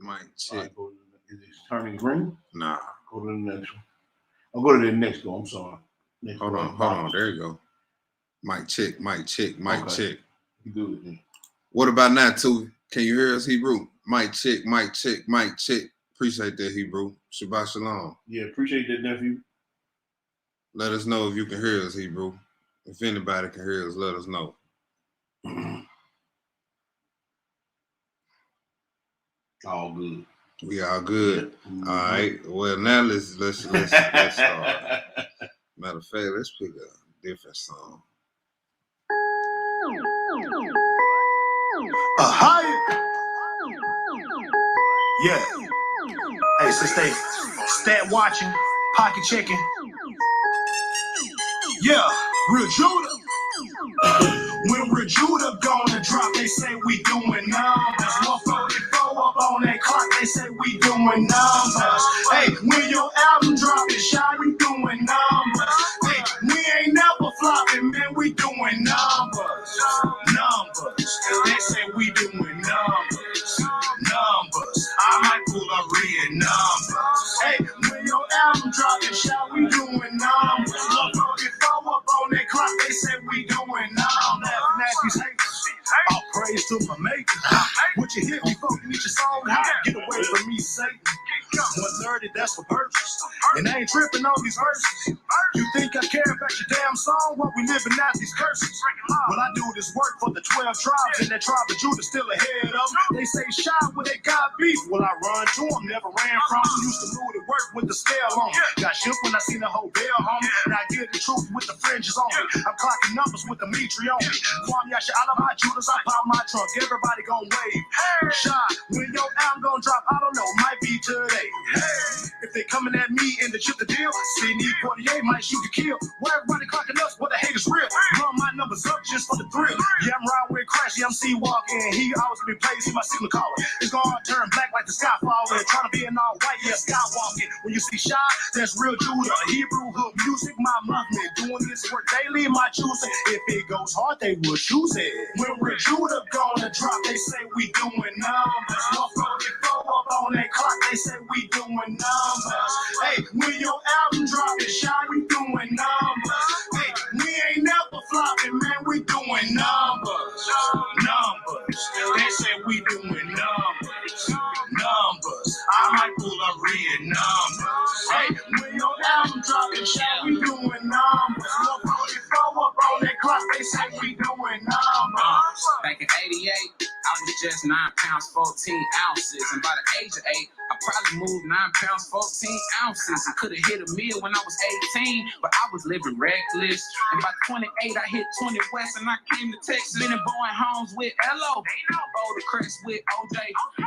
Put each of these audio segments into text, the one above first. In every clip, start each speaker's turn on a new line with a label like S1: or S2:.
S1: Mic check.
S2: Is it turning green?
S1: Nah.
S2: Go to the next one. I'll go to the next one. I'm sorry.
S1: Hold on. There you go. Mic check.
S2: You do it then.
S1: What about now, too? Can you hear us, Hebrew? Mic check. Appreciate that, Hebrew. Shabbat shalom.
S2: Yeah, appreciate that, nephew.
S1: Let us know if you can hear us, Hebrew. If anybody can hear us, let us know.
S2: All good.
S1: We all good.
S2: Mm-hmm.
S1: All right. Well, now let's start. Matter of fact, let's pick a different song.
S3: Yeah. Hey, since they stat watching, pocket checking. Yeah, real Judah. When real Judah gonna drop, they say we doing numbers. 144 up on that clock, they say we doing numbers. Hey, when your album drop, it shot, we doing numbers. Hey, we ain't never flopping, man, we doing numbers. They say we doing numbers. I might pull up real numbers. Hey, when your album drop, it shot, we doing numbers. 144 up on that clock, they say we doing numbers. All praise to my maker. What you hit me for, you need your song high. Get away from me, Satan. 130, that's for purchase. And I ain't tripping on these verses. You think I care about your damn song? What we living out these curses? Well, I do this work for the 12 tribes, and that tribe of Judah still ahead of them. They say shy when they got beef. Well, I run to them, never ran from them. Used to move to work with the scale on. Got shook when I seen the whole bell on me. Now I get the truth with the fringes on me. I'm clocking numbers with the Mitri on me. Kwame Yasha, all of my Judas, I pop my trunk. Everybody gon' wave. Shy, when your album gon' drop, I don't know, might be today. If they coming at me and to chip the deal, Sydney 48 might shoot to kill. Why everybody clocking us? What the haters real? Run my numbers up just for the thrill. Yeah, I'm riding with Crash, yeah, I'm C-walking. He always been playing, see my signal caller. It's gonna turn black like the sky falling. Trying to be an all white, yeah, skywalking. When you see Shy, that's real Judah. Hebrew hood music, my movement. Doing this work daily, my choosing. If it goes hard, they will choose it. When we're Judah gonna drop, they say we doing numbers. 144 up on that clock, they say we doing numbers. Hey, when your album drop, it Shy, we doing numbers. Hey, we ain't never flopping, man, we doing numbers. They say we doing numbers. I might pull up real numbers. Hey, when your album drop, it Shy, we doing numbers. 144 up on that clock, they say we doing numbers.
S4: Back in '88, I was just 9 pounds, 14 ounces. And by the age of 8, I probably moved 9 pounds, 14 ounces. And could have hit a meal when I was 18, but I was living reckless. And by 28, I hit 20 West and I came to Texas. Been in Bowen Homes with L.O. Boulder Crest with O.J.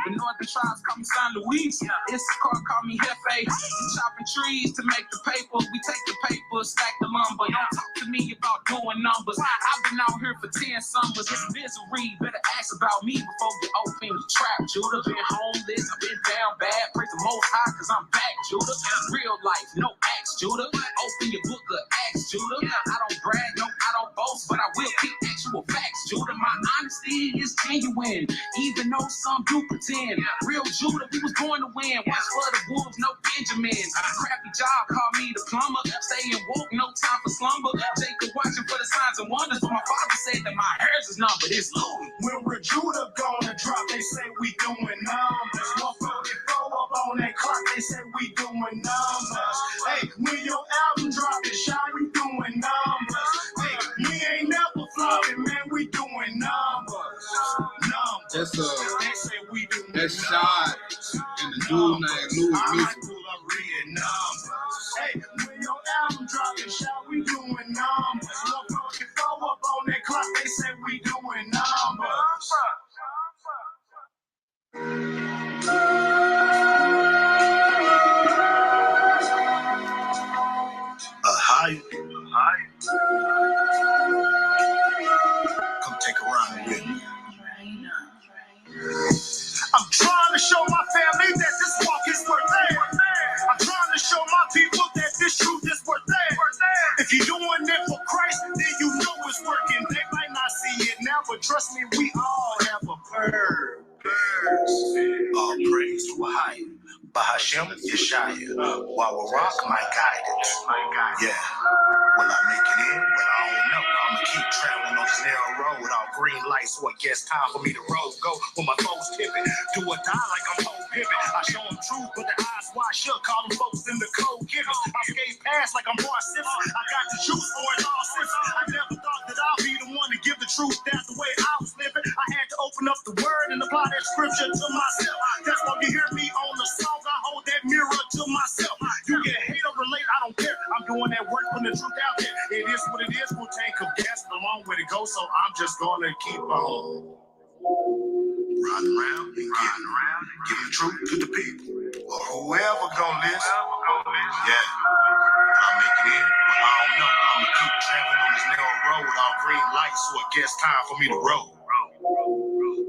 S4: The Northern Tribes call me San Luis. Issachar call me Hefe. Chopping trees to make the paper. We take the paper, stack the lumber. Don't talk to me about doing numbers. I've been out here for 10 summers. It's misery. Better ask about me before you open the trap, Judah. Been homeless, I've been down bad. Praise the Most High, cause I'm back, Judah. Real life, no acts, Judah. Open your book of Acts, Judah. I don't brag, no, I don't boast, but I will keep actual facts, Judah. My honesty is genuine, even though some do pretend. Real Judah, we was born to win. Watch for the wolves, no Benjamins. Crappy job, call me the plumber. Staying woke, no time for slumber. Jacob watching for the signs and wonders, but my father said that my hairs is numbered. It's Louis.
S3: When we're Judah gonna drop, they say we doing numbers. 144 up on that clock, they say we doing numbers. Hey, when your album drop, it Shy, we doing numbers. Hey, we ain't never flopping, man, we doing numbers.
S1: That's
S3: They say we doing
S1: that's
S3: numbers.
S1: Shad and the dude named Louis
S3: I
S1: Mitchell.
S3: might pull up real numbers. Hey, when your album drop, it Shy, we doing numbers. 144 up on that clock, they say we doing numbers. High. Come take a ride with me. I'm trying to show my family that this walk is worth it. I'm trying to show my people that this truth is worth it. If you're doing it for Christ, then you know it's working. They might not see it now, but trust me, we all have a purpose. All praise a higher. Bahashem Yeshaya. While we rock my guidance. Yeah. Will I make it in? Well, I don't know. I'ma keep traveling on this narrow road. All green lights, so I guess time for me to roll. Go when my foes tipping. Do or die like I'm Poe Pippin. I show them truth, but the eyes wide shut. Call them folks in the cold giving. I skate past like I'm Bart Simpson. I got the juice for it all Simpson. I never thought that I'll be the one to give the truth. That's the way I was living. I had to open up the word and apply that scripture to myself. That's why you hear me on the song. I hold that mirror to myself. You can hate or relate, I don't care. I'm doing that work when the truth out there. It is what it is. We'll take a gas, a long way to go. So I'm just gonna keep on riding around and giving the truth to the people. Or whoever gonna listen. Yeah. Will I make it in? Well, I don't know. I'ma keep traveling on this narrow road, all green lights, so I guess time for me to roll.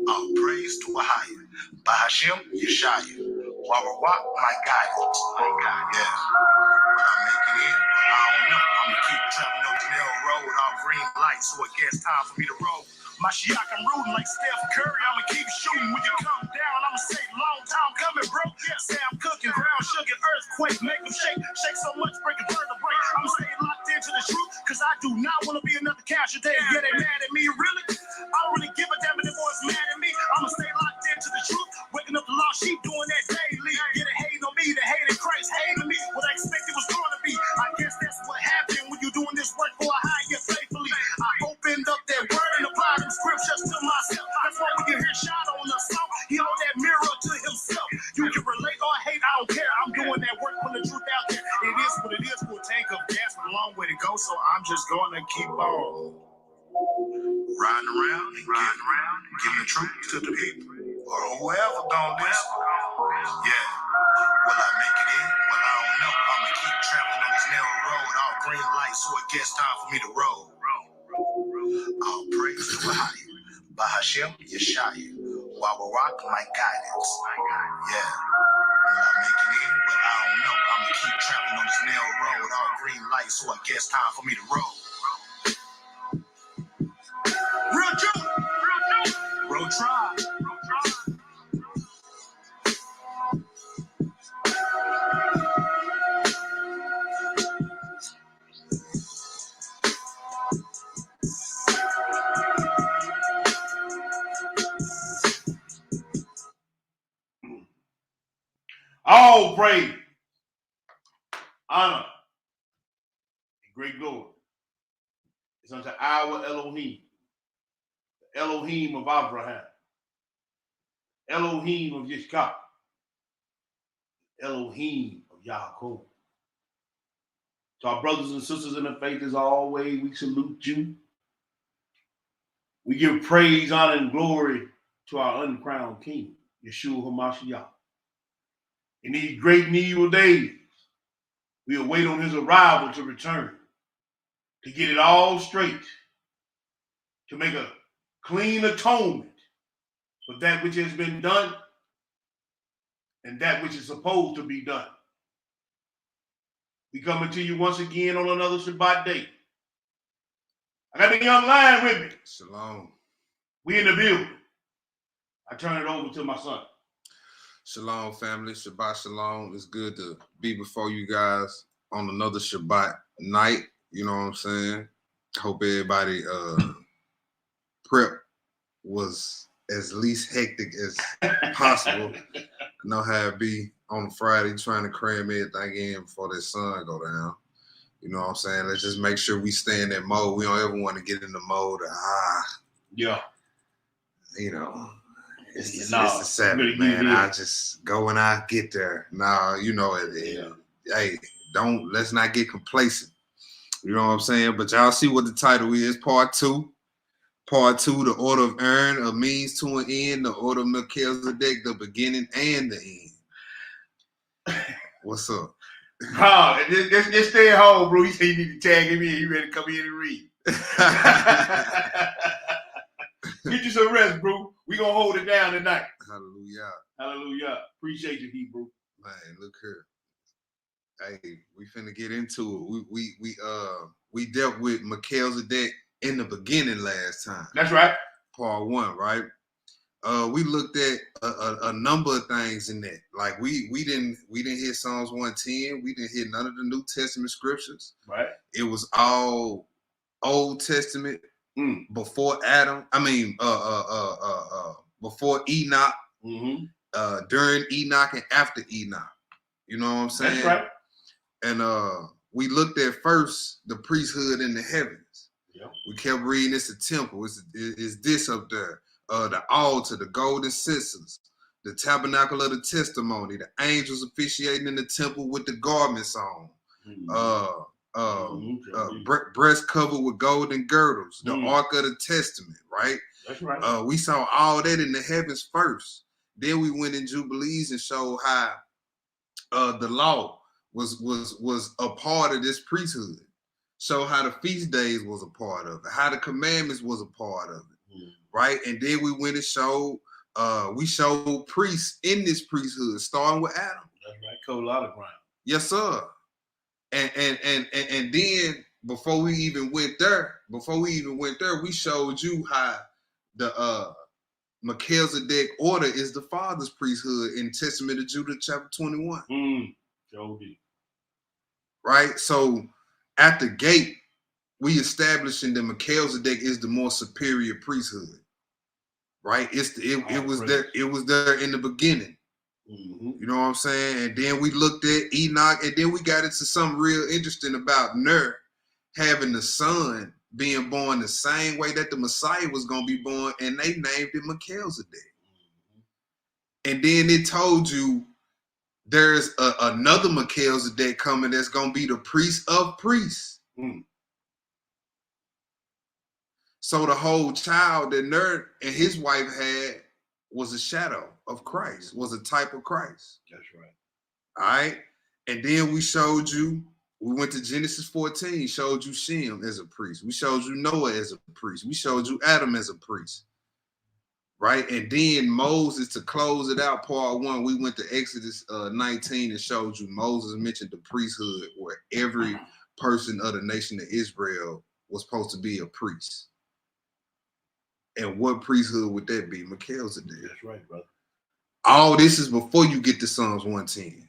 S3: All praise to a higher. Bahashem Yeshaya. While we walk my guidance. Yeah. Will I make it in? Well, I don't know. I'ma keep traveling on this narrow road, all green lights, so I guess time for me to roll. My Shiak, I'm rooting like Steph Curry. I'ma keep shooting. When you come down, I'ma say long time coming, bro. Say I'm cooking, ground sugar, earthquake, make them shake so much, break a vertebrae. I'ma stay locked into the truth, cause I do not want to be another casualty. Yeah, they mad at me, really? I don't really give a damn if the boys mad at me. I'ma stay locked into the truth, waking up the lost sheep, doing that daily. Yeah, they hating on me, they hating Christ, hating me. What I expected was going to be. I guess that's what happened when you're doing this work for a higher faithfully. I opened up that word and applied them scriptures to myself. That's why when you hear shot on the song, he hold that mirror to himself. You can relate or hate, I don't care. I'm doing that work when the truth out there. It is what it is. We'll take a gas with a long way to go, so I'm just gonna keep on riding around and giving the truth to the people. Or whoever gonna listen. Yeah. Will I make it in? Well, I don't know. I'ma keep traveling on this narrow road, all green lights, so it gets time for me to roll. All praise to a higher. Bahashem Yeshaya. While we rock my guidance. Yeah. Will I make it in? Well, I don't know. I'ma keep traveling on this narrow road, all green lights, so I guess time for me to roll. Real truth. Road tribe.
S2: All praise, honor, and great glory is unto our Elohim, the Elohim of Abraham, Elohim of Yitzchak, Elohim of Yaakov. To our brothers and sisters in the faith, as always, we salute you. We give praise, honor, and glory to our uncrowned King, Yeshua HaMashiach. In these great and evil days, we await on his arrival to return, to get it all straight, to make a clean atonement for that which has been done and that which is supposed to be done. We coming to you once again on another Shabbat day. I got the young lion with me.
S1: Shalom.
S2: We in the building. I turn it over to my son.
S1: Shalom, family. Shabbat shalom. It's good to be before you guys on another Shabbat night. You know what I'm saying? Hope everybody prep was as least hectic as possible. I know how it be on Friday trying to cram everything in before the sun go down. You know what I'm saying? Let's just make sure we stay in that mode. We don't ever want to get in the mode of,
S2: Yeah.
S1: you know, it's the
S2: Nah,
S1: Sabbath, man. I just go when I get there. Nah, you know it. Hey, let's not get complacent. You know what I'm saying? But y'all see what the title is, part 2. Part 2, the Order of Aaron, a means to an end, the Order of Melchizedek, the beginning and the end. What's up?
S2: Just stay at home, bro. You say you need to tag him in. You ready to come in and read. Get you some rest, bro. We gonna hold it down tonight.
S1: Hallelujah.
S2: Hallelujah. Appreciate you, Hebrew.
S1: Man, look here. Hey, we finna get into it. We dealt with Melchizedek in the beginning last time.
S2: That's right.
S1: Part 1, right? we looked at a number of things in that. Like we didn't hit Psalms 110. We didn't hit none of the New Testament scriptures.
S2: Right.
S1: It was all Old Testament before Adam. I mean, before Enoch, during Enoch, and after Enoch. You know what I'm saying?
S2: That's right.
S1: And we looked at first the priesthood in the heavens.
S2: Yep.
S1: We kept reading it's a temple. It's this up there. The altar, the golden censers, the tabernacle of the testimony, the angels officiating in the temple with the garments on, breast covered with golden girdles, the ark of the testament, right?
S2: That's right.
S1: We saw all that in the heavens first. Then we went in Jubilees and showed how the law was a part of this priesthood. So how the feast days was a part of it, how the commandments was a part of it. Right, and then we went and showed priests in this priesthood, starting with Adam.
S2: That's right, covered a lot of ground.
S1: Yes, sir. And then before we even went there, we showed you how the Melchizedek order is the father's priesthood in Testament of Judah, chapter 21. Right, so at the gate, we establishing that Melchizedek is the more superior priesthood. Right, it was there in the beginning. You know what I'm saying? And then we looked at Enoch, and then we got into something real interesting about Ner having the son being born the same way that the Messiah was going to be born, and they named it Melchizedek. And then it told you there's another Melchizedek coming that's going to be the priest of priests. So the whole child that Ner and his wife had was a shadow of Christ, was a type of Christ.
S2: That's right.
S1: All right. And then we showed you, we went to Genesis 14, showed you Shem as a priest. We showed you Noah as a priest. We showed you Adam as a priest. Right. And then Moses, to close it out, part 1, we went to Exodus 19 and showed you Moses mentioned the priesthood where every person of the nation of Israel was supposed to be a priest. And what priesthood would that be? Melchizedek.
S2: That's right, brother.
S1: All this is before you get to Psalms 110.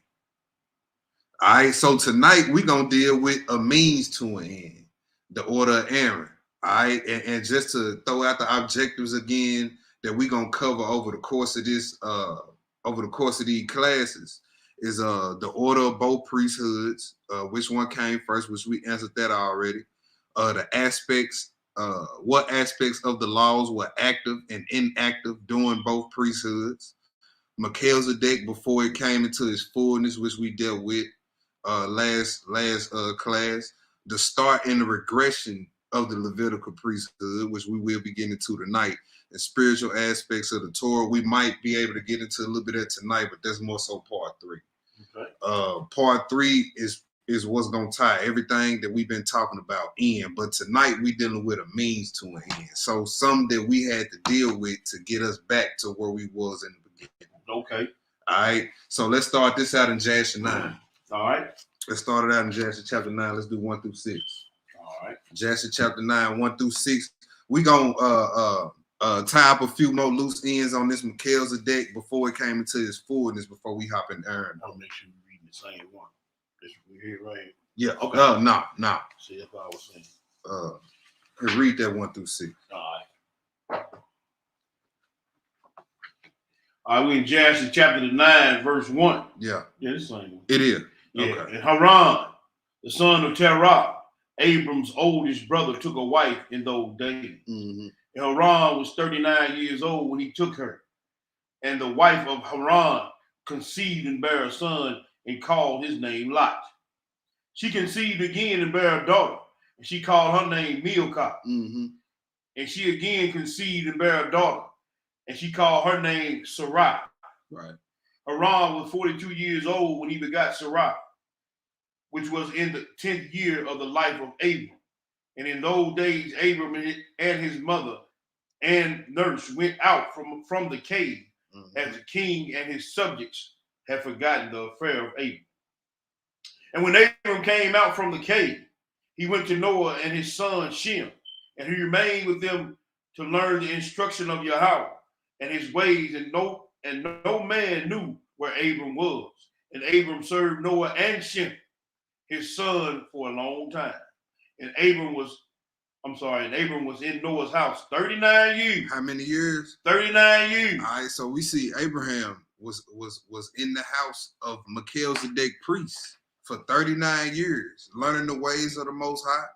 S1: All right, so tonight we're going to deal with a means to an end, the order of Aaron. All right, and just to throw out the objectives again that we're going to cover over the course of this, over the course of these classes is the order of both priesthoods, which one came first, which we answered that already, the aspects, what aspects of the laws were active and inactive during both priesthoods. Melchizedek before it came into its fullness, which we dealt with last class. The start and the regression of the Levitical priesthood, which we will be getting into tonight. And spiritual aspects of the Torah, we might be able to get into a little bit of tonight, but that's more so part 3. Okay. Part 3 is what's going to tie everything that we've been talking about in. But tonight we dealing with a means to an end. So something that we had to deal with to get us back to where we was in the beginning.
S2: Okay.
S1: All right. So let's start this out in Jasher 9.
S2: All right.
S1: Let's start it out in Jasher chapter 9. Let's do 1 through 6.
S2: All right.
S1: Jasher chapter 9, 1 through 6. We're going to tie up a few more loose ends on this Melchizedek before it came into its fullness, before we hop in Aaron.
S2: I'll make sure we read the same one. This we hear right
S1: here. Yeah.
S2: Okay.
S1: No.
S2: See, that's what I was saying.
S1: Read that 1 through 6.
S2: All right. All right, we in Jasher chapter 9, verse 1.
S1: Yeah.
S2: Yeah, this same one.
S1: It is.
S2: Yeah.
S1: Okay.
S2: And Haran, the son of Terah, Abram's oldest brother, took a wife in those days. And Haran was 39 years old when he took her. And the wife of Haran conceived and bare a son and called his name Lot. She conceived again and bare a daughter, and she called her name Milcah. And she again conceived and bare a daughter, and she called her name Sarai.
S1: Right.
S2: Haran was 42 years old when he begot Sarai, which was in the 10th year of the life of Abram. And in those days, Abram and his mother and nurse went out from the cave, as the king and his subjects had forgotten the affair of Abram. And when Abram came out from the cave, he went to Noah and his son Shem, and he remained with them to learn the instruction of Yahweh. and his ways, and no man knew where Abram was. And Abram served Noah and Shem, his son, for a long time. And Abram was in Noah's house 39 years.
S1: How many years?
S2: 39 years.
S1: All right, so we see Abraham was in the house of Melchizedek priest for 39 years, learning the ways of the Most High.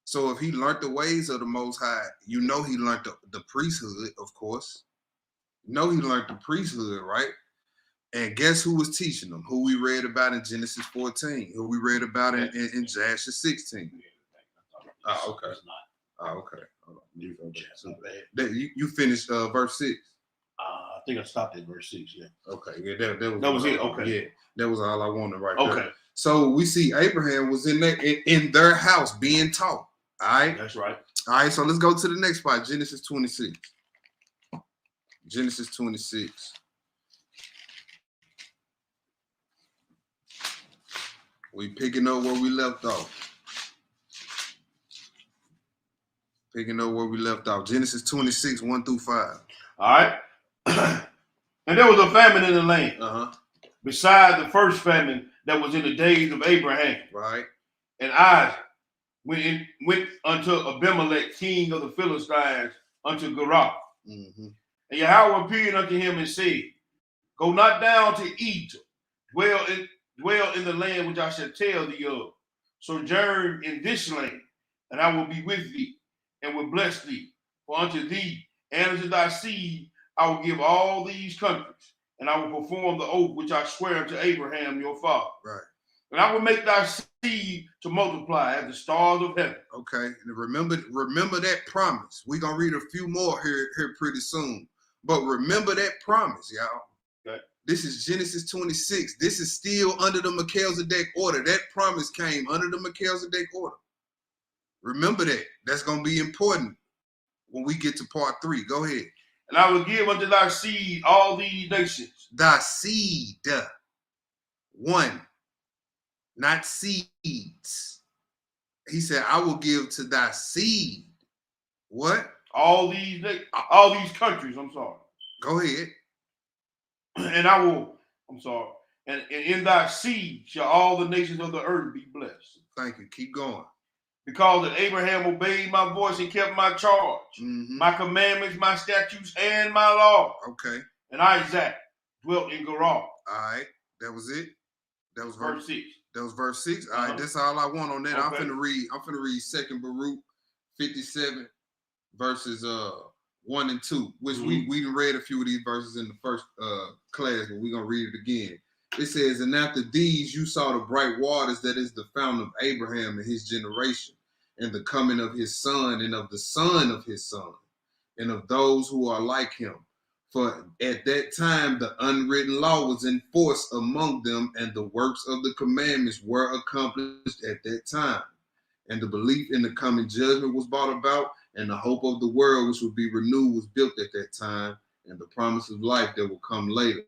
S1: So if he learned the ways of the Most High, you know he learned the priesthood, of course. You know he learned the priesthood, right? And guess who was teaching them? Who we read about in Genesis 14, who we read about in Joshua 16. Oh, okay. Oh, okay. Hold on. You finished verse 6.
S2: I think I stopped at verse 6, yeah.
S1: Okay, yeah, that
S2: was it. Okay.
S1: Yeah, that was all I wanted right
S2: there.
S1: Okay. So we see Abraham was in their house being taught. All right.
S2: That's right.
S1: All right, so let's go to the next spot, Genesis 26. Genesis 26. We picking up where we left off. Genesis 26, 1 through 5.
S2: All right. And there was a famine in the land. Beside the first famine that was in the days of Abraham.
S1: Right.
S2: And Isaac went unto Abimelech, king of the Philistines, unto Gerar.
S1: Mm-hmm.
S2: And Yahweh appeared unto him and said, Go not down to Egypt, dwell in the land which I shall tell thee of. Sojourn in this land, and I will be with thee, and will bless thee. For unto thee and unto thy seed I will give all these countries, and I will perform the oath which I swear unto Abraham your father.
S1: Right.
S2: And I will make thy seed to multiply as the stars of heaven.
S1: Okay. And remember that promise. We're gonna read a few more here pretty soon. But remember that promise, y'all.
S2: Okay.
S1: This is Genesis 26. This is still under the Melchizedek order. That promise came under the Melchizedek order. Remember that. That's going to be important when we get to part 3. Go ahead.
S2: And I will give unto thy seed all these nations.
S1: Thy seed. One. Not seeds. He said, I will give to thy seed. What?
S2: All these countries, I'm sorry.
S1: Go ahead.
S2: And I will, and in thy seed shall all the nations of the earth be blessed.
S1: Thank you. Keep going.
S2: Because that Abraham obeyed my voice and kept my charge, my commandments, my statutes, and my law.
S1: Okay.
S2: And Isaac dwelt in Gerar.
S1: All right. That was it. That was verse 6. That was verse 6. All right. That's all I want on that. Okay. I'm finna read 2 Baruch 57 verses 1 and 2, which we read a few of these verses in the first class, but we're gonna read it again. It says, and after these you saw the bright waters, that is the fountain of Abraham and his generation, and the coming of his son, and of the son of his son, and of those who are like him. For at that time the unwritten law was in force among them, and the works of the commandments were accomplished at that time. And the belief in the coming judgment was brought about, and the hope of the world which would be renewed was built at that time, and the promise of life that will come later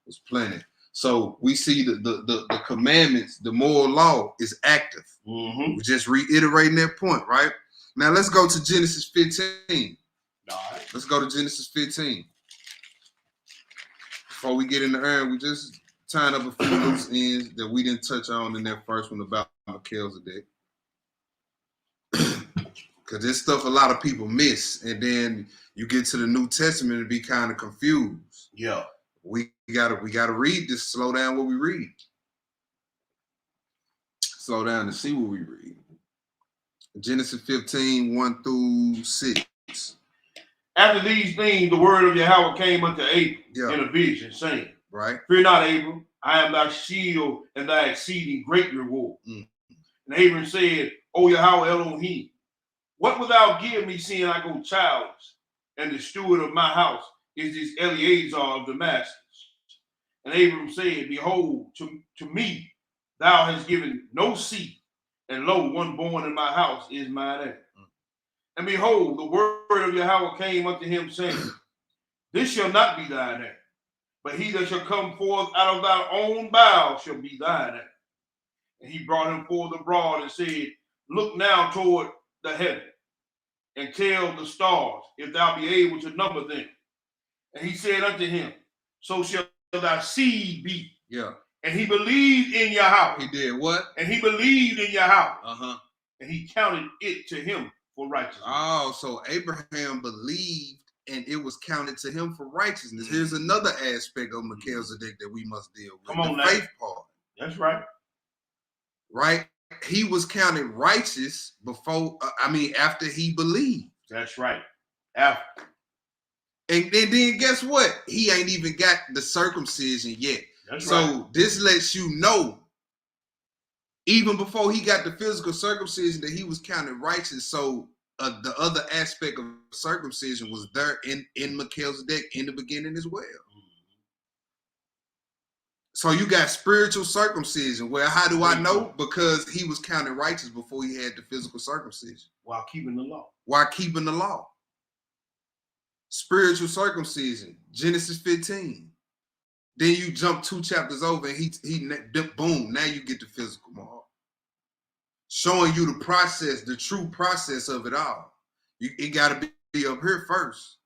S1: was planted. So we see the commandments, the moral law is active. We're just reiterating that point, right? Now let's go to Genesis 15.
S2: All right.
S1: Let's go to Genesis 15. Before we get in the air, we just tying up a few loose ends that we didn't touch on in that first one about Melchizedek. Because there's stuff a lot of people miss, and then you get to the New Testament and be kind of confused.
S2: Yeah.
S1: We gotta read this. Slow down what we read. Slow down to see what we read. Genesis 15, 1 through 6.
S2: After these things, the word of Yahweh came unto Abram in a vision, saying,
S1: right.
S2: Fear not, Abram, I am thy shield and thy exceeding great reward. And Abram said, O Yahweh Elohim, what wilt thou give me, seeing I go childless, and the steward of my house is this Eleazar of Damascus? And Abram said, Behold, to me thou hast given no seed, and lo, one born in my house is mine heir. And behold, the word of Yahweh came unto him, saying, This shall not be thine heir, but he that shall come forth out of thy own bowels shall be thine heir. And he brought him forth abroad and said, Look now toward the heaven, and tell the stars, if thou be able to number them. And he said unto him, so shall thy seed be.
S1: Yeah.
S2: And he believed in your house.
S1: He did what?
S2: And he believed in your house.
S1: Uh-huh.
S2: And he counted it to him for righteousness.
S1: Oh, so Abraham believed and it was counted to him for righteousness. Here's another aspect of Melchizedek that we must deal with.
S2: Come on,
S1: the
S2: now.
S1: faith part.
S2: That's right.
S1: Right? He was counted righteous before, after he believed.
S2: That's right. After.
S1: And then guess what? He ain't even got the circumcision yet.
S2: That's
S1: so
S2: right.
S1: This lets you know, even before he got the physical circumcision, that he was counted righteous. So the other aspect of circumcision was there in Melchizedek in the beginning as well. So you got spiritual circumcision. Well, how do I know? Because he was counted righteous before he had the physical circumcision.
S2: While keeping the law.
S1: While keeping the law. Spiritual circumcision, Genesis 15. Then you jump 2 chapters over and he boom, now you get the physical mark. Showing you the process, the true process of it all. It got to be up here first.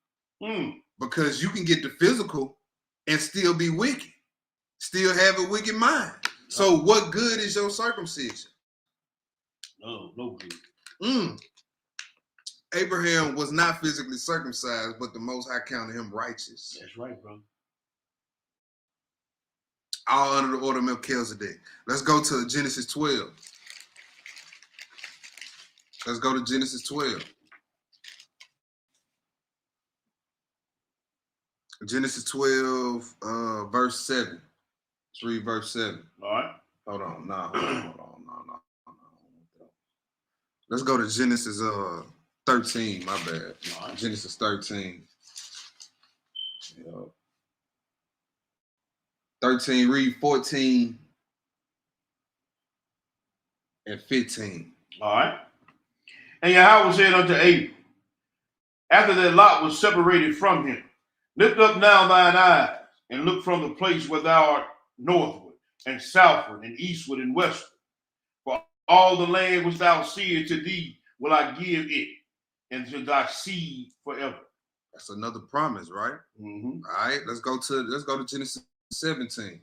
S1: Because you can get the physical and still be wicked. Still have a wicked mind. So what good is your circumcision?
S2: No good.
S1: Abraham was not physically circumcised, but the Most High counted him righteous.
S2: That's right, bro.
S1: All under the order of Melchizedek. Let's go to Genesis 12. Let's go to Genesis 12. Genesis 12, verse 7. Let's read verse 7.
S2: All right.
S1: Hold on. No. Let's go to Genesis 13. My bad. All right. Genesis 13. 13, read 14 and 15.
S2: All right. And Yahweh said unto Abram, after that Lot was separated from him, lift up now thine eyes, and look from the place where thou art northward, and southward, and eastward, and westward. For all the land which thou seest to thee will I give it, and to thy seed forever.
S1: That's another promise, right?
S2: Mm-hmm.
S1: All right, let's go to Genesis 17.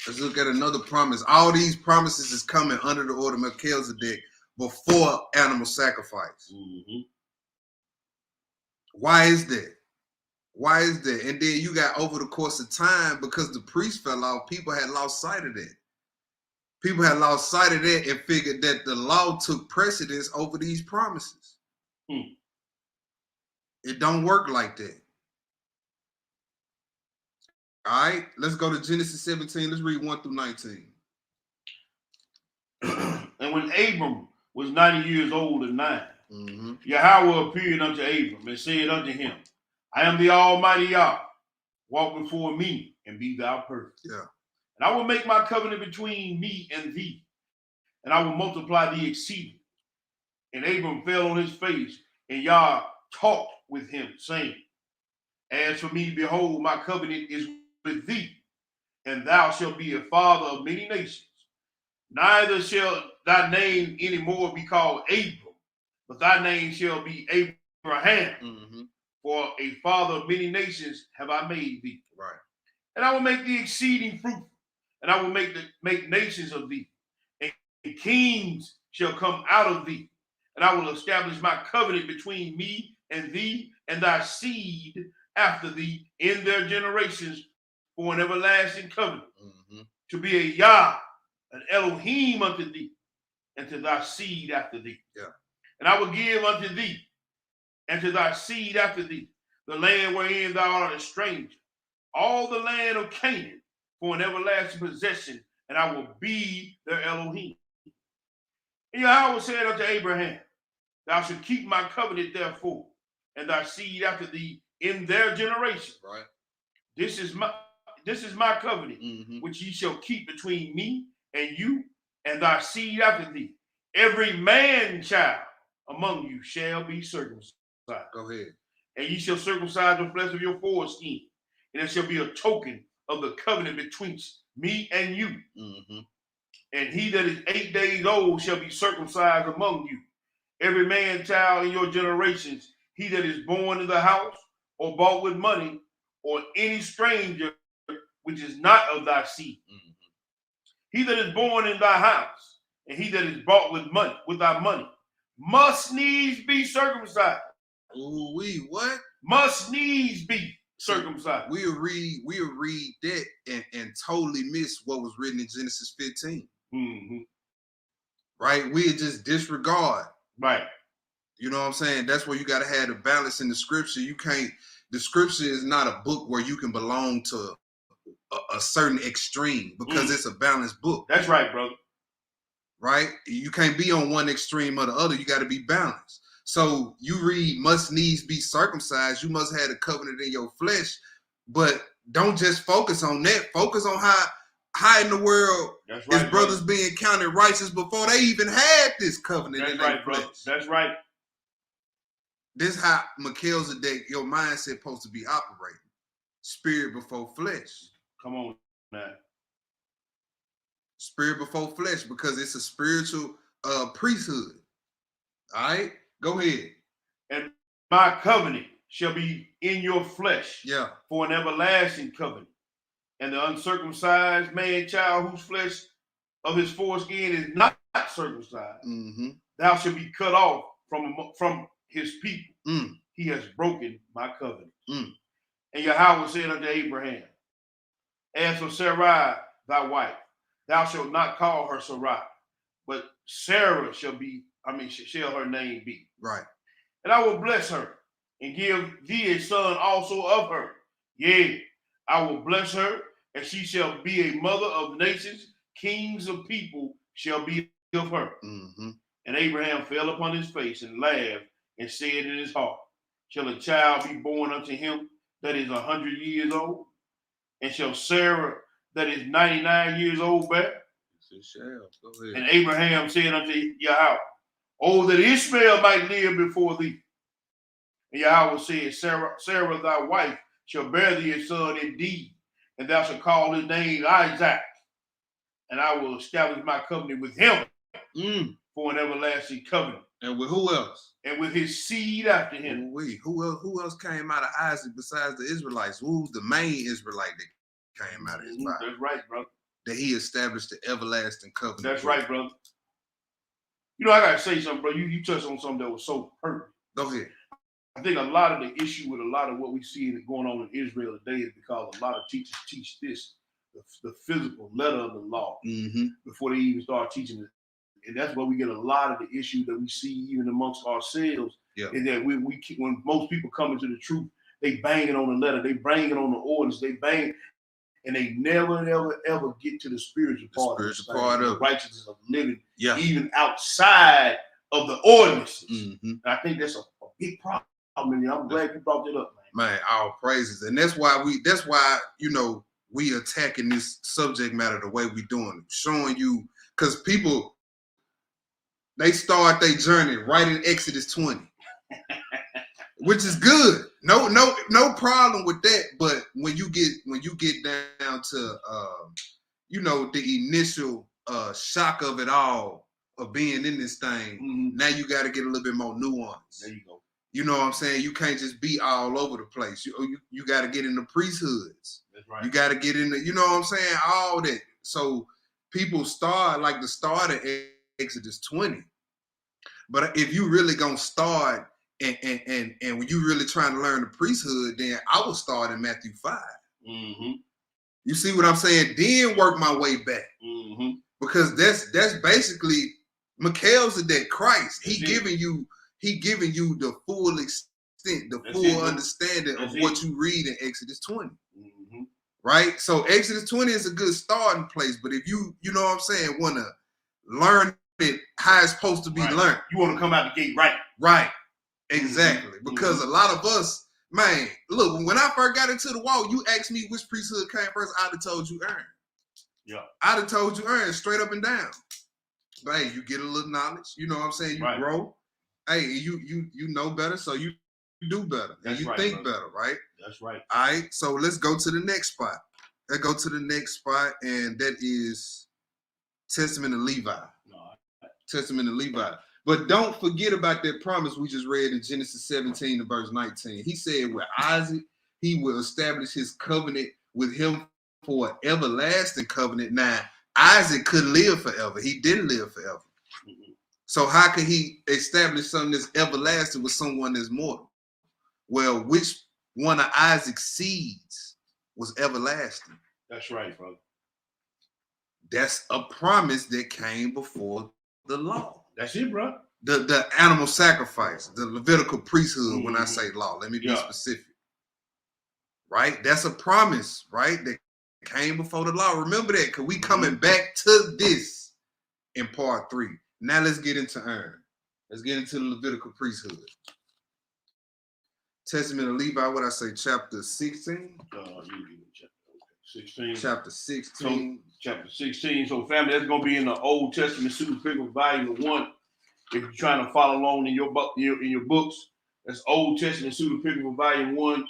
S1: Let's look at another promise. All these promises is coming under the order of Melchizedek before animal sacrifice.
S2: Mm-hmm.
S1: Why is that? Why is that? And then you got over the course of time, because the priest fell off, people had lost sight of that. People had lost sight of that and figured that the law took precedence over these promises. It don't work like that. All right, let's go to Genesis 17. Let's read 1 through 19.
S2: And when Abram was 90 years old and 9, Yahweh appeared unto Abram and said unto him, I am the Almighty Yah. Walk before me and be thou perfect.
S1: Yeah.
S2: And I will make my covenant between me and thee, and I will multiply thee exceeding. And Abram fell on his face, and Yah talked with him, saying, as for me, behold, my covenant is with thee, and thou shalt be a father of many nations. Neither shall thy name any more be called Abram, but thy name shall be Abraham. For a father of many nations have I made thee.
S1: Right.
S2: And I will make thee exceeding fruitful, and I will make nations of thee, and kings shall come out of thee, and I will establish my covenant between me and thee and thy seed after thee in their generations for an everlasting covenant, to be a Yah, an Elohim unto thee, and to thy seed after thee.
S1: Yeah.
S2: And I will give unto thee and to thy seed after thee the land wherein thou art a stranger, all the land of Canaan for an everlasting possession, and I will be their Elohim. And Yahweh said unto Abraham, thou shalt keep my covenant therefore, and thy seed after thee in their generation.
S1: Right.
S2: This is my covenant, which ye shall keep between me and you and thy seed after thee. Every man child among you shall be circumcised.
S1: Go ahead.
S2: And ye shall circumcise the flesh of your foreskin, and it shall be a token of the covenant between me and you. And he that is 8 days old shall be circumcised among you. Every man child in your generations, he that is born in the house or bought with money, or any stranger which is not of thy seed.
S1: Mhm.
S2: He that is born in thy house, and he that is bought with thy money, must needs be circumcised.
S1: Ooh, what?
S2: Must needs be circumcised.
S1: We'll read that and totally miss what was written in Genesis 15.
S2: Mm-hmm.
S1: Right? We'll just disregard.
S2: Right.
S1: You know what I'm saying? That's where you got to have the balance in the scripture. The scripture is not a book where you can belong to a certain extreme, because it's a balanced book.
S2: That's right, brother.
S1: Right? You can't be on one extreme or the other. You got to be balanced. So you read must needs be circumcised. You must have the covenant in your flesh, but don't just focus on that. Focus on how in the world
S2: That's right,
S1: his brothers being counted righteous before they even had this covenant in their flesh.
S2: That's right.
S1: This is how Melchizedek, your mindset supposed to be operating. Spirit before flesh.
S2: Come on, man.
S1: Spirit before flesh, because it's a spiritual priesthood. All right? Go ahead.
S2: And my covenant shall be in your flesh,
S1: Yeah,
S2: for an everlasting covenant. And the uncircumcised man child whose flesh of his foreskin is not circumcised, thou shalt be cut off from his people. He has broken my covenant. And Yahweh said unto Abraham, as for Sarai thy wife, thou shalt not call her Sarai, but Sarah shall her name be.
S1: Right.
S2: And I will bless her and give thee a son also of her. Yea, I will bless her, and she shall be a mother of nations. Kings of people shall be of her. And Abraham fell upon his face and laughed and said in his heart, shall a child be born unto him that is 100 years old? And shall Sarah that is 99 years old bear? And Abraham said unto Yahweh, oh, that Ishmael might live before thee. And Yahweh said, Sarah thy wife shall bear thee a son indeed, and thou shalt call his name Isaac. And I will establish my covenant with him for an everlasting covenant.
S1: And with who else?
S2: And with his seed after him.
S1: Who else came out of Isaac besides the Israelites? Who's the main Israelite that came out of his body?
S2: That's right, brother.
S1: That he established the everlasting covenant.
S2: That's right, brother. You know, I gotta say something, bro. You touched on something that was so perfect.
S1: Go ahead.
S2: I think a lot of the issue with a lot of what we see going on in Israel today is because a lot of teachers teach this, the physical letter of the law, before they even start teaching it. And that's where we get a lot of the issue that we see even amongst ourselves.
S1: Yeah.
S2: Is that we keep, when most people come into the truth, they banging on the letter, they banging on the orders, they bang, and they never, ever get to the spiritual part of the righteousness of living, even outside of the ordinances. And I think that's a big problem. I'm glad you brought it up, man.
S1: Man, all praises. And that's why you know, we attacking this subject matter the way we doing it, showing you, because people, they start their journey right in Exodus 20, which is good. No problem with that. But when you get down to you know, the initial shock of it all, of being in this thing, now you got to get a little bit more nuance.
S2: There you go.
S1: You know what I'm saying? You can't just be all over the place. You got to get in the priesthoods.
S2: That's right.
S1: You got to get in the, you know what I'm saying? All that. So people start like the start of Exodus 20. But if you really gonna start and when you really trying to learn the priesthood, then I will start in Matthew 5. You see what I'm saying? Then work my way back. Because that's basically Melchizedek, Christ. He giving you the full extent, the full understanding of what you read in Exodus 20. Right? So Exodus 20 is a good starting place. But if you know what I'm saying, want to learn it how it's supposed to be learned.
S2: You want to come out the gate right.
S1: Right. Exactly. Because a lot of us, man, look, when I first got into the walk, you asked me which priesthood came first, I'd have told you Aaron.
S2: Yeah.
S1: I'd have told you Aaron, straight up and down. But hey, you get a little knowledge. You know what I'm saying? You grow. Hey, you know better, so you do better. And you think better, right?
S2: That's right.
S1: All right. So let's go to the next spot. Let's go to the next spot, and that is Testament of Levi. Testament of Levi. But don't forget about that promise we just read in Genesis 17 and verse 19. He said with Isaac, he will establish his covenant with him for an everlasting covenant. Now, Isaac could live forever. He didn't live forever. So how could he establish something that's everlasting with someone that's mortal? Well, which one of Isaac's seeds was everlasting?
S2: That's right, brother.
S1: That's a promise that came before the law.
S2: That's it, bro.
S1: The animal sacrifice, the Levitical priesthood, when I say law, let me be specific. Right? That's a promise, right? That came before the law. Remember that, because we coming back to this in part 3. Now let's get into Aaron. Let's get into the Levitical priesthood. Testament of Levi, what I say, chapter 16?
S2: 16.
S1: Chapter 16.
S2: So, chapter 16. So, family, that's going to be in the Old Testament Super Pickle Volume 1. If you're trying to follow along in your books, that's Old Testament Super Pickle Volume 1.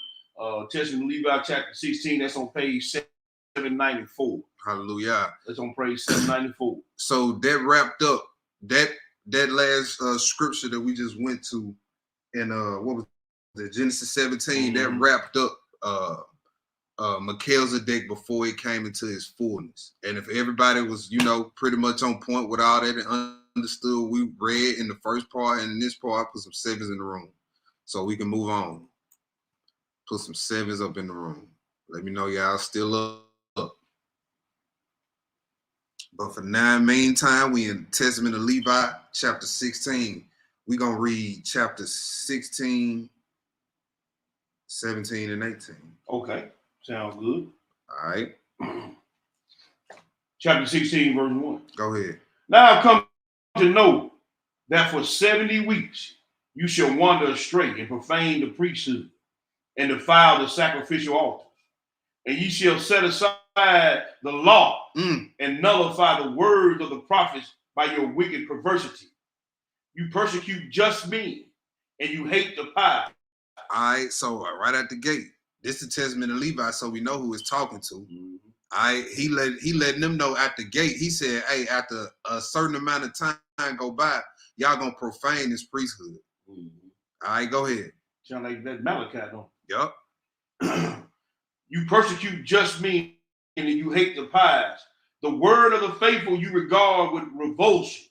S2: Testament of Levi, chapter 16. That's on page 794.
S1: Hallelujah.
S2: That's on page 794.
S1: So that wrapped up that last scripture that we just went to in what was the Genesis 17. That wrapped up Melchizedek before he came into his fullness. And if everybody was, pretty much on point with all that and understood, we read in the first part and in this part, I put some 7s in the room so we can move on. Put some 7s up in the room. Let me know y'all still up. But for now, meantime, we in Testament of Levi, chapter 16. We're going to read chapter 16, 17, and 18.
S2: Okay. Sounds good.
S1: All right.
S2: Chapter 16, verse 1.
S1: Go ahead.
S2: Now I've come to know that for 70 weeks you shall wander astray and profane the priesthood and defile the sacrificial altars. And ye shall set aside the law and nullify the words of the prophets by your wicked perversity. You persecute just men and you hate the pious.
S1: All right, so right at the gate, this is the Testament of Levi, so we know who it's talking to. All right, he letting them know at the gate. He said, hey, after a certain amount of time go by, y'all gonna profane this priesthood. All right, go ahead.
S2: Sound like that Malachi, don't it?
S1: Yup.
S2: You persecute just men and you hate the pious. The word of the faithful you regard with revulsion.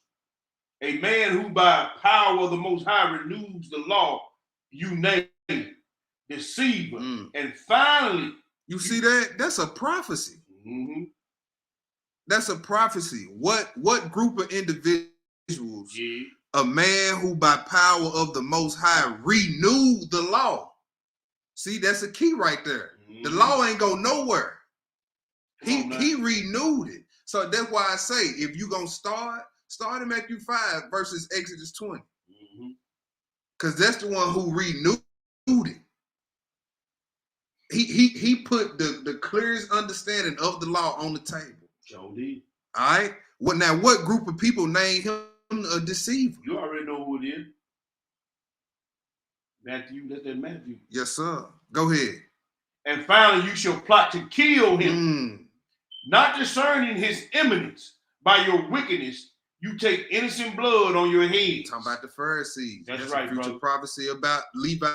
S2: A man who by power of the Most High renews the law, you name deceiver. And finally,
S1: you see that? That's a prophecy. That's a prophecy. What group of individuals? A man who by power of the Most High renewed the law. See, that's a key right there. The law ain't go nowhere. He renewed it. So that's why I say, if you gonna start in Matthew 5 versus Exodus 20. Because that's the one who renewed it. He put the clearest understanding of the law on the table.
S2: Sure did.
S1: All right. What group of people named him a deceiver?
S2: You already know who it is. Matthew, that's that Matthew.
S1: Yes, sir. Go ahead.
S2: And finally, you shall plot to kill him, not discerning his imminence. By your wickedness, you take innocent blood on your head.
S1: Talking about the Pharisees.
S2: That's
S1: right,
S2: right,
S1: future
S2: brother.
S1: prophecy about Levi's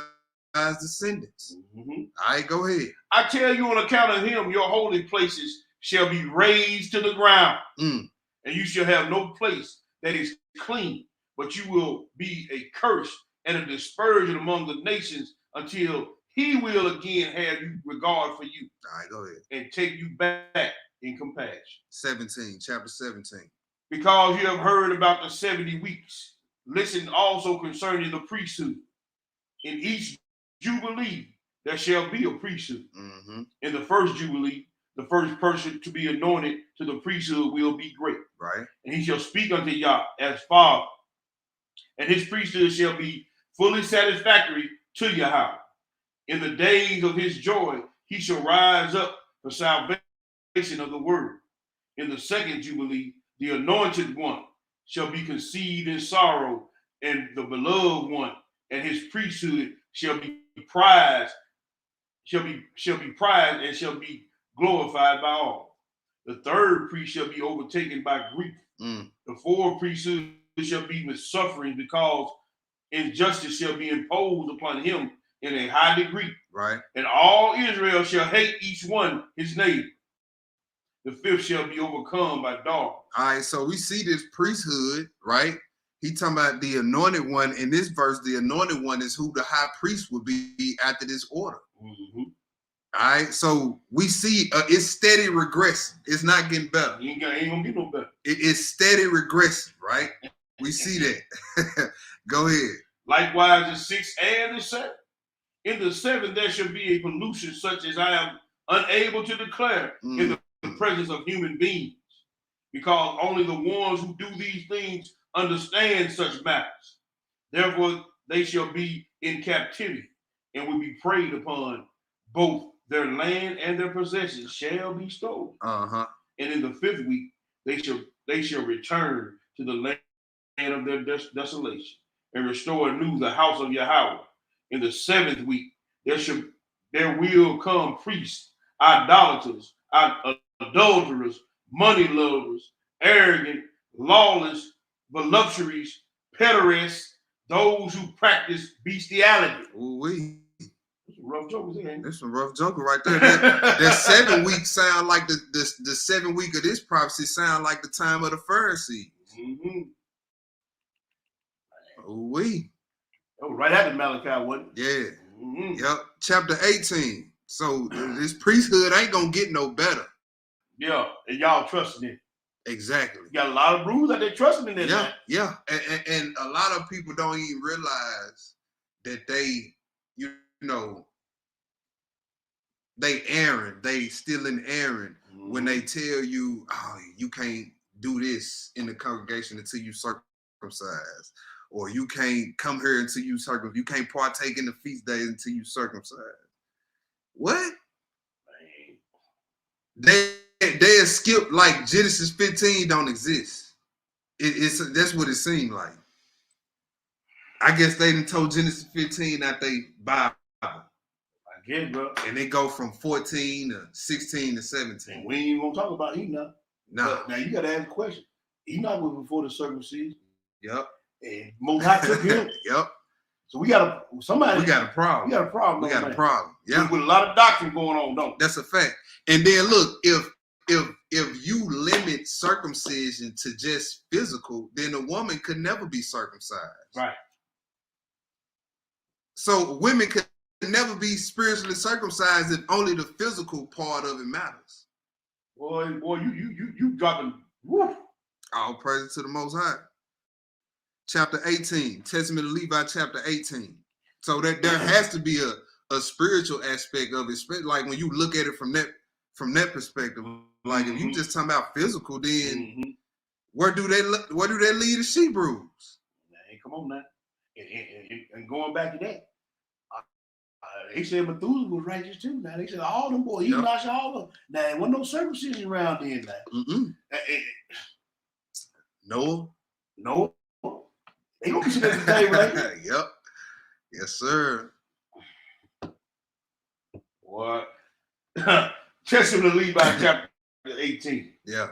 S1: descendants. All right, go ahead.
S2: I tell you, on account of him, your holy places shall be razed to the ground, and you shall have no place that is clean, but you will be a curse and a dispersion among the nations until he will again have you regard for you.
S1: All right, go ahead.
S2: And take you back in compassion.
S1: 17, chapter 17.
S2: Because you have heard about the 70 weeks, listen also concerning the priesthood. In each jubilee, there shall be a priesthood. In the first jubilee, the first person to be anointed to the priesthood will be great.
S1: Right.
S2: And he shall speak unto Yah as Father. And his priesthood shall be fully satisfactory to Yahweh. In the days of his joy, he shall rise up for salvation of the world. In the second jubilee, the anointed one shall be conceived in sorrow, and the beloved one, and his priesthood shall be prized, shall be prized, and shall be glorified by all. The third priest shall be overtaken by grief. The fourth priesthood shall be with suffering, because injustice shall be imposed upon him in a high degree.
S1: Right.
S2: And all Israel shall hate each one his neighbor. The fifth shall be overcome by dark.
S1: All right, so we see this priesthood, right? He talking about the anointed one. In this verse, the anointed one is who the high priest would be after this order.
S2: Mm-hmm.
S1: All right, so we see it's steady regressing. It's not getting better.
S2: Ain't gonna get no better.
S1: It's steady regressing, right? We see that. Go ahead.
S2: Likewise, the sixth and the seventh. In the seventh, there shall be a pollution such as I am unable to declare in the presence of human beings, because only the ones who do these things understand such matters. Therefore, they shall be in captivity and will be preyed upon. Both their land and their possessions shall be stolen.
S1: Uh-huh.
S2: And in the fifth week, they shall return to the land of their desolation and restore anew the house of Yahweh. In the seventh week, there will come priests, idolaters, adulterers, money lovers, arrogant, lawless, voluptuaries, pederasts, those who practice bestiality.
S1: Ooh-wee.
S2: Rough jokers, ain't it?
S1: That's some rough joker right there. That 7 week sound like the 7 week of this prophecy sound like the time of the Pharisees.
S2: Mm-hmm.
S1: Ooh-wee.
S2: That was right after Malachi, wasn't it?
S1: Yeah.
S2: Mm-hmm.
S1: Yep. Chapter 18. So this priesthood ain't gonna get no better.
S2: Yeah, and y'all trusting it.
S1: Exactly.
S2: You got a lot of rules that they trusting in this.
S1: Yeah. And a lot of people don't even realize that they, you know, they still in errand when they tell you, oh, you can't do this in the congregation until you circumcised, or you can't come here until you circumcised. You can't partake in the feast days until you circumcised. What? They skip like Genesis 15 don't exist. That's what it seemed like. I guess they done told Genesis 15 that they Bible.
S2: I get it, bro.
S1: And they go from 14 to 16 to 17.
S2: And we ain't even gonna talk about Enoch.
S1: No.
S2: Now you gotta ask a question. Enoch was before the circumcision.
S1: Yep.
S2: And Most High took him.
S1: Yep.
S2: So we got a problem.
S1: We got a problem. Yeah.
S2: With a lot of doctrine going on, don't we?
S1: That's a fact. And then look, if you limit circumcision to just physical, then a woman could never be circumcised.
S2: Right.
S1: So women could never be spiritually circumcised if only the physical part of it matters.
S2: Boy, you dropping. Woo.
S1: All praise to the Most High. Chapter 18, Testament of Levi, chapter 18. So that there has to be a spiritual aspect of it, like when you look at it from that perspective. Like if you just talking about physical, then where do they lead the Hebrews?
S2: Hey, come on now. And going back to that, they said Methuselah was righteous too. Now they said all them boys, Enoch, all of them. Now there wasn't no circumcision around then.
S1: Noah.
S2: No. They gonna consider that today, right?
S1: Yep. Yes, sir.
S2: What? Testament of Levi, chapter 18.
S1: Yeah.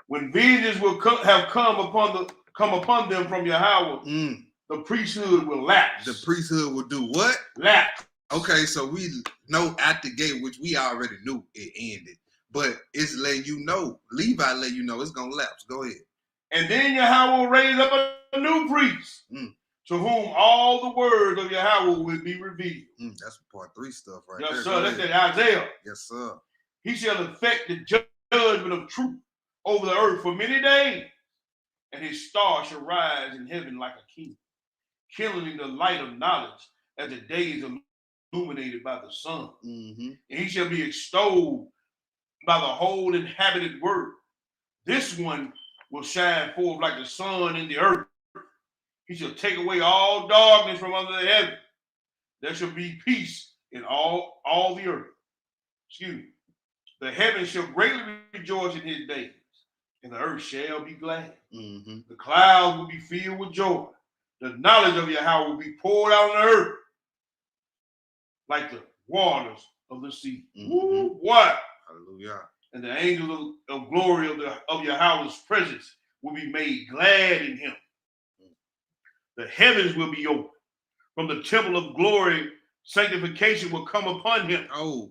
S2: When vengeance will have come upon them from Yahweh, the priesthood will lapse.
S1: The priesthood will do what?
S2: Lapse.
S1: Okay, so we know at the gate, which we already knew it ended, but it's letting you know. Levi let you know it's gonna lapse. Go ahead.
S2: And then Yahweh will raise up a new priest, to whom all the words of Yahweh will be revealed.
S1: That's part 3 stuff right
S2: there.
S1: Yes,
S2: sir. That's that Isaiah.
S1: Yes, sir.
S2: He shall effect the judgment of truth over the earth for many days, and his star shall rise in heaven like a king, kindling the light of knowledge as the day is illuminated by the sun. And he shall be extolled by the whole inhabited world. This one will shine forth like the sun in the earth. He shall take away all darkness from under the heaven. There shall be peace in all the earth. Excuse me. The heavens shall greatly rejoice in his days, and the earth shall be glad. The clouds will be filled with joy. The knowledge of Yahweh will be poured out on the earth like the waters of the sea. What?
S1: Hallelujah.
S2: And the angels of glory of Yahweh's presence will be made glad in him. The heavens will be open. From the temple of glory, sanctification will come upon him.
S1: Oh,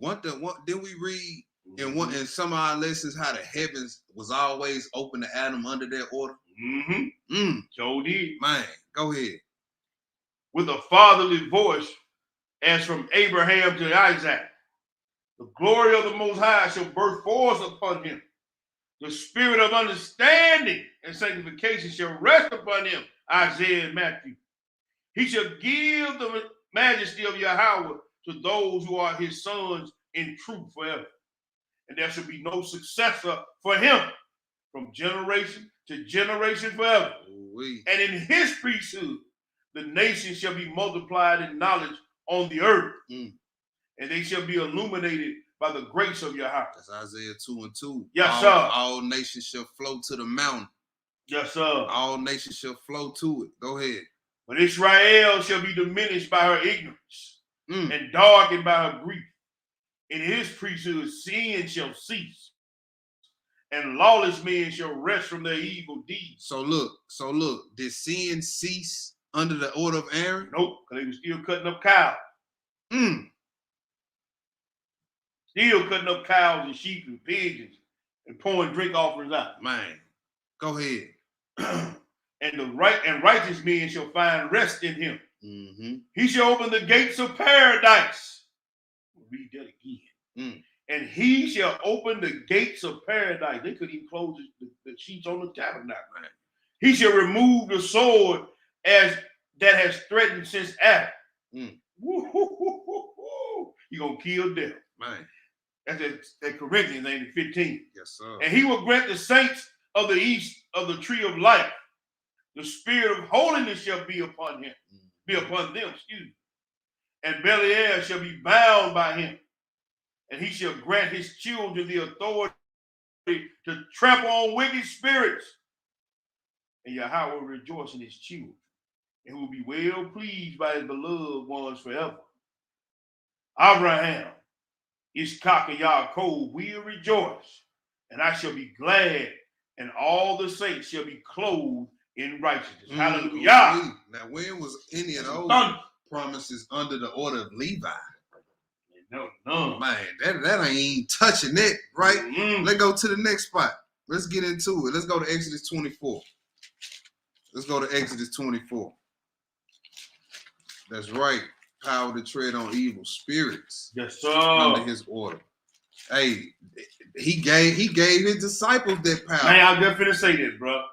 S1: did we read in some of our lessons how the heavens was always open to Adam under their order?
S2: So did.
S1: Man, go ahead.
S2: With a fatherly voice, as from Abraham to Isaac, the glory of the Most High shall burst forth upon him. The spirit of understanding and sanctification shall rest upon him. Isaiah and Matthew. He shall give the majesty of Yahweh to those who are his sons in truth forever. And there shall be no successor for him from generation to generation forever.
S1: Ooh-wee.
S2: And in his priesthood, the nations shall be multiplied in knowledge on the earth. And they shall be illuminated by the grace of Yahweh.
S1: That's Isaiah 2:2.
S2: Yes, sir.
S1: All nations shall flow to the mountain.
S2: Yes, sir.
S1: All nations shall flow to it. Go ahead.
S2: But Israel shall be diminished by her ignorance and darkened by her grief. In his priesthood, sin shall cease, and lawless men shall rest from their evil deeds.
S1: So look, did sin cease under the order of Aaron?
S2: Nope, because they were still cutting up cows. Still cutting up cows and sheep and pigeons and pouring drink offerings out.
S1: Man, go ahead.
S2: And righteous men shall find rest in him. He shall open the gates of paradise. Read that again. And he shall open the gates of paradise. They couldn't even close the sheets on the tabernacle. Man. He shall remove the sword as that has threatened since Adam. He gonna kill death. Man. That's at Corinthians 15.
S1: Yes, sir.
S2: And he will grant the saints of the east of the tree of life. The spirit of holiness shall be upon him, be upon them, And Belial shall be bound by him. And he shall grant his children the authority to trample on wicked spirits. And Yahweh will rejoice in his children, and will be well pleased by his beloved ones forever. Abraham, Ishak, and Yaakov will rejoice, and I shall be glad, and all the saints shall be clothed in righteousness. Hallelujah.
S1: Now, when was any of those promises under the order of Levi?
S2: No.
S1: Man, that ain't even touching it, right? Let's go to the next spot. Let's get into it. Let's go to Exodus 24. Let's go to Exodus 24. That's right. Power to tread on evil spirits.
S2: Yes, sir.
S1: Under his order. Hey, he gave his disciples that power.
S2: Man, I'm just finna say this, bro.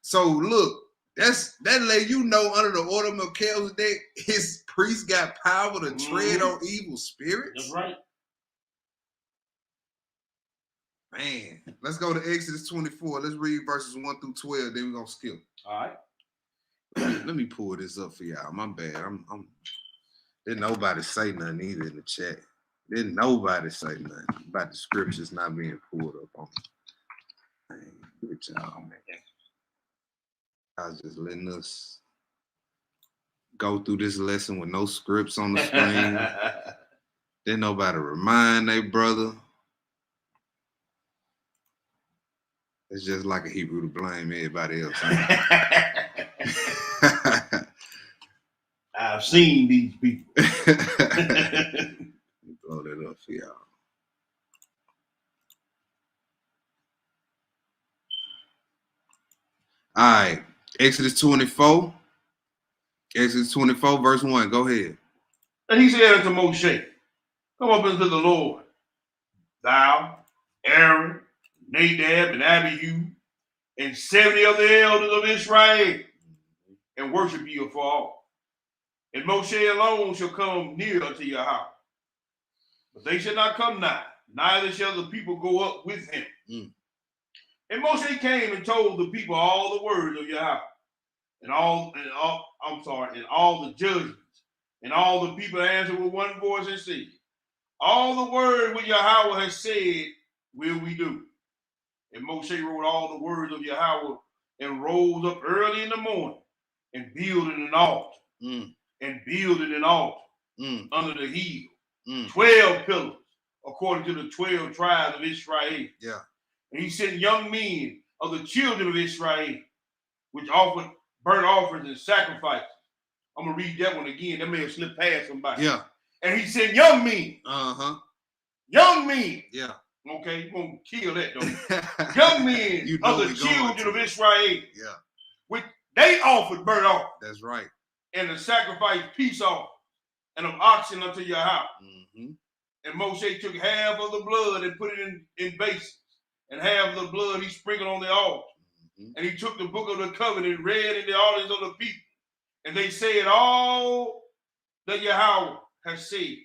S1: So look, that let you know under the order of Melchizedek, his priest got power to tread on evil spirits.
S2: That's right.
S1: Man, let's go to Exodus 24. Let's read verses 1 through 12. Then we're gonna skip.
S2: All right.
S1: Let me pull this up for y'all. My bad. Didn't nobody say nothing either in the chat. Didn't nobody say nothing about the scriptures not being pulled up on me. Man, good job, man. I was just letting us go through this lesson with no scripts on the screen. Didn't nobody remind they brother. It's just like a Hebrew to blame everybody else.
S2: I've seen these people.
S1: Blow that up for y'all. All right. Exodus 24. Exodus 24, verse 1. Go ahead.
S2: And he said unto Moshe, come up unto the Lord, thou, Aaron, Nadab, and Abihu, and 70 of the elders of Israel, and worship ye afar off. And Moshe alone shall come near unto your house. But they shall not come nigh, neither shall the people go up with him. And Moshe came and told the people all the words of Yahweh, and all the judgments. And all the people answered with one voice and said, all the words which Yahweh has said will we do. And Moshe wrote all the words of Yahweh and rose up early in the morning and builded an altar. And builded an altar under the hill. 12 pillars, according to the 12 tribes of Israel.
S1: Yeah.
S2: And he sent young men of the children of Israel, which offered burnt offerings and sacrifices I'm gonna read that one again. That may have slipped past somebody.
S1: Yeah.
S2: And he said, young men.
S1: Uh-huh.
S2: Young men.
S1: Yeah.
S2: Okay, you're gonna kill that though. Young men
S1: You know
S2: of the children of Israel.
S1: Yeah.
S2: Which they offered burnt off.
S1: That's right.
S2: And to sacrifice peace off and of oxen unto your house.
S1: Mm-hmm.
S2: And Moshe took half of the blood and put it in basins. And half of the blood he sprinkled on the altar. Mm-hmm. And he took the book of the covenant, read in the audience of the people. And they said, all that Yahweh has said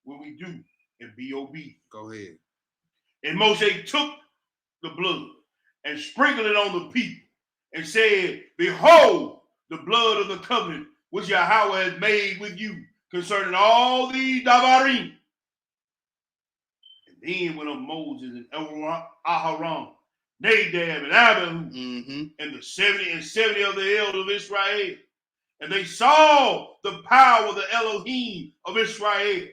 S2: will we do and be obedient.
S1: Go ahead.
S2: And Moshe took the blood and sprinkled it on the people and said, behold, the blood of the covenant which Yahweh has made with you concerning all these Davarim. And then went up Moses and Aharon, Nadab and Abihu, and the 70 of the elders of Israel. And they saw the power of the Elohim of Israel.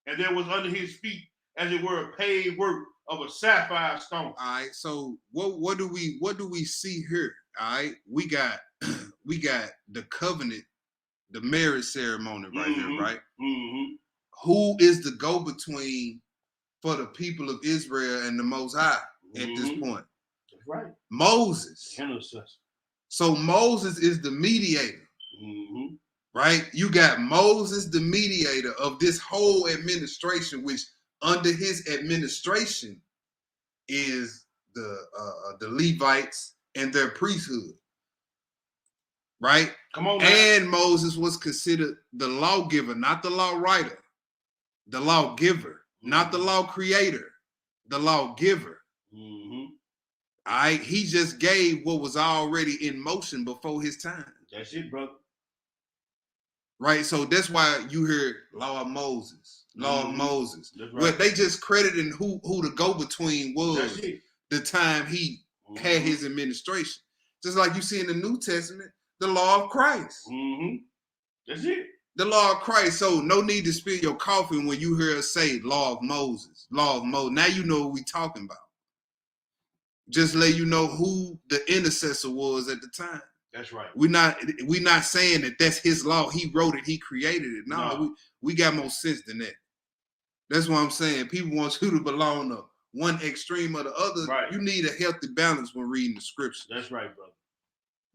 S2: And there was under his feet, as it were, a paved work of a sapphire stone.
S1: All right. So what do we see here? All right. We got the covenant, the marriage ceremony right here, right? Mm-hmm. Who is the go-between for the people of Israel and the Most High at this point?
S2: That's right.
S1: Moses. So Moses is the mediator. Mm-hmm. Right? You got Moses, the mediator of this whole administration, which under his administration is the Levites and their priesthood. Right?
S2: Come on,
S1: man. And Moses was considered the lawgiver, not the law writer. The lawgiver, not the law creator, the lawgiver. Mm-hmm. All right? He just gave what was already in motion before his time.
S2: That's it, brother.
S1: Right, so that's why you hear law of Moses, law of Moses. Right. Well, they just crediting who the go-between was the time he had his administration. Just like you see in the New Testament, the law of Christ.
S2: That's it.
S1: The law of Christ. So no need to spill your coffee when you hear us say law of Moses, law of Moses. Now you know what we're talking about. Just let you know who the intercessor was at the time.
S2: That's right.
S1: We're not saying that that's his law. He wrote it. He created it. No. We got more sense than that. That's what I'm saying. People want you to belong to one extreme or the other.
S2: Right.
S1: You need a healthy balance when reading the scripture.
S2: That's right, brother.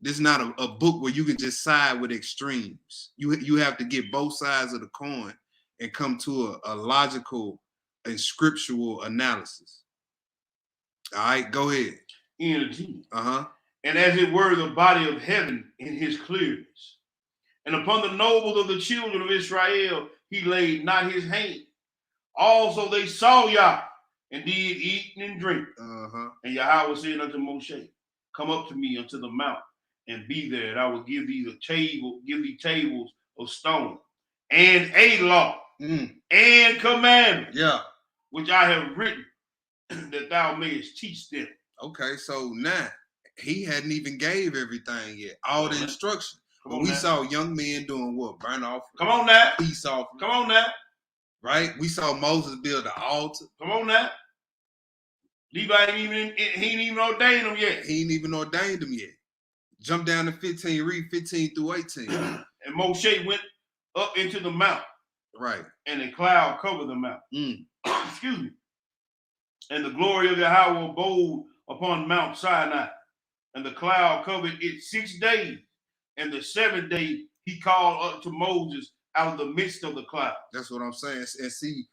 S1: This is not a book where you can just side with extremes. You have to get both sides of the coin and come to a logical and scriptural analysis. All right, go ahead.
S2: Uh-huh. And as it were the body of heaven in his clearness. And upon the nobles of the children of Israel, he laid not his hand. Also they saw Yah, and did eat and drink. Uh-huh. And Yahweh said unto Moshe, come up to me unto the mount, and be there, and I will give thee tables of stone, and a law, and commandments, which I have written, that thou mayest teach them.
S1: Okay, so now, he hadn't even gave everything yet. All the instruction. But we saw young men doing what? Burnt offering.
S2: Come on now.
S1: Peace offering.
S2: Come on now.
S1: Right? We saw Moses build an altar.
S2: Come on now. Levi ain't even ordained them yet.
S1: He ain't even ordained them yet. Jump down to 15, read 15 through 18.
S2: And Moshe went up into the mount.
S1: Right.
S2: And a cloud covered the mount. Excuse me. And the glory of Yahweh abode upon Mount Sinai. And the cloud covered it 6 days. And the 7th day he called up to Moses out of the midst of the cloud.
S1: That's what I'm saying. And see,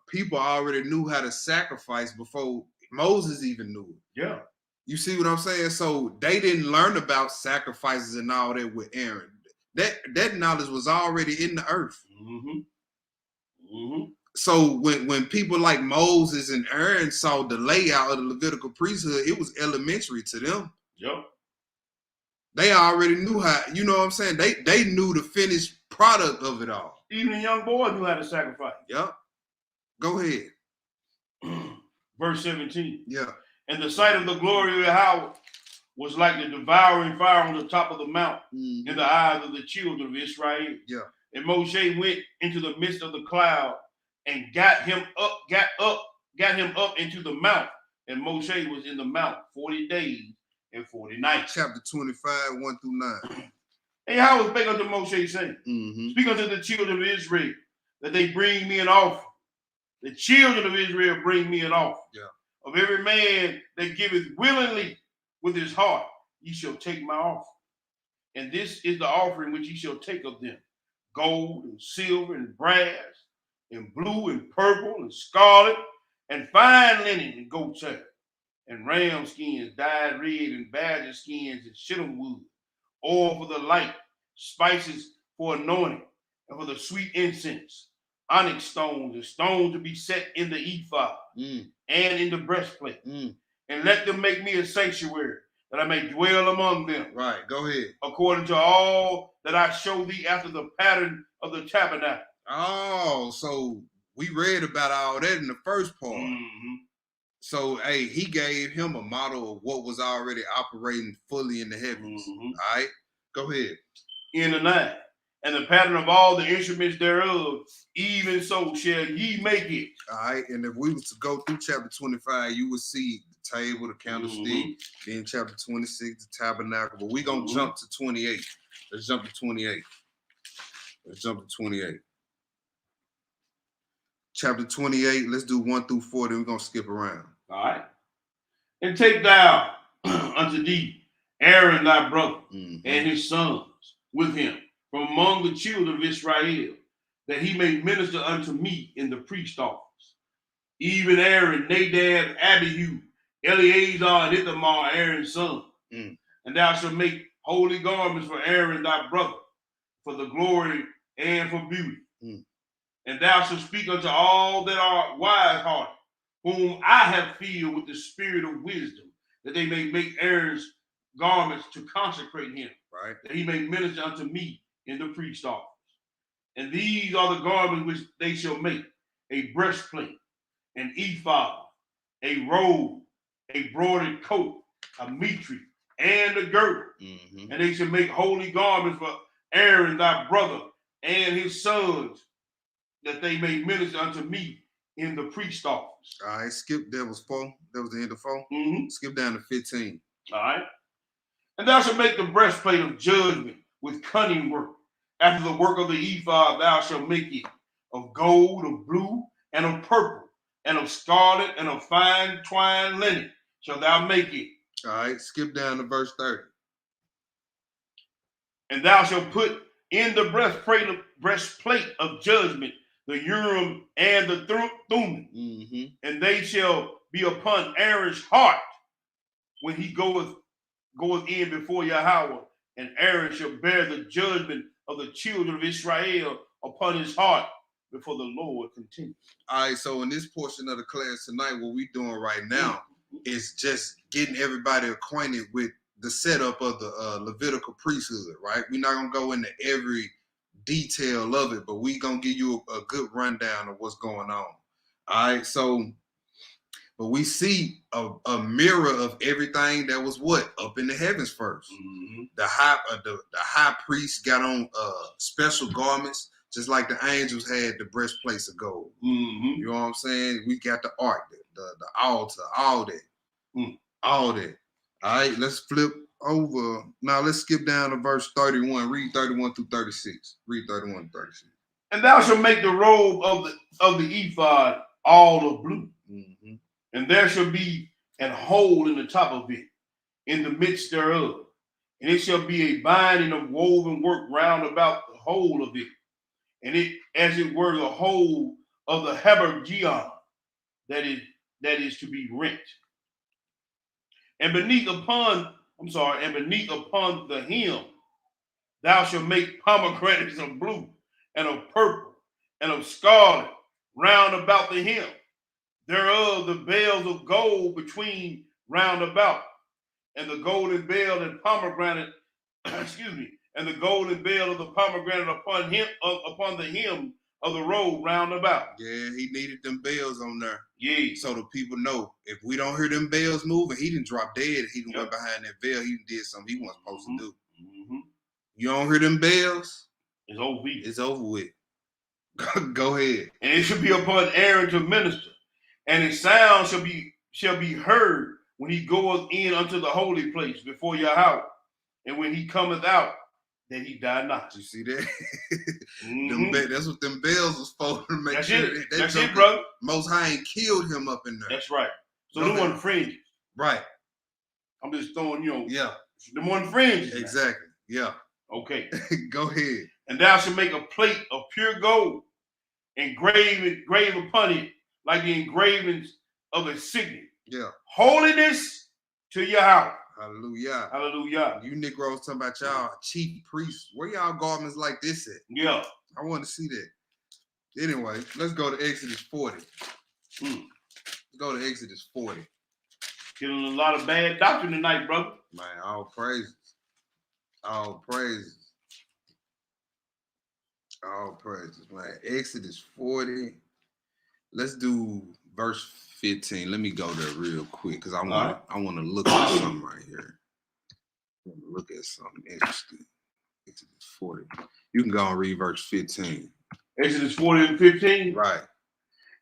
S1: people already knew how to sacrifice before Moses even knew it.
S2: Yeah.
S1: You see what I'm saying? So they didn't learn about sacrifices and all that with Aaron. That knowledge was already in the earth. So when people like Moses and Aaron saw the layout of the Levitical priesthood, it was elementary to them.
S2: Yep.
S1: They already knew how, you know what I'm saying? They knew the finished product of it all.
S2: Even the young boys knew how to sacrifice.
S1: Yep. Go ahead.
S2: Verse 17.
S1: Yeah.
S2: And the sight of the glory of Yahweh was like the devouring fire on the top of the mount in the eyes of the children of Israel.
S1: Yeah.
S2: And Moshe went into the midst of the cloud and got him up into the mount. And Moshe was in the mount 40 days and 40 nights.
S1: Chapter 25, 1 through 9.
S2: And Yahweh spake unto Moshe, saying, Speak unto the children of Israel, that they bring me an offering. The children of Israel bring me an offering. Of every man that giveth willingly with his heart, ye shall take my offering. And this is the offering which ye shall take of them: gold and silver and brass, and blue and purple and scarlet, and fine linen and goat's hair, and ram skins dyed red, and badger skins and shittim wood, oil for the light, spices for anointing, and for the sweet incense, onyx stones and stones to be set in the ephod and in the breastplate. And let them make me a sanctuary, that I may dwell among them.
S1: Right, go ahead.
S2: According to all that I show thee after the pattern of the tabernacle.
S1: Oh, so we read about all that in the first part. So, hey, he gave him a model of what was already operating fully in the heavens. All right, go ahead.
S2: In the 9. And the pattern of all the instruments thereof, even so shall ye make it.
S1: All right, and if we was to go through chapter 25, you would see the table, the candlestick, then chapter 26, the tabernacle. But we're going to jump to 28. Let's jump to 28. Let's jump to 28. Chapter 28, let's do 1 through 4, then we're going to skip around.
S2: All right. And take thou unto thee Aaron thy brother and his sons with him from among the children of Israel, that he may minister unto me in the priest office. Even Aaron, Nadab, Abihu, Eleazar, and Ithamar, Aaron's son. And thou shalt make holy garments for Aaron thy brother, for the glory and for beauty. And thou shalt speak unto all that are wise-hearted, whom I have filled with the spirit of wisdom, that they may make Aaron's garments to consecrate him,
S1: right,
S2: that he may minister unto me in the priest office. And these are the garments which they shall make: a breastplate, an ephod, a robe, a broidered coat, a mitre, and a girdle. And they shall make holy garments for Aaron thy brother and his sons, that they may minister unto me in the priest office.
S1: All right, skip, that was 4. That was the end of 4. Skip down to 15.
S2: All right. And thou shalt make the breastplate of judgment with cunning work. After the work of the ephod, thou shalt make it of gold, of blue, and of purple, and of scarlet, and of fine twined linen shalt thou make it.
S1: All right, skip down to verse 30.
S2: And thou shalt put in the breastplate of judgment the Urim and the Thummim, and they shall be upon Aaron's heart when he goeth in before Yahweh, and Aaron shall bear the judgment of the children of Israel upon his heart before the Lord continues.
S1: All right, so in this portion of the class tonight, what we're doing right now is just getting everybody acquainted with the setup of the Levitical priesthood, right? We're not going to go into every detail of it, but we're going to give you a good rundown of what's going on. All right, so, but we see a mirror of everything that was what? Up in the heavens first. The high priest got on special garments, just like the angels had the breastplates of gold. You know what I'm saying? We got the ark, the altar, all that. All that. All right, let's flip over. Now let's skip down to verse 31. Read 31 through 36. Read 31 to 36.
S2: And thou shalt make the robe of the ephod all of blue. And there shall be an hole in the top of it, in the midst thereof. And it shall be a binding of woven work round about the whole of it. And it, as it were, the whole of the habergeon that is to be rent. And beneath upon the hem, thou shalt make pomegranates of blue, and of purple, and of scarlet, round about the hem. Thereof the bells of gold between round about, and the golden bell and pomegranate, and the golden bell of the pomegranate upon the hem of the robe round about.
S1: Yeah, he needed them bells on there.
S2: Yeah.
S1: So the people know if we don't hear them bells moving, he didn't drop dead. He didn't went behind that veil. He did something he wasn't supposed to do. You don't hear them bells?
S2: It's over.
S1: It's over with. Go ahead.
S2: And it shall be upon Aaron to minister, and his sound shall be heard when he goeth in unto the holy place before Yahweh, and when he cometh out that he died not.
S1: You see that?
S2: Mhm.
S1: That's what them bells was for, to make
S2: That's
S1: sure
S2: it.
S1: that
S2: That's
S1: joker,
S2: it, brother.
S1: Most High ain't killed him up in there.
S2: That's right. So
S1: Go
S2: them
S1: ahead.
S2: one fringes.
S1: Right.
S2: I'm just throwing, you know.
S1: Yeah.
S2: Them one fringes.
S1: Exactly. Yeah.
S2: Okay.
S1: Go ahead.
S2: And thou shalt make a plate of pure gold, engrave upon it like the engravings of a signet.
S1: Yeah.
S2: Holiness to your house.
S1: Hallelujah.
S2: Hallelujah.
S1: You Negroes talking about y'all chief priests. Where y'all garments like this at?
S2: Yeah.
S1: I want to see that. Anyway, let's go to Exodus 40. Let's go to Exodus 40.
S2: Killing a lot of bad doctrine tonight, brother.
S1: Man, all praises. All praises. All praises, man. Exodus 40. Let's do verse 15. Let me go there real quick because I want to look at something right here. I want to look at something interesting. Exodus 40. You can go and read verse 15.
S2: Exodus 40 and 15.
S1: Right.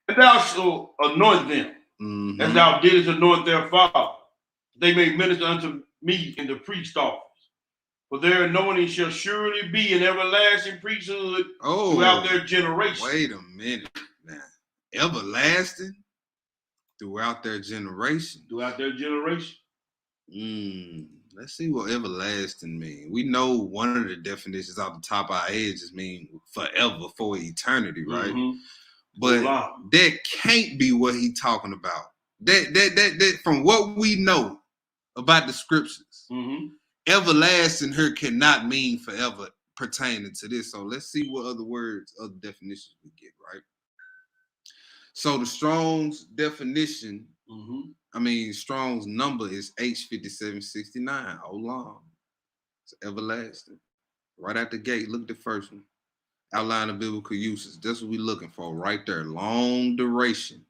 S2: And thou shalt anoint them, as thou didst anoint their father. They may minister unto me in the priest office. For their anointing shall surely be an everlasting priesthood throughout their generation.
S1: Wait a minute now. Everlasting throughout their generation.
S2: Throughout their generation.
S1: Let's see what everlasting means. We know one of the definitions off the top of our head just mean forever, for eternity, right? But that can't be what he's talking about. That from what we know about the scriptures, everlasting here cannot mean forever pertaining to this. So let's see what other words, other definitions we get, right? So the Strong's definition, Strong's number is H5769. Oh, long. It's everlasting. Right out the gate, look at the first one. Outline of biblical uses. That's what we're looking for right there. Long duration.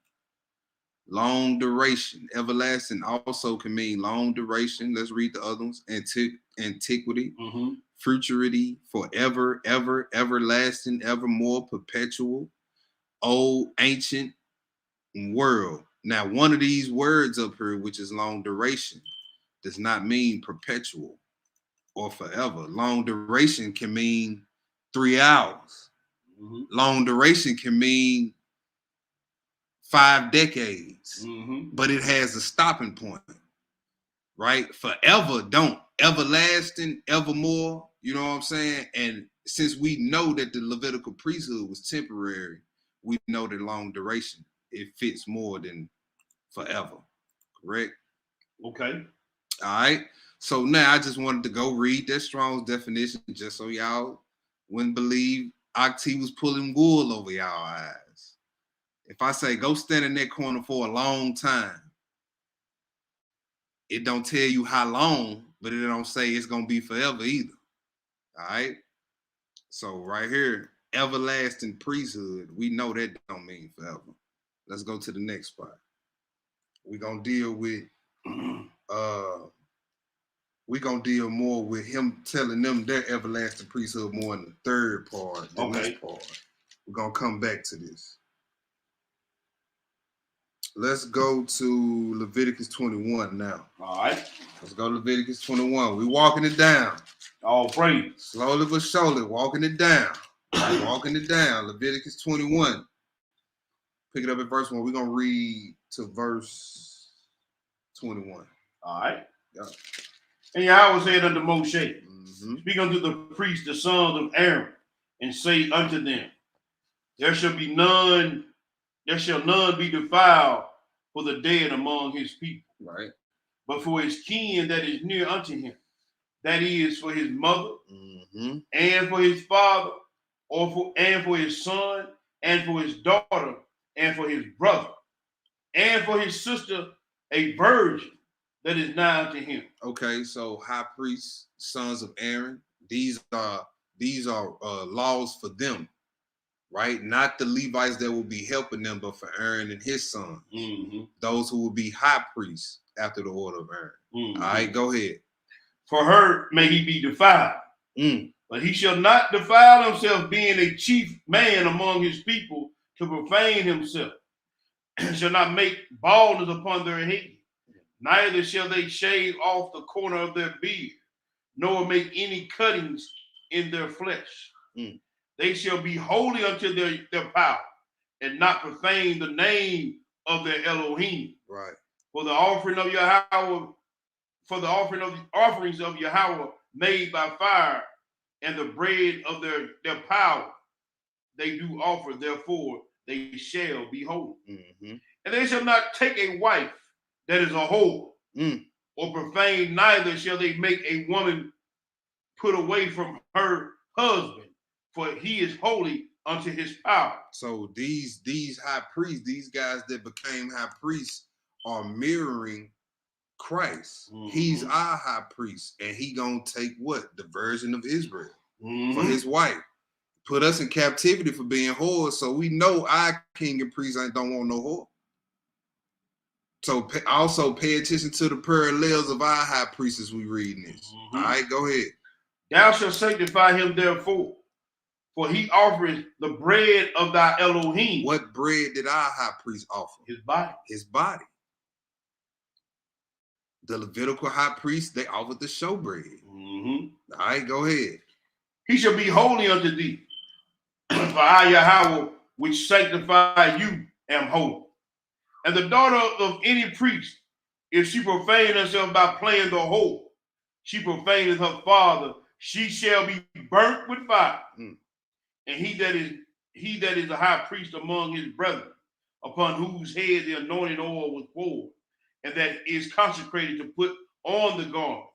S1: Long duration. Everlasting also can mean long duration. Let's read the other ones. Antiquity. Futurity. Forever. Ever. Everlasting. Evermore. Perpetual. Old. Ancient. World. Now, one of these words up here, which is long duration, does not mean perpetual or forever. Long duration can mean 3 hours. Long duration can mean 5 decades, but it has a stopping point, right? Forever don't. Everlasting, evermore, you know what I'm saying? And since we know that the Levitical priesthood was temporary, we know that long duration, it fits more than forever, correct?
S2: Okay.
S1: All right. So now I just wanted to go read that Strong's definition just so y'all wouldn't believe Octi was pulling wool over y'all eyes. If I say go stand in that corner for a long time, it don't tell you how long, but it don't say it's gonna be forever either. All right. So right here, everlasting priesthood, we know that don't mean forever. Let's go to the next spot. We're gonna deal with we're gonna deal more with him telling them their everlasting priesthood more in the third part than this part. We're gonna come back to this. Let's go to Leviticus 21 now.
S2: All right.
S1: Let's go to Leviticus 21. We're walking it down.
S2: All praise.
S1: Slowly but surely, walking it down. Walking it down. Leviticus 21. Pick it up at verse 1. We're gonna read to verse 21.
S2: All right.
S1: Yeah.
S2: And Yahweh said unto Moshe, speak unto the priests, the sons of Aaron, and say unto them, there shall none be defiled for the dead among his people.
S1: Right.
S2: But for his kin that is near unto him, that is for his mother, and for his father, and for his son, and for his daughter, and for his brother, and for his sister, a virgin that is nigh unto him. Okay, so high priests, sons of Aaron, these are laws for them, right? Not the Levites that will be helping them, but for Aaron and his sons, those who will be high priests after the order of Aaron. All right, go ahead. For her may he be defiled, but he shall not defile himself, being a chief man among his people, to profane himself, shall not make baldness upon their head. Neither shall they shave off the corner of their beard, nor make any cuttings in their flesh.
S1: Mm.
S2: They shall be holy unto their power, and not profane the name of their Elohim.
S1: Right.
S2: For the offering of Yahweh, for the offering of the offerings of Yahweh made by fire, and the bread of their power, they do offer, therefore they shall be holy.
S1: Mm-hmm.
S2: And they shall not take a wife that is a whore, or profane, neither shall they make a woman put away from her husband, for he is holy unto his power.
S1: So these high priests, these guys that became high priests, are mirroring Christ.
S2: Mm-hmm.
S1: He's our high priest, and he gonna take what? The virgin of Israel for his wife. Put us in captivity for being whores, so we know our king and priest don't want no whore. So also pay attention to the parallels of our high priest as we reading this. All right, go ahead.
S2: Thou shalt sanctify him therefore, for he offereth the bread of thy Elohim.
S1: What bread did our high priest offer?
S2: His body.
S1: His body. The Levitical high priest, they offered the showbread. All right, go ahead.
S2: He shall be holy unto thee, for I, Yahweh, which sanctify you, am holy. And the daughter of any priest, if she profane herself by playing the whore, she profaneth her father, she shall be burnt with fire. And he that is a high priest among his brethren, upon whose head the anointing oil was poured, and that is consecrated to put on the garment,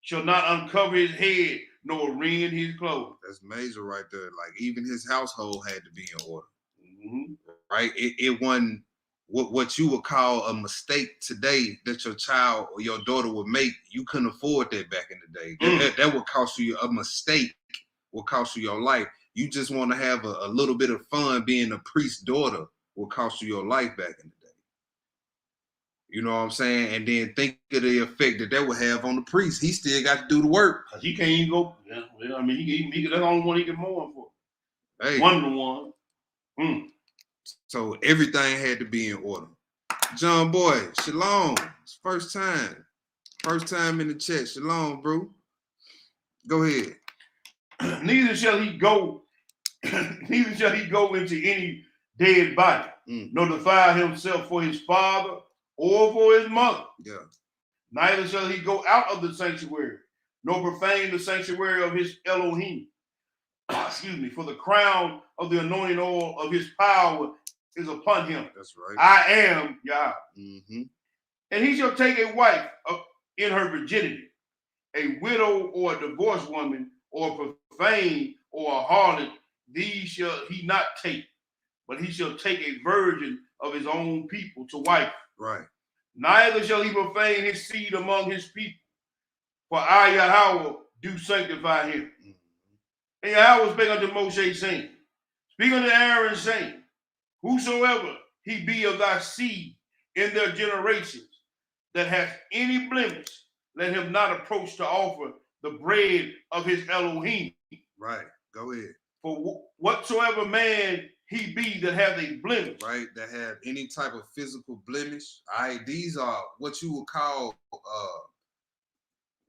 S2: shall not uncover his head nor rend his clothes.
S1: That's major right there. Like even his household had to be in order. Right? It wasn't what you would call a mistake today that your child or your daughter would make. You couldn't afford that back in the day. That would cost you a mistake, will cost you your life. You just want to have a little bit of fun being a priest's daughter will cost you your life back in the day. You know what I'm saying? And then think of the effect that would have on the priest. He still got to do the work.
S2: Because he can't even go. I mean, he that's the only one he can mourn for.
S1: Hey.
S2: One to one.
S1: So everything had to be in order. John Boy, shalom. It's first time. First time in the chat. Shalom, bro. Go ahead.
S2: Neither shall he go into any dead body, nor defile himself for his father or for his mother.
S1: Yeah.
S2: Neither shall he go out of the sanctuary, nor profane the sanctuary of his Elohim. Excuse me, for the crown of the anointing oil of his power is upon him.
S1: That's right.
S2: I am Yah. And he shall take a wife in her virginity, a widow or a divorced woman, or a profane or a harlot. These shall he not take, but he shall take a virgin of his own people to wife.
S1: Right.
S2: Neither shall he profane his seed among his people, for I, Yahweh, do sanctify him. And Yahweh spake unto Moshe, saying, speak unto Aaron, saying, whosoever he be of thy seed in their generations that hath any blemish, let him not approach to offer the bread of his Elohim.
S1: Right. Go ahead.
S2: For whatsoever man he be that hath a blemish.
S1: Right. That have any type of physical blemish. All right. These are what you would call,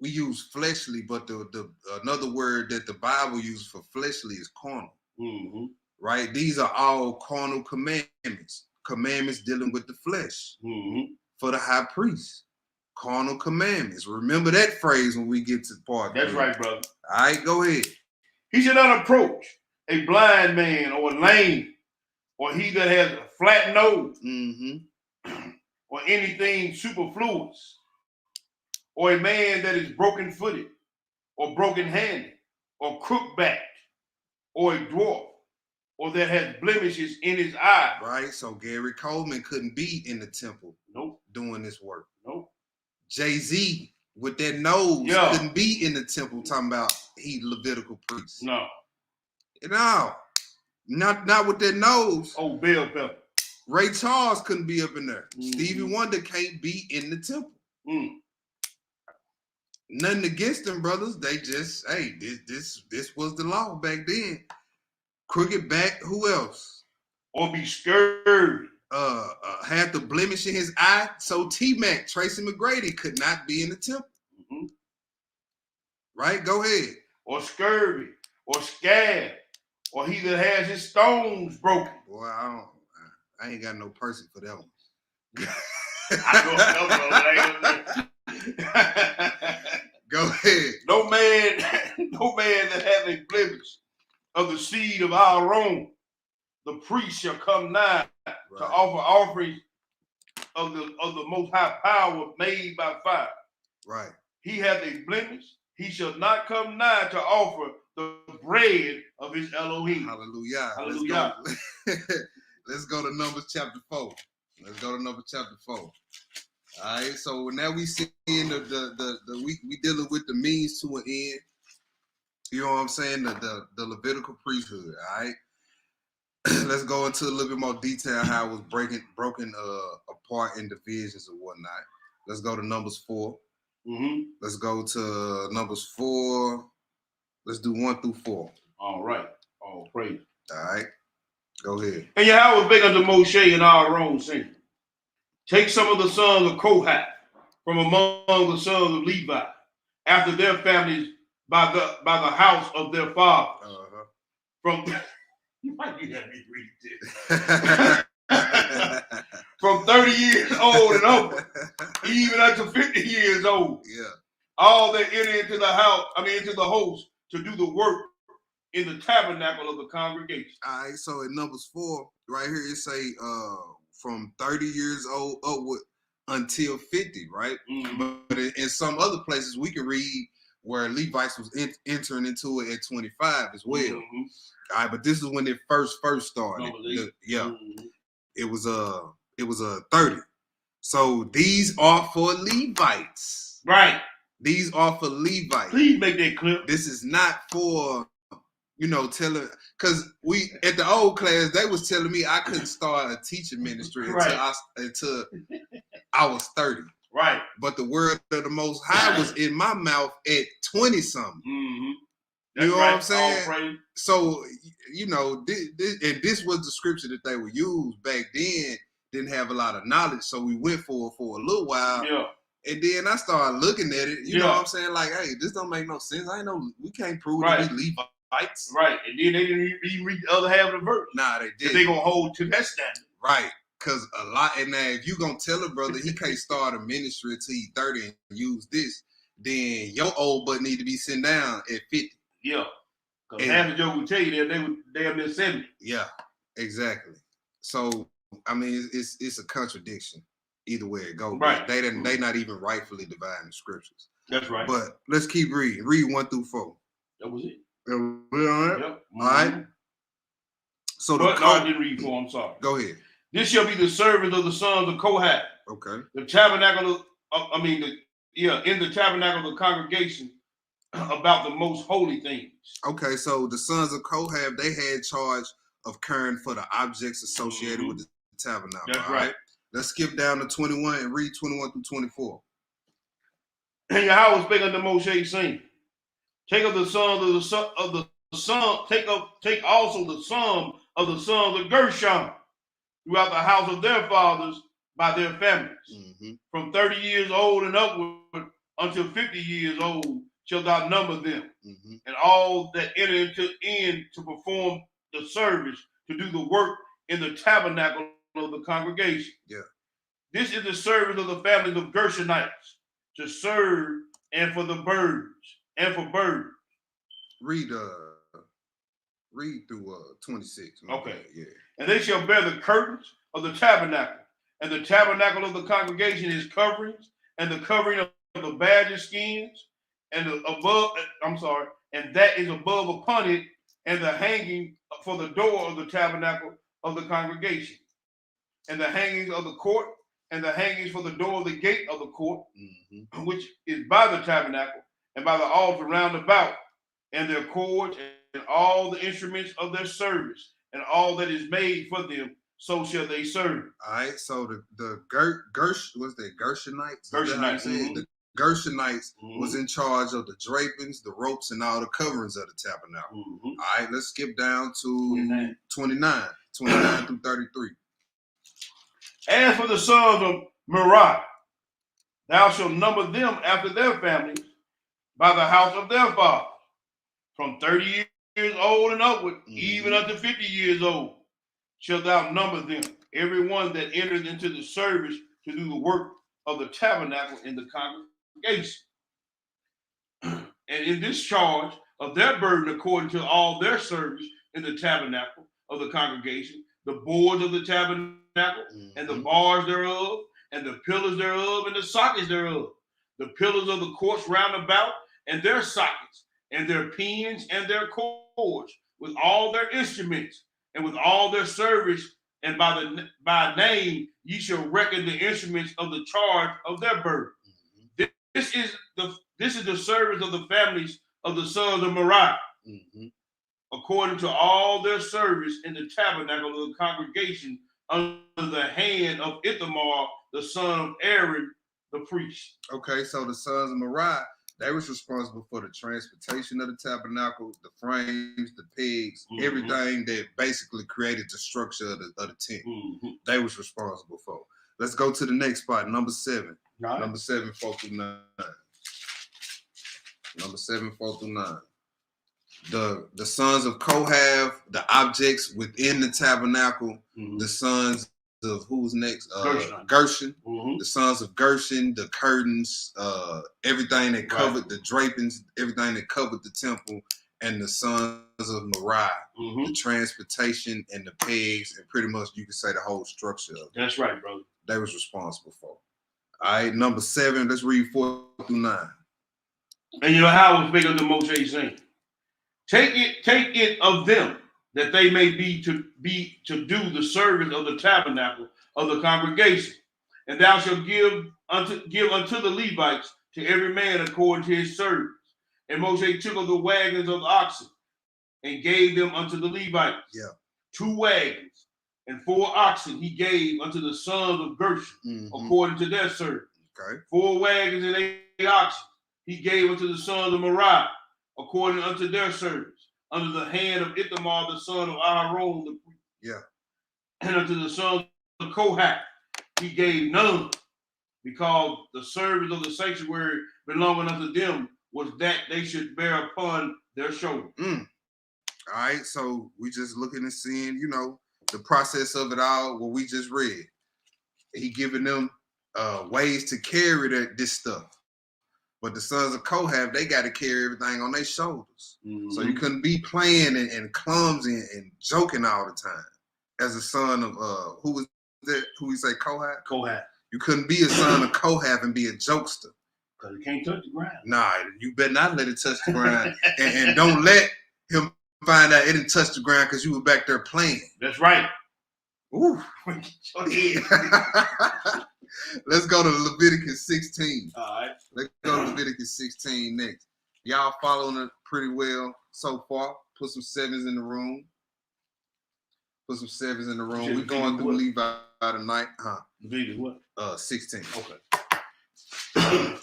S1: we use fleshly, but the another word that the Bible uses for fleshly is carnal. Right? These are all carnal commandments. Commandments dealing with the flesh. For the high priest. Carnal commandments. Remember that phrase when we get to the part.
S2: That's right, brother.
S1: All right, go ahead.
S2: He should not approach a blind man or lame, or he that has a flat nose, or anything superfluous, or a man that is broken-footed, or broken-handed, or crook-backed, or a dwarf, or that has blemishes in his eye.
S1: Right, so Gary Coleman couldn't be in the temple doing this work. Jay-Z with that nose couldn't be in the temple talking about he Levitical priest.
S2: No,
S1: not with that nose.
S2: Oh, Bill Pepper.
S1: Ray Charles couldn't be up in there. Stevie Wonder can't be in the temple. Nothing against them brothers. They just, hey, this was the law back then. Crooked back, who else?
S2: Or be scared.
S1: Had the blemish in his eye. So T-Mac, Tracy McGrady, could not be in the temple. Right? Go ahead.
S2: Or scurvy. or scabbed, or he that has his stones broken.
S1: Boy, I ain't got no person for that one.
S2: I know.
S1: Go ahead.
S2: No man that hath a blemish of the seed of our own, the priest shall come nigh to offer offerings of the most high power made by fire.
S1: Right.
S2: He hath a blemish, he shall not come nigh to offer the bread of his Elohim.
S1: Hallelujah.
S2: Hallelujah.
S1: Let's go to Numbers chapter 4. Let's go to Numbers chapter 4. All right, so now we see in we dealing with the means to an end. You know what I'm saying? The Levitical priesthood. All right. Let's go into a little bit more detail how it was broken apart in divisions and whatnot. Let's go to Numbers 4.
S2: Mm-hmm.
S1: Let's go to Numbers 4. Let's do 1 through 4.
S2: All right. All praise.
S1: All right. Go ahead.
S2: And Yahweh spake unto Moshe and Aaron, saying, take some of the sons of Kohath from among the sons of Levi, after their families by the house of their fathers.
S1: Uh-huh.
S2: From why you have me read this? From 30 years old and over, even unto 50 years old.
S1: Yeah.
S2: All that enter into the host to do the work in the tabernacle of the congregation.
S1: All right, so in Numbers 4, right here it say from 30 years old upward until 50, right?
S2: Mm-hmm.
S1: But in some other places we can read where Levites was entering into it at 25 as well.
S2: Mm-hmm.
S1: All right, but this is when it first started.
S2: Mm-hmm.
S1: It was 30. So these are for Levites.
S2: Right.
S1: These are for Levites.
S2: Please make that clear.
S1: This is not for, telling, because we at the old class they was telling me I couldn't start a teaching ministry until I was 30.
S2: Right.
S1: But the word of the Most High was in my mouth at 20 something.
S2: Mm-hmm.
S1: You know what I'm saying?
S2: All praise.
S1: So and this was the scripture that they would use back then. Didn't have a lot of knowledge, so we went for a little while.
S2: Yeah.
S1: And then I started looking at it. You know what I'm saying? Like, hey, this don't make no sense. I know we can't prove that we Levites.
S2: Right. And then they didn't even read the other half of the verse.
S1: Nah, they did.
S2: They gonna hold to that standard.
S1: Right. Because a lot, and now if you gonna tell a brother he can't start a ministry until he's 30 and use this, then your old butt need to be sitting down at 50.
S2: Yeah. Because half the joke will tell you that they would damn near 70.
S1: Yeah, exactly. So I mean, it's a contradiction either way it goes.
S2: Right.
S1: They not even rightfully dividing the scriptures.
S2: That's right.
S1: But let's keep reading. Read 1 through 4.
S2: That was it.
S1: All right.
S2: Yep. Mm-hmm.
S1: All right. So
S2: I didn't read 4. I'm sorry.
S1: Go ahead.
S2: This shall be the service of the sons of Kohath.
S1: Okay.
S2: The tabernacle in the tabernacle of the congregation about the most holy things.
S1: Okay, so the sons of Kohath, they had charge of caring for the objects associated with the tabernacle.
S2: That's
S1: all right. Let's skip down to 21 and read 21 through 24.
S2: And Yahweh spake unto Moshe, saying, take of the sons take also the sum of the sons of Gershon throughout the house of their fathers by their families.
S1: Mm-hmm.
S2: From 30 years old and upward until 50 years old shalt thou number them.
S1: Mm-hmm.
S2: And all that enter in to perform the service, to do the work in the tabernacle of the congregation.
S1: Yeah. This
S2: is the service of the families of Gershonites, to serve and for the birds, and for birds.
S1: Read through 26.
S2: Okay.
S1: Yeah.
S2: And they shall bear the curtains of the tabernacle, and the tabernacle of the congregation is coverings, and the covering of the badger skins, and that is above upon it, and the hanging for the door of the tabernacle of the congregation, and the hangings of the court, and the hangings for the door of the gate of the court, mm-hmm. which is by the tabernacle, and by the altar round about, and their cords, and all the instruments of their service, and all that is made for them, so shall they serve.
S1: All right, so the Gershonites?
S2: Gershonites. Mm-hmm.
S1: The Gershonites
S2: mm-hmm.
S1: was in charge of the drapings, the ropes, and all the coverings of the tabernacle.
S2: Mm-hmm.
S1: All right, let's skip down to 29 through 33.
S2: As for the sons of Merari, thou shalt number them after their families by the house of their fathers, from 30 years old and upward,
S1: Mhm.
S2: even unto 50 years old, shalt thou number them, every one that entered into the service to do the work of the tabernacle in the congregation. And in this charge of their burden according to all their service in the tabernacle of the congregation, the boards of the tabernacle, and the bars thereof, and the pillars thereof, and the sockets thereof, the pillars of the courts round about, and their sockets, and their pins, and their cords, with all their instruments, and with all their service, and by name ye shall reckon the instruments of the charge of their burden. This is the service of the families of the sons of Merari, according to all their service in the tabernacle of the congregation, under the hand of Ithamar, the son of Aaron, the priest.
S1: Okay, so the sons of Merari, they was responsible for the transportation of the tabernacle, the frames, the pegs, everything that basically created the structure of the tent. They was responsible for. Let's go to the next spot, number 7. Right. Number 7, 4 through 9. Number 7, 4 through 9. The sons of Kohath, the objects within the tabernacle, the sons of who's next? Gershon. The sons of Gershon, the curtains, everything that covered the drapings, everything that covered the temple, and the sons of Merari, the transportation and the pegs, and pretty much you could say the whole structure of it.
S2: That's right, brother.
S1: They was responsible for. All right, number 7, let's read 4 through 9.
S2: And how was big of the Moshe saying? Take it of them, that they may be to do the service of the tabernacle of the congregation, and thou shalt give unto the Levites to every man according to his service. And Moshe took of the wagons of the oxen and gave them unto the Levites. 2 wagons and 4 oxen he gave unto the sons of Gershon according to their service. 4 wagons and 8 oxen he gave unto the sons of Merari according unto their service, under the hand of Ithamar the son of Aaron the priest. And unto the sons of Kohath he gave none, because the service of the sanctuary belonging unto them was that they should bear upon their shoulder.
S1: All right, so we just looking and seeing, the process of it all, what we just read. He giving them ways to carry this stuff. But the sons of Kohath, they got to carry everything on their shoulders. So you couldn't be playing and clumsy and joking all the time. As a son of, who was that? Who we say, Kohath?
S2: Kohath.
S1: You couldn't be a son of Kohath and be a jokester.
S2: Because it can't touch the ground.
S1: Nah, you better not let it touch the ground. and don't let him find out it didn't touch the ground because you were back there playing.
S2: That's right.
S1: Ooh. Let's go to Leviticus 16.
S2: All right.
S1: Let's go to Leviticus 16 next. Y'all following it pretty well so far. Put some 7s in the room. We're going through Levi tonight.
S2: Leviticus what?
S1: 16.
S2: Okay.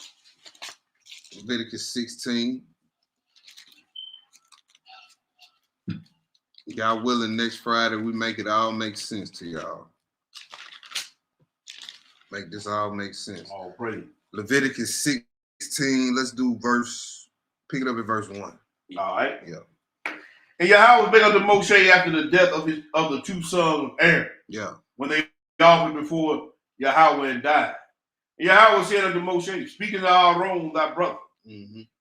S1: Leviticus 16. Y'all willing next Friday we make it all make sense to y'all. Make this all make sense.
S2: All praise.
S1: Leviticus 16, let's do pick it up at verse 1.
S2: All right.
S1: Yeah.
S2: And Yahweh was big unto Moshe after the death of the 2 sons of Aaron.
S1: Yeah.
S2: When they offered before Yahweh and died. And Yahweh said unto Moshe, speaking to Aaron thy brother,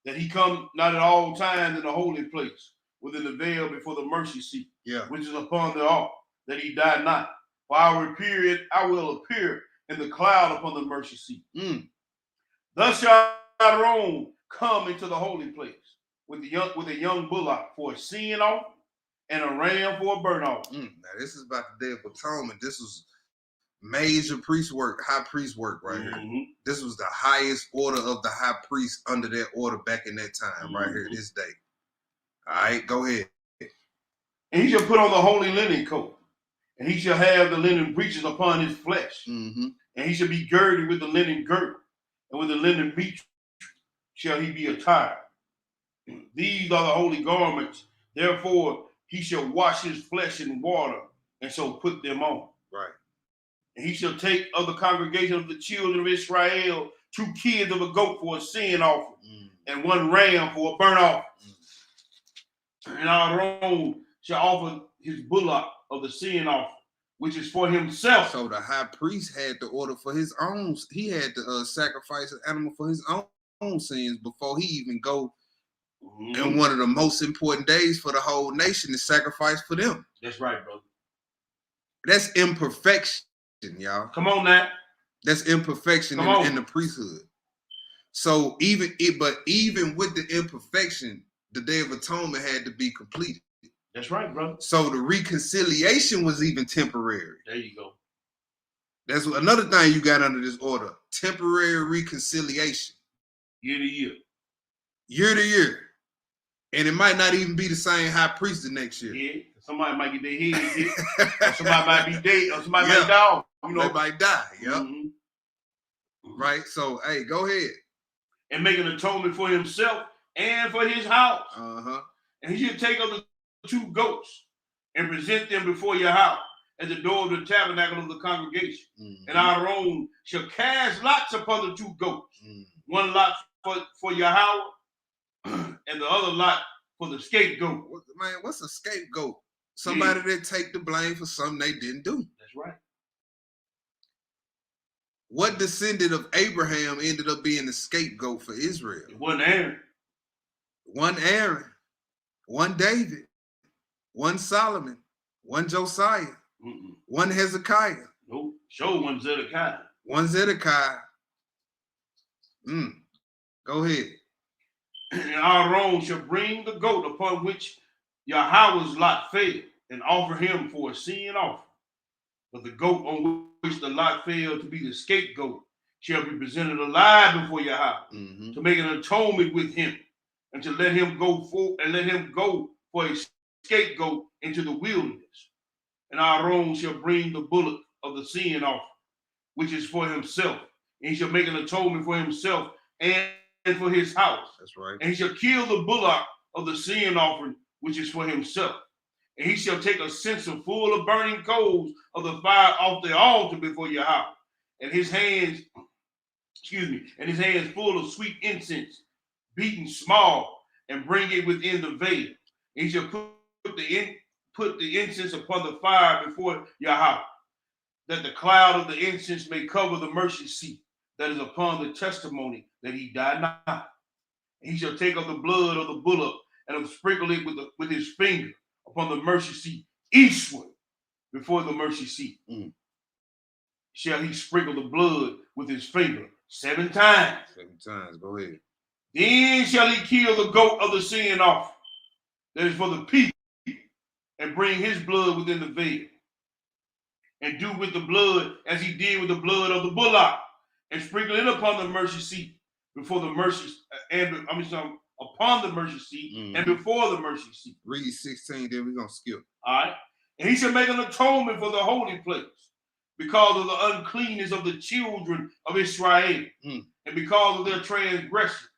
S2: that he come not at all times in the holy place, within the veil before the mercy seat, which is upon the ark, that he die not. For I will appear in the cloud upon the mercy seat. Thus shall Aaron come into the holy place with a young bullock for a sin offering and a ram for a burnt offering.
S1: Now this is about the Day of Atonement. This was major priest work, high priest work right here. This was the highest order of the high priest under that order back in that time, right here, this day. All right, go ahead.
S2: And he shall put on the holy linen coat, and he shall have the linen breeches upon his flesh, and he shall be girded with the linen girdle, and with the linen breech shall he be attired. These are the holy garments. Therefore, he shall wash his flesh in water, and so put them on.
S1: Right.
S2: And he shall take of the congregation of the children of Israel 2 kids of a goat for a sin offering, and 1 ram for a burnt offering. And Aaron shall offer his bullock of the sin offering, which is for himself.
S1: So the high priest had to order for his own. He had to sacrifice an animal for his own sins before he even go. And one of the most important days for the whole nation is sacrifice for them.
S2: That's right, brother.
S1: That's imperfection, y'all.
S2: Come on now.
S1: That's imperfection in the priesthood. So even with the imperfection, the Day of Atonement had to be completed.
S2: That's right, brother.
S1: So the reconciliation was even temporary.
S2: There you go.
S1: That's another thing you got under this order: temporary reconciliation.
S2: Year to year.
S1: Year to year. And it might not even be the same high priest the next year.
S2: Yeah, somebody might get their head hit, or somebody might be dead, or somebody might die. You know,
S1: they might die. Yep. Right. So, hey, go ahead.
S2: And make an atonement for himself and for his house. And he should take of the 2 goats and present them before your house at the door of the tabernacle of the congregation. And Aaron shall cast lots upon the 2 goats, one lot for your house, and the other lot for the scapegoat.
S1: Man, what's a scapegoat? Somebody that take the blame for something they didn't do.
S2: That's right.
S1: What descendant of Abraham ended up being the scapegoat for Israel?
S2: It wasn't Aaron.
S1: One Aaron, one David, one Solomon, one Josiah, one Hezekiah.
S2: Nope. Show one Zedekiah.
S1: One Zedekiah. Go ahead.
S2: And Aaron shall bring the goat upon which Yahweh's lot fell, and offer him for a sin offering. But the goat on which the lot fell to be the scapegoat shall be presented alive before Yahweh, to make an atonement with him, and to let him go for a scapegoat into the wilderness. And Aaron shall bring the bullock of the sin offering, which is for himself, and he shall make an atonement for himself and for his house.
S1: That's right.
S2: And he shall kill the bullock of the sin offering, which is for himself. And he shall take a censer full of burning coals of the fire off the altar before your house, and his hands full of sweet incense, beaten small, and bring it within the veil. And he shall put the incense upon the fire before your house, that the cloud of the incense may cover the mercy seat that is upon the testimony that he died not. And he shall take of the blood of the bullock and sprinkle it with his finger upon the mercy seat eastward before the mercy seat. Shall he sprinkle the blood with his finger 7 times.
S1: 7 times. Go ahead.
S2: Then shall he kill the goat of the sin offering that is for the people, and bring his blood within the veil, and do with the blood as he did with the blood of the bullock, and sprinkle it upon the mercy seat before the mercy, upon the mercy seat and before the mercy seat.
S1: Read 16, then we're going to skip.
S2: All right. And he shall make an atonement for the holy place because of the uncleanness of the children of Israel, and because of their transgression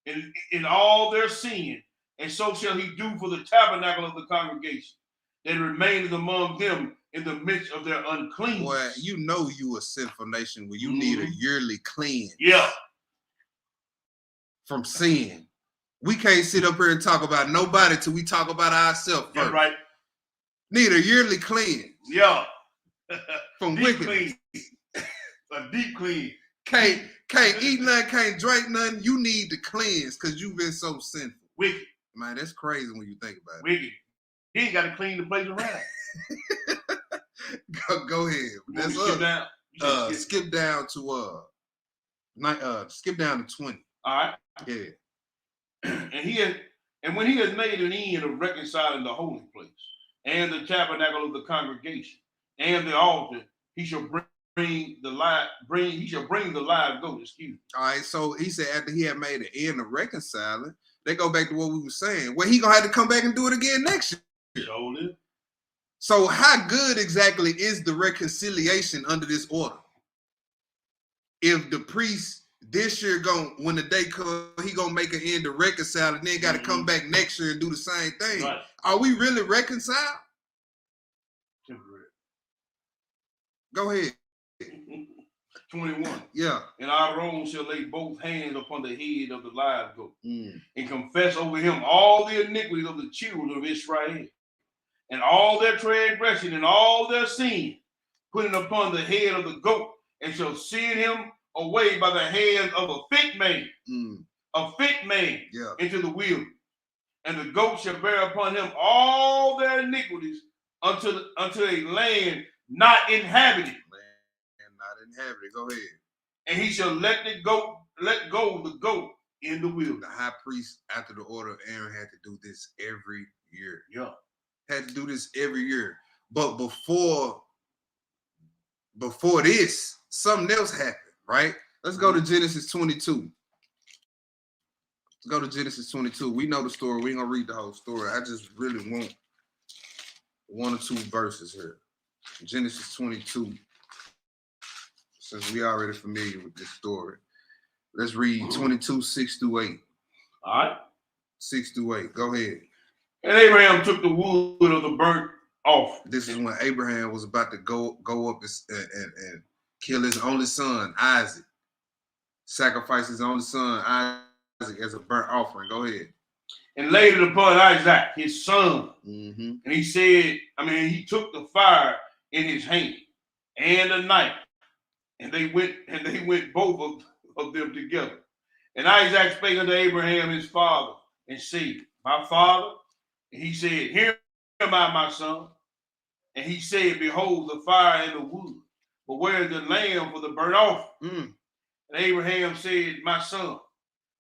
S2: in all their sin. And so shall he do for the tabernacle of the congregation that remaineth among them in the midst of their uncleanness.
S1: Boy, you know you a sinful nation where you need a yearly cleanse.
S2: Yeah.
S1: From sin. We can't sit up here and talk about nobody till we talk about ourselves first.
S2: That's right.
S1: Need a yearly cleanse.
S2: Yeah.
S1: From
S2: deep
S1: wickedness.
S2: clean. A deep clean.
S1: Can't eat nothing, can't drink nothing. You need to cleanse because you've been so sinful.
S2: Wicked.
S1: Man, that's crazy when you think about it.
S2: Wicked. He ain't got to clean the place around.
S1: Go ahead. That's
S2: skip down.
S1: Skip down to 20.
S2: All right.
S1: Yeah.
S2: And when he has made an end of reconciling the holy place and the tabernacle of the congregation and the altar, he shall bring the live goat. Excuse me.
S1: All right. So he said after he had made an end of reconciling, they go back to what we were saying. Well, he gonna have to come back and do it again next year. So how good exactly is the reconciliation under this order? If the priest this year when the day comes, he gonna make an end to reconcile and then got to come back next year and do the same thing.
S2: Right.
S1: Are we really reconciled?
S2: Temporary.
S1: Go ahead.
S2: 21.
S1: Yeah.
S2: And Aaron shall lay both hands upon the head of the live goat
S1: Mm.
S2: and confess over him all the iniquities of the children of Israel and all their transgression and all their sin, putting upon the head of the goat, and shall send him away by the hands of a fit man,
S1: Yeah.
S2: into the wilderness. And the goat shall bear upon him all their iniquities unto a land not inhabited.
S1: Land not inhabited. Go ahead.
S2: And he shall let go the goat in the wilderness.
S1: The high priest, after the order of Aaron, had to do this every year.
S2: Yeah.
S1: Had to do this every year. But before this, something else happened, right? Let's go to Genesis 22. Let's go to Genesis 22. We know the story. We ain't gonna read the whole story. I just really want one or two verses here. Genesis 22. Since we already familiar with this story. Let's read 22, 6 through 8.
S2: All right.
S1: 6 through 8. Go ahead.
S2: And Abraham took the wood of the burnt offering.
S1: This is when Abraham was about to go up and kill his only son, Isaac. Sacrifice his only son, Isaac, as a burnt offering. Go ahead.
S2: And laid it upon Isaac, his son.
S1: Mm-hmm.
S2: And he said, he took the fire in his hand and a knife. And they went both of them together. And Isaac spake unto Abraham his father, and said, My father. And he said, Here am I, my son. And he said, Behold, the fire and the wood, but where is the lamb for the burnt offering? And Abraham said, My son,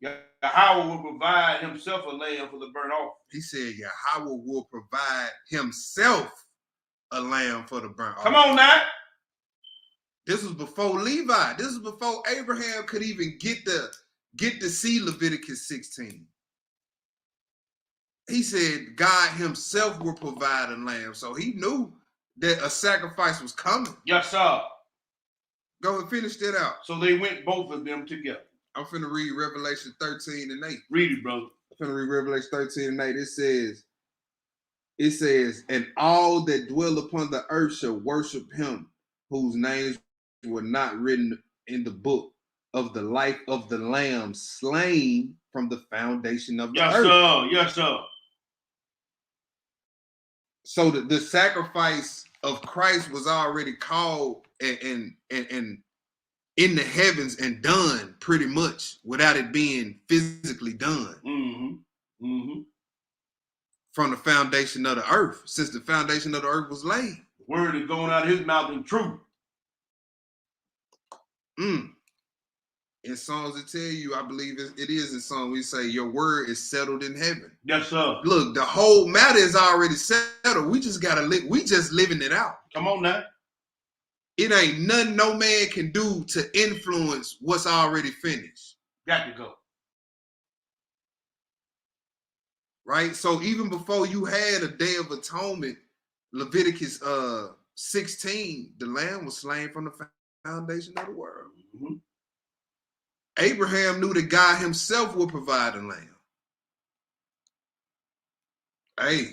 S2: Yahweh will provide himself a lamb for the burnt offering.
S1: He said, Yahweh will provide himself a lamb for the burnt offering.
S2: Come on now.
S1: This was before Levi. This was before Abraham could even get to see Leviticus 16. He said God himself will provide a lamb. So he knew that a sacrifice was coming.
S2: Yes, sir.
S1: Go and finish that out.
S2: So they went both of them together.
S1: I'm finna read Revelation 13 and 8.
S2: Read it, brother.
S1: I'm finna read Revelation 13 and 8. It says, and all that dwell upon the earth shall worship him, whose names were not written in the book of the life of the Lamb slain from the foundation of the earth.
S2: Sir. Yes, sir.
S1: So the sacrifice of Christ was already called and in the heavens and done pretty much without it being physically done.
S2: Mm-hmm. Mm-hmm.
S1: From the foundation of the earth, since the foundation of the earth was laid.
S2: The word is going out of his mouth in truth.
S1: In Psalms it tell you, I believe it is in Psalms, we say your word is settled in heaven.
S2: Yes, sir.
S1: Look, the whole matter is already settled. We just gotta live. We just living it out.
S2: Come on now.
S1: It ain't nothing no man can do to influence what's already finished.
S2: Got to go.
S1: Right? So even before you had a Day of Atonement, Leviticus 16, the lamb was slain from the foundation of the world.
S2: Mm-hmm.
S1: Abraham knew that God himself would provide a lamb. Hey,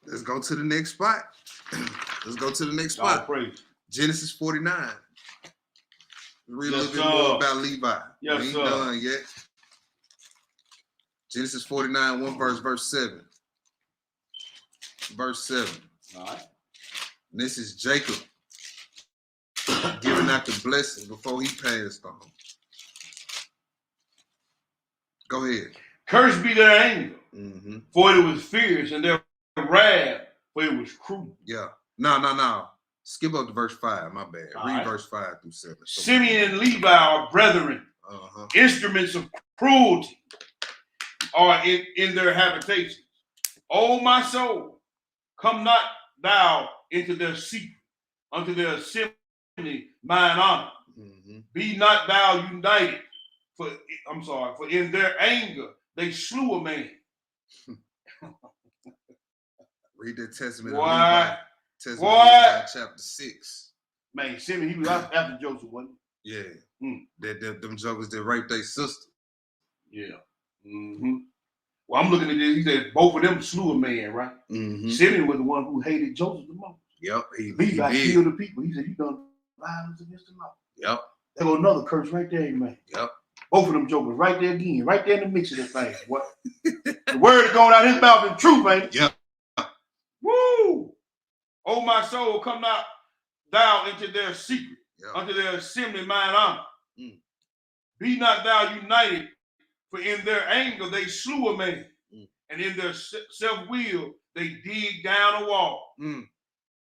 S1: let's go to the next spot. Let's go to the next spot.
S2: Praise.
S1: Genesis 49. Read a little bit more about Levi.
S2: Yes,
S1: we ain't
S2: sir.
S1: done yet. Genesis 49, verse 7. Verse 7.
S2: All right.
S1: And this is Jacob giving out the blessing before he passed on. Go ahead.
S2: Cursed be their anger,
S1: Mm-hmm.
S2: for it was fierce, and their wrath, for it was cruel.
S1: Yeah. No. Skip up to verse 5. My bad.
S2: All
S1: Read
S2: right.
S1: verse 5 through 7.
S2: Simeon and Levi are brethren,
S1: Uh-huh.
S2: instruments of cruelty are in their habitations. O my soul, come not thou into their seat, unto their assembly, mine honor.
S1: Mm-hmm.
S2: Be not thou united, for in their anger they slew a man.
S1: Read the Testament
S2: What?
S1: of Levi. Testament
S2: What?
S1: of Levi, chapter 6.
S2: Man, Simeon, he was after Joseph, wasn't
S1: Yeah.
S2: he?
S1: Them jokers that raped their sister.
S2: Yeah. Mm-hmm. Well, I'm looking at this. He said both of them slew a man, right?
S1: Mm-hmm.
S2: Simeon was the one who hated Joseph the most.
S1: Yep. He
S2: Levi
S1: did.
S2: killed the people. He said, "You done violence against the law.
S1: Yep.
S2: There go another curse right there, man.
S1: Yep.
S2: Both of them jokers right there again, right there in the mix of this thing. What? The word is going out his mouth in truth, man.
S1: Yep.
S2: Woo! Oh, my soul, come not thou into their secret, unto their assembly mine honor.
S1: Mm.
S2: Be not thou united, for in their anger they slew a man, and in their self-will they dig down a wall.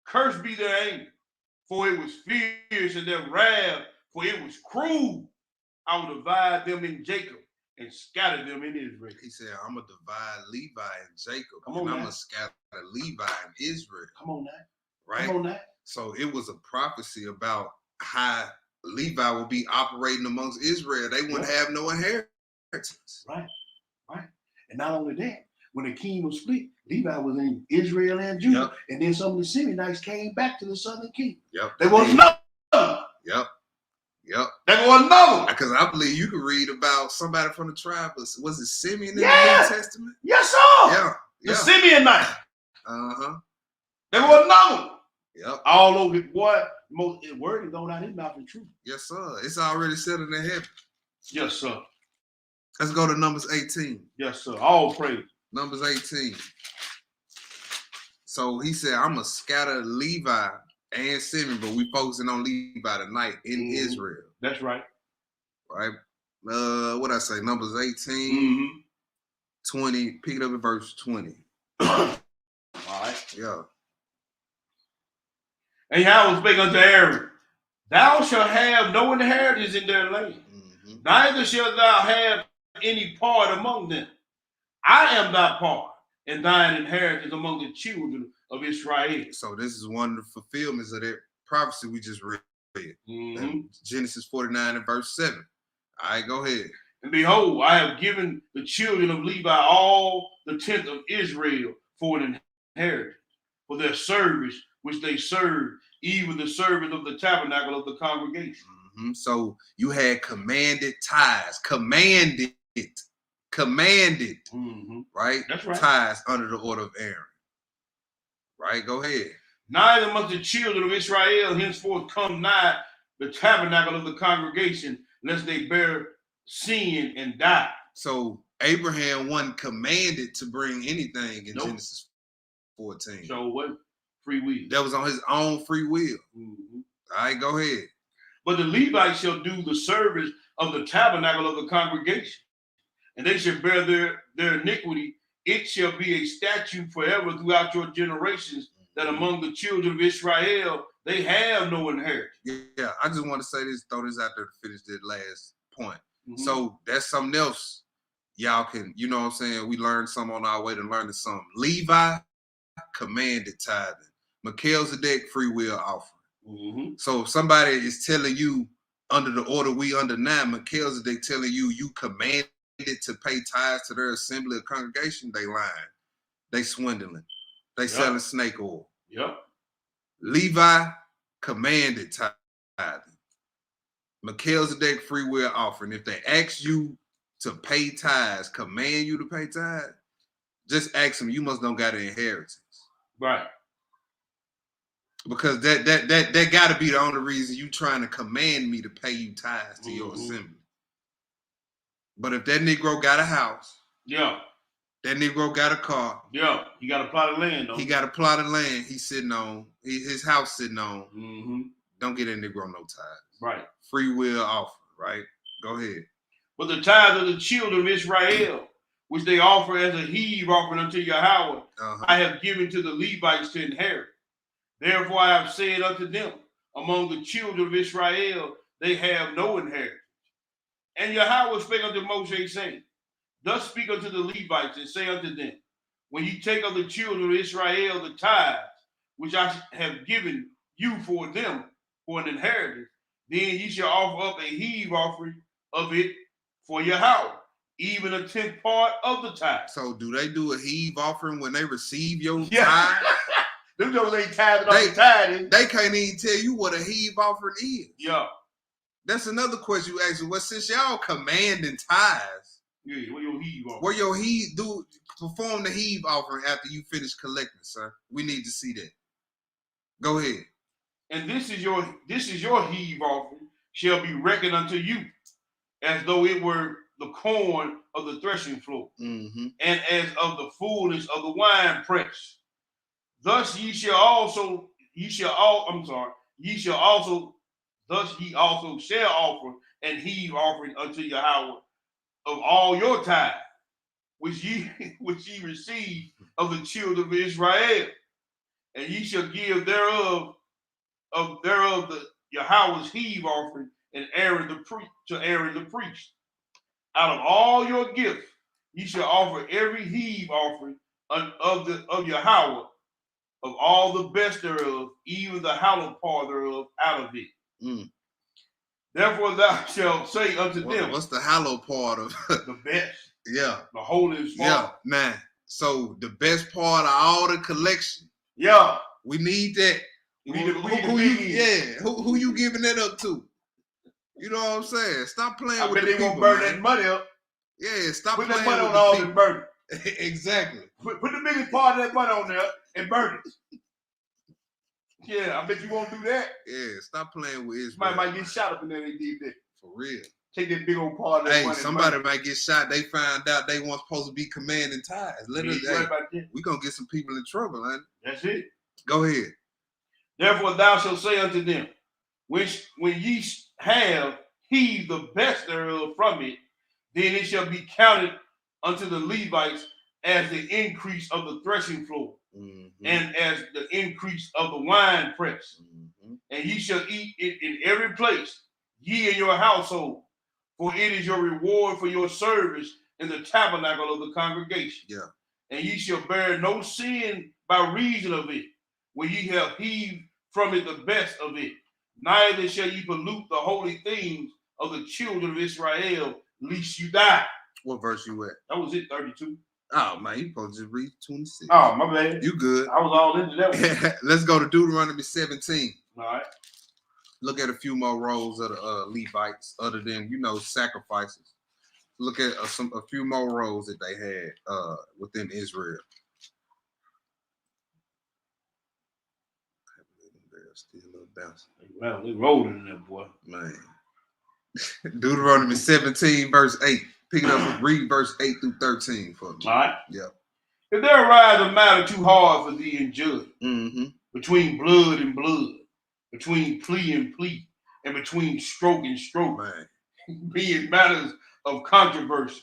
S2: Cursed be their anger, for it was fierce, and their wrath, for it was cruel. I will divide them in Jacob and scatter them in Israel.
S1: He said, I'm going to divide Levi and Jacob,
S2: Come on
S1: and I'm
S2: now.
S1: going to scatter Levi and Israel.
S2: Come on now.
S1: Right?
S2: Come on now.
S1: So it was a prophecy about how Levi will be operating amongst Israel. They wouldn't have no inheritance.
S2: Right. And not only that, when the kingdom split, Levi was in Israel and Judah. And then some of the Simeonites came back to the southern kingdom. There was another. There was another.
S1: Because I believe you can read about somebody from the tribe. Was it Simeon in the New Testament?
S2: Yes, sir.
S1: Yeah.
S2: The Simeonite.
S1: Uh-huh.
S2: There was another.
S1: Yep.
S2: All over it, boy. The word is going out his mouth in truth.
S1: Yes, sir. It's already settled in heaven.
S2: Yes, sir.
S1: Let's go to Numbers 18.
S2: Yes, sir. All praise.
S1: Numbers 18. So he said, I'm going to scatter Levi and Simeon, but we focusing on Levi tonight in Israel.
S2: That's right.
S1: Right? What I say? Numbers 18, 20. Pick it up at verse 20.
S2: All right.
S1: Yeah.
S2: And Yahweh spake unto Aaron, thou shalt have no inheritance in their land, neither shalt thou have any part among them. I am thy part, and thine inheritance among the children of Israel.
S1: So this is one of the fulfillments of that prophecy we just read. Genesis 49 and verse 7. All right, go ahead.
S2: And behold, I have given the children of Levi all the tenth of Israel for an inheritance, for their service which they serve, even the service of the tabernacle of the congregation.
S1: So you had commanded tithes, commanded, right?
S2: That's right.
S1: Tithes under the order of Aaron. Right, go ahead.
S2: Neither must the children of Israel henceforth come nigh the tabernacle of the congregation, lest they bear sin and die.
S1: So Abraham wasn't commanded to bring anything in Genesis 14.
S2: So what? Free will.
S1: That was on his own free will. All right, go ahead.
S2: But the Levites shall do the service of the tabernacle of the congregation, and they shall bear their iniquity. It shall be a statute forever throughout your generations, that among the children of Israel they have no inheritance.
S1: Yeah, I just want to say this, throw this out there to finish that last point. So that's something else y'all can, you know what I'm saying? We learned some on our way to learning something. Levi commanded tithing. Melchizedek free will offering. So if somebody is telling you under the order we under now, Melchizedek telling you commanded to pay tithes to their assembly of congregation, they lying. They swindling. They selling snake oil. Levi commanded tithing. Melchizedek free will offering. If they ask you to pay tithes, command you to pay tithes, just ask them, you must don't got an inheritance.
S2: Right.
S1: Because that got to be the only reason you trying to command me to pay you tithes to your assembly. But if that Negro got a house, that Negro got a car,
S2: he got a plot of land.
S1: He got a plot of land he's sitting on, his house sitting on. Don't get that Negro no tithes.
S2: Right.
S1: Free will offer, right? Go ahead.
S2: But the tithes of the children of Israel, which they offer as a heave offering unto Yahweh, I have given to the Levites to inherit. Therefore I have said unto them, among the children of Israel, they have no inheritance. And Yahweh spake unto Moshe, saying, thus speak unto the Levites, and say unto them, when you take of the children of Israel the tithes, which I have given you for them for an inheritance, then ye shall offer up a heave offering of it for Yahweh, even a 10th part of the tithe.
S1: So do they do a heave offering when they receive your tithe?
S2: Them jokers ain't tithing on the tithe.
S1: They can't even tell you what a heave offering is.
S2: Yeah.
S1: That's another question you ask. Well, since y'all commanding tithes,
S2: where your heave offering?
S1: Where your heave perform the heave offering after you finish collecting, sir. We need to see that. Go ahead.
S2: and this is your heave offering shall be reckoned unto you, as though it were the corn of the threshing floor,
S1: Mm-hmm.
S2: and as of the fullness of the wine press. Thus ye also shall offer an heave offering unto Yahweh of all your tithe, which ye receive of the children of Israel, and ye shall give thereof the Yahweh's heave offering and Aaron the priest. Out of all your gifts, ye shall offer every heave offering of Yahweh, of all the best thereof, even the hallowed part thereof, out of it.
S1: Mm.
S2: Therefore thou shalt say unto them,
S1: what's the hallowed part of
S2: the best,
S1: yeah,
S2: the holiest part.
S1: yeah, man. So the best part of all the collection.
S2: Yeah.
S1: We need that. Who you giving that up to? You know what I'm saying? Stop playing with the people. I bet they won't
S2: burn that money up.
S1: Yeah, stop
S2: put
S1: playing
S2: that money
S1: with
S2: on
S1: the
S2: all
S1: people.
S2: and burn
S1: it. Exactly.
S2: Put the biggest part of that money on there and burn it. Yeah, I bet you won't do that.
S1: Yeah, stop playing with Israel.
S2: Somebody might get shot up in there. They did that.
S1: For real.
S2: Take that big old part of that money.
S1: Hey, somebody might get shot. They find out they weren't supposed to be commanding tithes. We're going to get some people in trouble, man.
S2: That's it.
S1: Go ahead.
S2: Therefore thou shalt say unto them, when ye have heaved the best thereof from it, then it shall be counted unto the Levites as the increase of the threshing floor, and as the increase of the wine press. And ye shall eat it in every place, ye and your household, for it is your reward for your service in the tabernacle of the congregation.
S1: Yeah.
S2: And ye shall bear no sin by reason of it, when ye have heaved from it the best of it. Neither shall ye pollute the holy things of the children of Israel, lest you die.
S1: What verse you at?
S2: That was it, 32.
S1: Oh, man, you supposed to just read 26.
S2: Oh, my bad.
S1: You good.
S2: I was all into that one.
S1: Let's go to Deuteronomy 17.
S2: All right.
S1: Look at a few more roles of the Levites, other than, sacrifices. Look at a few more roles that they had within Israel. Still a little bouncing.
S2: Well, we rolling in there, boy.
S1: Man. Deuteronomy 17, verse 8. Pick it up and read verse 8 through 13 for me.
S2: All right.
S1: Yeah.
S2: If there arise a matter too hard for thee in judgment, between blood and blood, between plea and plea, and between stroke and stroke, being matters of controversy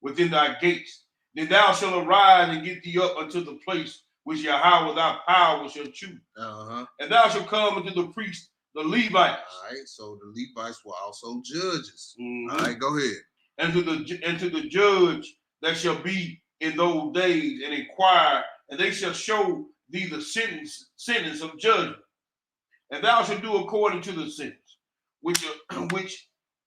S2: within thy gates, then thou shalt arise and get thee up unto the place which Yahweh thy power shall choose. And thou shalt come unto the priests, the Levites.
S1: All right, so the Levites were also judges. All right, go ahead.
S2: And to the judge that shall be in those days, and inquire, and they shall show thee the sentence of judgment. And thou shalt do according to the sentence which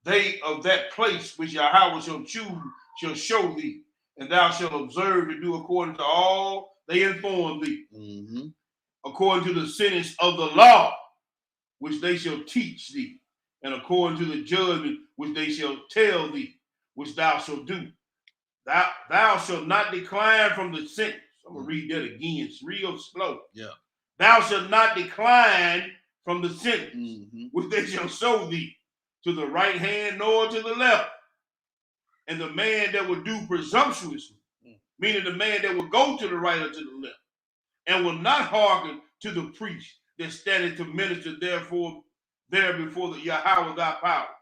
S2: they of that place which Yahweh shall choose shall show thee, and thou shalt observe to do according to all they inform thee, according to the sentence of the law which they shall teach thee, and according to the judgment which they shall tell thee, which thou shalt do. Thou shalt not decline from the sentence. I'm going to read that again. It's real slow.
S1: Yeah.
S2: Thou shalt not decline from the sentence which they shall show thee, to the right hand nor to the left. And the man that will do presumptuously, meaning the man that will go to the right or to the left, and will not hearken to the priest that standeth to minister there before the Yahweh thy power,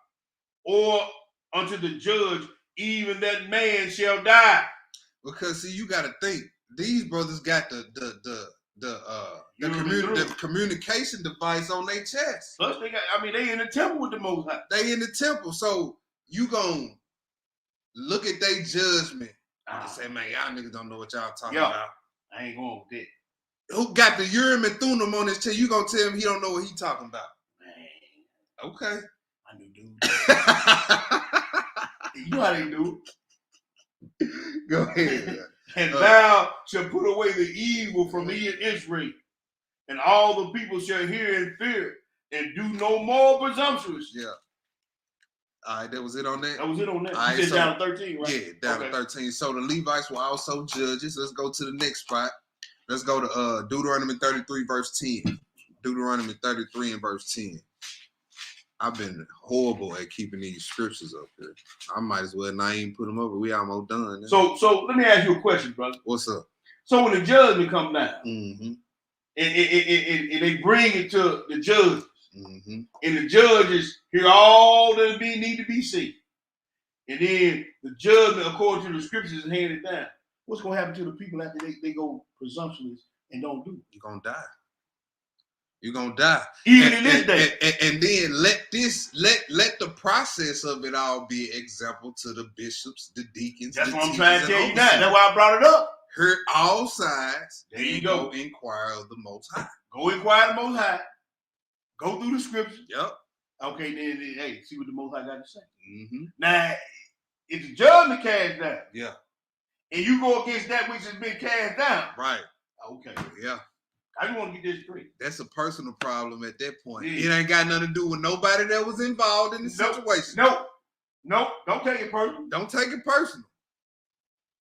S2: or unto the judge, even that man shall die.
S1: Because see, you got to think these brothers got the communication device on their chest.
S2: Plus, they in the temple with the Most High.
S1: They in the temple, so you gonna look at their judgment and say, "Man, y'all niggas don't know what y'all talking about."
S2: I ain't going with that.
S1: Who got the Urim and Thummim on his chest? You gonna tell him he don't know what he talking about? Man, okay.
S2: I knew, dude. You know how they do.
S1: Go ahead.
S2: And thou shalt put away the evil from Israel, and all the people shall hear and fear, and do no more presumptuous.
S1: Yeah. All right, that was it on that?
S2: That was it on that.
S1: Right,
S2: you said down to 13, right?
S1: Yeah, down to 13. So the Levites were also judges. Let's go to the next spot. Let's go to Deuteronomy 33, verse 10. Deuteronomy 33 and verse 10. I've been horrible at keeping these scriptures up here. I might as well not even put them up, but we almost done. Now.
S2: So let me ask you a question, brother.
S1: What's up?
S2: So when the judgment come down,
S1: Mm-hmm.
S2: and they bring it to the judges,
S1: Mm-hmm.
S2: and the judges hear all that need to be said, and then the judgment, according to the scriptures, is handed down. What's going to happen to the people after they go presumptuous and don't do it?
S1: You're going to die. You're going to die.
S2: Even in this day.
S1: And then let the process of it all be example to the bishops, the deacons.
S2: That's
S1: the
S2: what I'm trying to tell you now.
S1: overseers.
S2: That's why I brought it up.
S1: Heard all sides.
S2: There you go.
S1: Inquire of the Most High.
S2: Go inquire the Most High. Go through the scriptures.
S1: Yep.
S2: Okay, then, hey, see what the Most High got to say.
S1: Mm-hmm.
S2: Now, if the judgment cast down,
S1: Yeah.
S2: and you go against that which has been cast down,
S1: Right.
S2: okay.
S1: Yeah.
S2: I just want to get this straight.
S1: That's a personal problem at that point.
S2: Yeah.
S1: It ain't got nothing to do with nobody that was involved in the situation.
S2: Nope. Don't take it personal.
S1: Don't take it personal.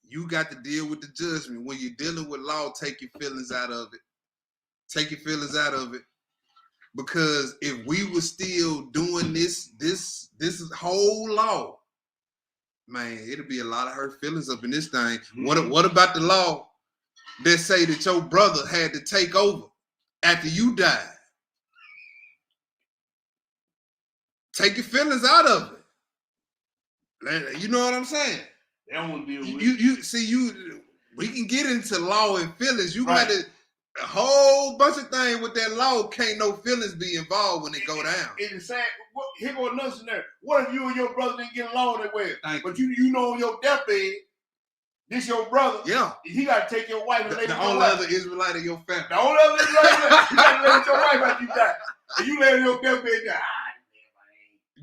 S1: You got to deal with the judgment. When you're dealing with law, take your feelings out of it. Take your feelings out of it. Because if we were still doing this whole law, man, it'll be a lot of hurt feelings up in this thing.
S2: Mm-hmm.
S1: What about the law that say that your brother had to take over after you died? Take your feelings out of it. You know what I'm saying?
S2: They don't want to deal with
S1: You we can get into law and feelings. You
S2: Right.
S1: got to a whole bunch of things with that law. Can't no feelings be involved when it go down.
S2: It's sad. Here go another scenario. What if you and your brother didn't get along that way?
S1: Thank
S2: But you know on your deathbed, this your brother.
S1: Yeah.
S2: He got to take your wife and lay with
S1: The
S2: your
S1: only
S2: wife.
S1: other Israelite in your family.
S2: The only other Israelite, you got to lay with your wife after you die. And you lay on your deathbed,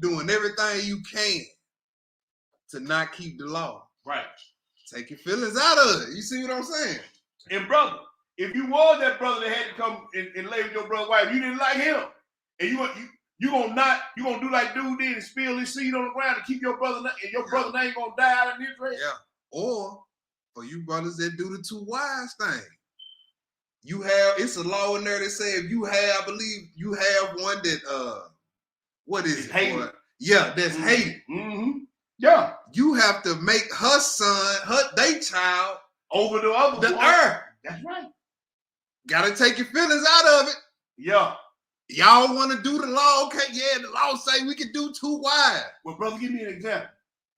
S1: Doing everything you can to not keep the law.
S2: right.
S1: Take your feelings out of it. You see what I'm saying?
S2: And brother, if you was that brother that had to come and lay with your brother's wife, you didn't like him, and you gonna do like dude did and spill his seed on the ground to keep your brother, and your brother name gonna die out of this race.
S1: Yeah. Or for you brothers that do the two wives thing, it's a law in there that say if you have, I believe you have one that what is it?
S2: Hated.
S1: Boy? Yeah, that's hated.
S2: Mm-hmm. Yeah.
S1: You have to make her son, they child,
S2: Over the other
S1: the
S2: one.
S1: heir.
S2: That's right.
S1: Gotta take your feelings out of it.
S2: Yeah.
S1: Y'all want to do the law? Okay, yeah, the law say we can do two wives.
S2: Well, brother, give me an example.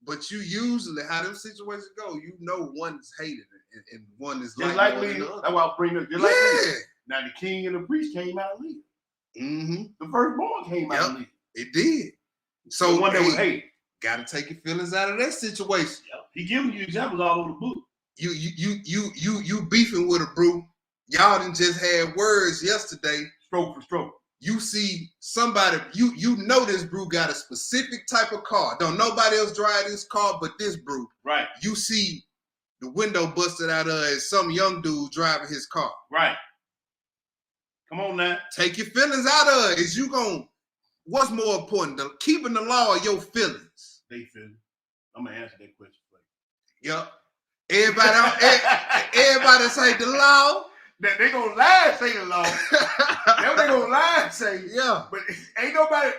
S1: But you usually, how them situations go, you know one is hated and one is
S2: Just
S1: like
S2: like
S1: more than
S2: Leah.
S1: the other.
S2: That's why I bring up. Just
S1: Yeah.
S2: like Leah. Now the king and the priest came out of Leah.
S1: Mm-hmm.
S2: The firstborn came out of Leah.
S1: It did. So
S2: the one that was hated.
S1: Gotta take your feelings out of that situation.
S2: Yep. He giving you examples all over the book.
S1: You beefing with a brew. Y'all didn't just have words yesterday.
S2: Stroke for stroke.
S1: You see somebody, you know this brew got a specific type of car. Don't nobody else drive this car but this brew.
S2: Right.
S1: You see the window busted out of as some young dude driving his car.
S2: Right. Come on now.
S1: Take your feelings out of it. What's more important, keeping the law or your feelings?
S2: They feel it. I'm gonna answer that question for you.
S1: Yep. Everybody say the law.
S2: They gonna lie and say the law. They gonna lie and say,
S1: Yeah.
S2: but ain't nobody.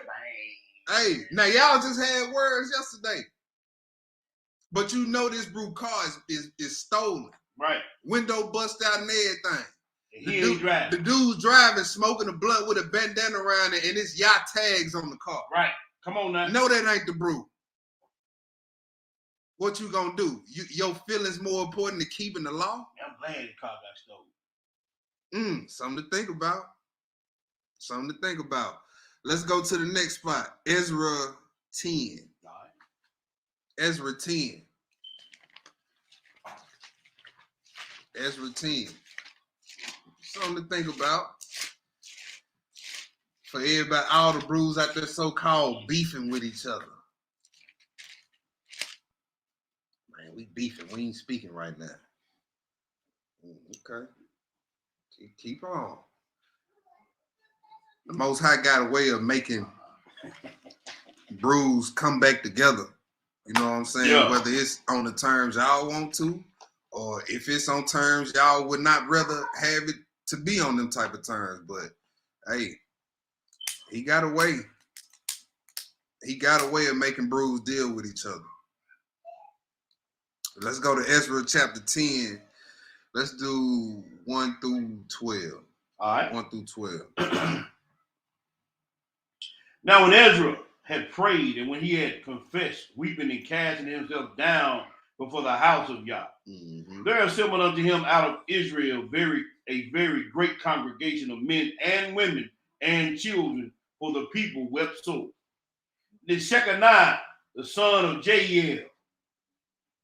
S1: Hey, now y'all just had words yesterday. But you know this brew car is stolen.
S2: Right.
S1: Window bust out and everything.
S2: And he ain't driving.
S1: The dude's driving, smoking a blunt with a bandana around it, and it's yacht tags on the car.
S2: Right. Come on now.
S1: No, that ain't the brew. What you gonna do? Your feelings more important than keeping the law?
S2: I'm glad the car got stolen.
S1: Something to think about. Something to think about. Let's go to the next spot. Ezra 10.
S2: All right.
S1: Ezra 10. Ezra 10. Something to think about. For everybody, all the brews out there so-called beefing with each other. Man, we beefing. We ain't speaking right now. Okay. Keep on. The Most High got a way of making brews come back together. You know what I'm saying?
S2: Yeah.
S1: Whether it's on the terms y'all want to, or if it's on terms y'all would not rather have it to be on them type of terms. But Hey, he got a way. He got a way of making brews deal with each other. Let's go to Ezra chapter 10. Let's do 1 through 12.
S2: All right.
S1: 1 through 12.
S2: Now when Ezra had prayed and when he had confessed, weeping and casting himself down before the house of Yah, there assembled unto him out of Israel a very great congregation of men and women and children, for the people wept sore. Then Shechaniah, the son of Jael,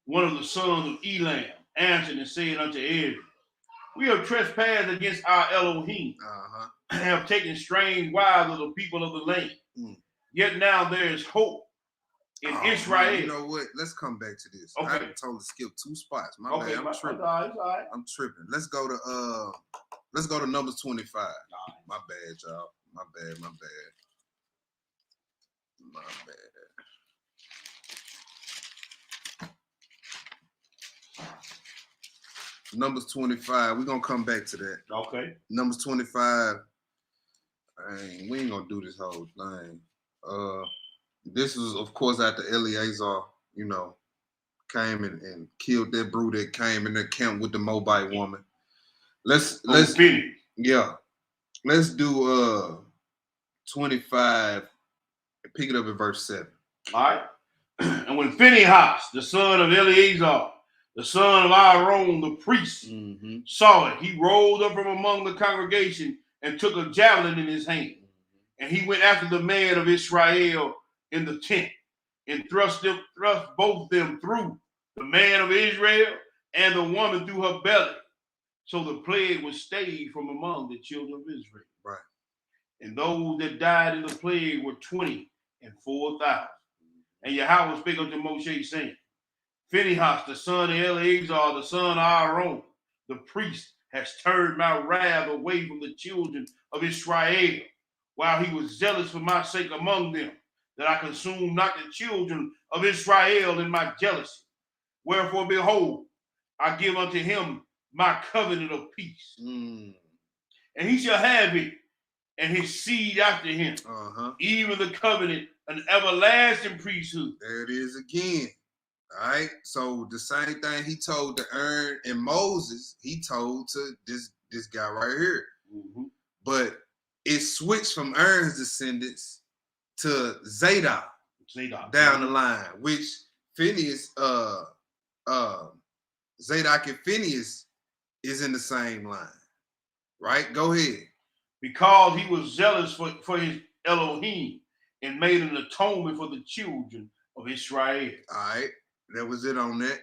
S2: one of the sons of Elam, answered and said unto Ezra, we have trespassed against our Elohim, and have taken strange wives of the people of the land. Yet now there is hope in Israel.
S1: Man, you know what? Let's come back to this.
S2: Okay.
S1: I totally skipped 2 spots. My bad. I'm tripping.
S2: All right.
S1: I'm tripping. Let's go to Numbers 25. My bad, y'all. My bad. Numbers 25. We're gonna come back to that.
S2: Okay.
S1: Numbers 25. We ain't gonna do this whole thing. This is, of course, after Eleazar, came and killed that brute that came in that camp with the Moabite woman. Let's
S2: finish.
S1: Yeah. Let's do 25. Pick it up at verse 7.
S2: All right. And when Phinehas, the son of Eleazar, the son of Aaron, the priest, saw it, he rolled up from among the congregation and took a javelin in his hand. And he went after the man of Israel in the tent and thrust both them through, the man of Israel and the woman through her belly. So the plague was stayed from among the children of Israel.
S1: Right.
S2: And those that died in the plague were 24,000. And Yahweh spake unto Moshe, saying, Phinehas, the son of Eleazar, the son of Aaron, the priest, has turned my wrath away from the children of Israel, while he was zealous for my sake among them, that I consume not the children of Israel in my jealousy. Wherefore, behold, I give unto him my covenant of peace. And he shall have it, and his seed after him, even the covenant, an everlasting priesthood.
S1: There it is again. All right. So the same thing he told to Aaron and Moses, he told to this guy right here. But it switched from Aaron's descendants to Zadok down the line, which Phineas, Zadok and Phineas is in the same line. Right? Go ahead.
S2: Because he was zealous for his Elohim and made an atonement for the children of Israel.
S1: All right. That was it on that.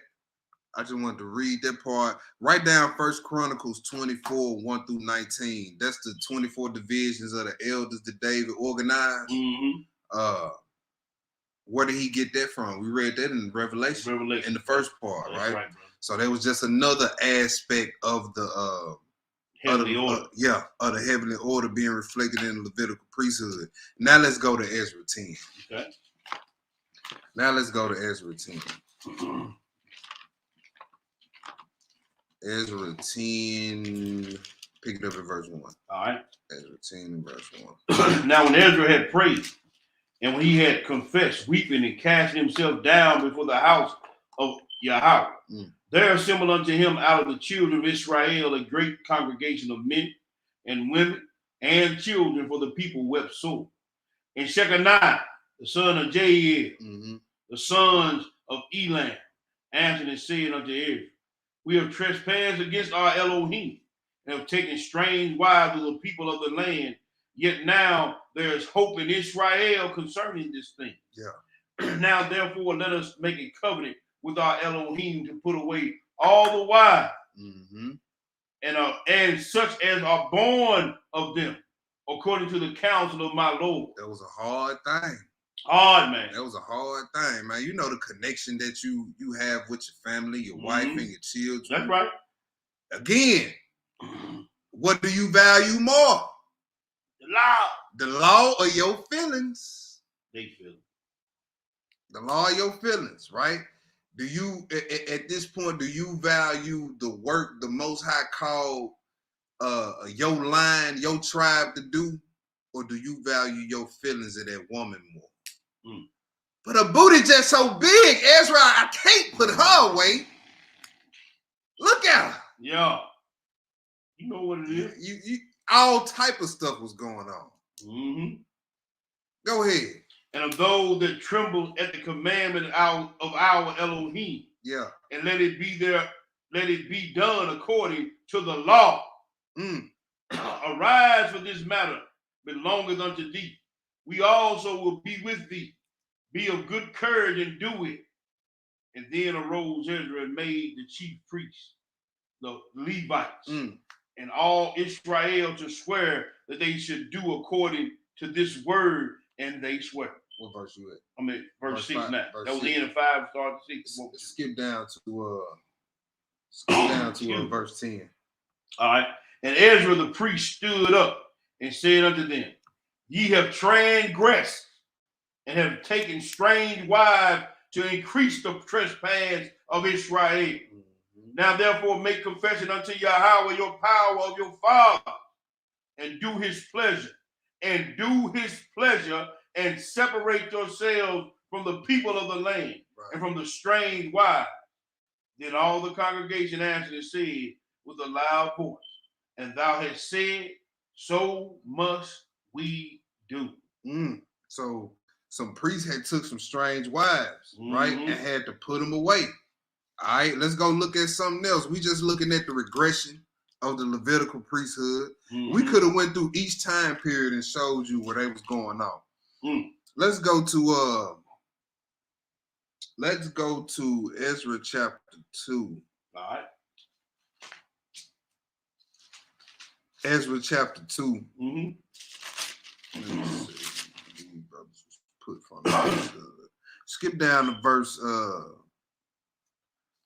S1: I just wanted to read that part. Write down 1 Chronicles 24, 1 through 19. That's the 24 divisions of the elders that David organized. Where did he get that from? We read that in Revelation. In the first part,
S2: right?
S1: Right, so that was just another aspect of the
S2: heavenly order.
S1: Of the heavenly order being reflected in the Levitical priesthood. Now let's go to Ezra 10.
S2: Okay.
S1: Now let's go to Ezra 10. Ezra 10, pick it up at verse 1.
S2: All right.
S1: Ezra 10 and verse 1.
S2: Now when Ezra had prayed, and when he had confessed, weeping and casting himself down before the house of Yahweh, there assembled unto him out of the children of Israel a great congregation of men and women and children, for the people wept sore. And Shechaniah, the son of Jael, the sons of Elam, answered and said unto Ezra, we have trespassed against our Elohim, and have taken strange wives of the people of the land. Yet now there is hope in Israel concerning this thing. Now therefore let us make a covenant with our Elohim to put away all the wives, and such as are born of them, according to the counsel of my Lord.
S1: That was a hard thing.
S2: Hard, man.
S1: That was a hard thing, man. You know the connection that you have with your family, your wife, and your children.
S2: That's right.
S1: Again, what do you value more?
S2: The law.
S1: The law or your feelings?
S2: They feel it.
S1: The law or your feelings, right? Do you, at this point, do you value the work the Most High called your line, your tribe to do, or do you value your feelings of that woman more?
S2: Mm.
S1: But her booty just so big, Ezra, I can't put her away. Look at her.
S2: Yeah. You know what it is.
S1: You all type of stuff was going on.
S2: Mm-hmm.
S1: Go ahead.
S2: And of those that tremble at the commandment of our Elohim.
S1: Yeah.
S2: And let it be done according to the law.
S1: Mm.
S2: Arise for this matter belongeth unto thee. We also will be with thee. Be of good courage and do it. And then arose Ezra and made the chief priests, the Levites, and all Israel to swear that they should do according to this word, and they swear.
S1: What verse you at?
S2: I'm at verse 6
S1: 5,
S2: now.
S1: verse
S2: That was
S1: 6.
S2: the end of 5, start 6.
S1: Skip down to verse 10.
S2: All right. And Ezra the priest stood up and said unto them, Ye have transgressed and have taken strange wives to increase the trespass of Israel. Now therefore make confession unto Yahweh your power of your father, and do his pleasure, and separate yourselves from the people of the land, and from the strange wives. Then all the congregation answered and said with a loud voice, And thou hast said, so must we do.
S1: So some priests had took some strange wives, right? And had to put them away. All right, let's go look at something else. We just looking at the regression of the Levitical priesthood. We could have went through each time period and showed you where they was going on. Let's go to Ezra chapter 2.
S2: All right.
S1: Ezra chapter 2.
S2: Mm-hmm.
S1: Let me see. These brothers was put from the priesthood. Skip down to verse.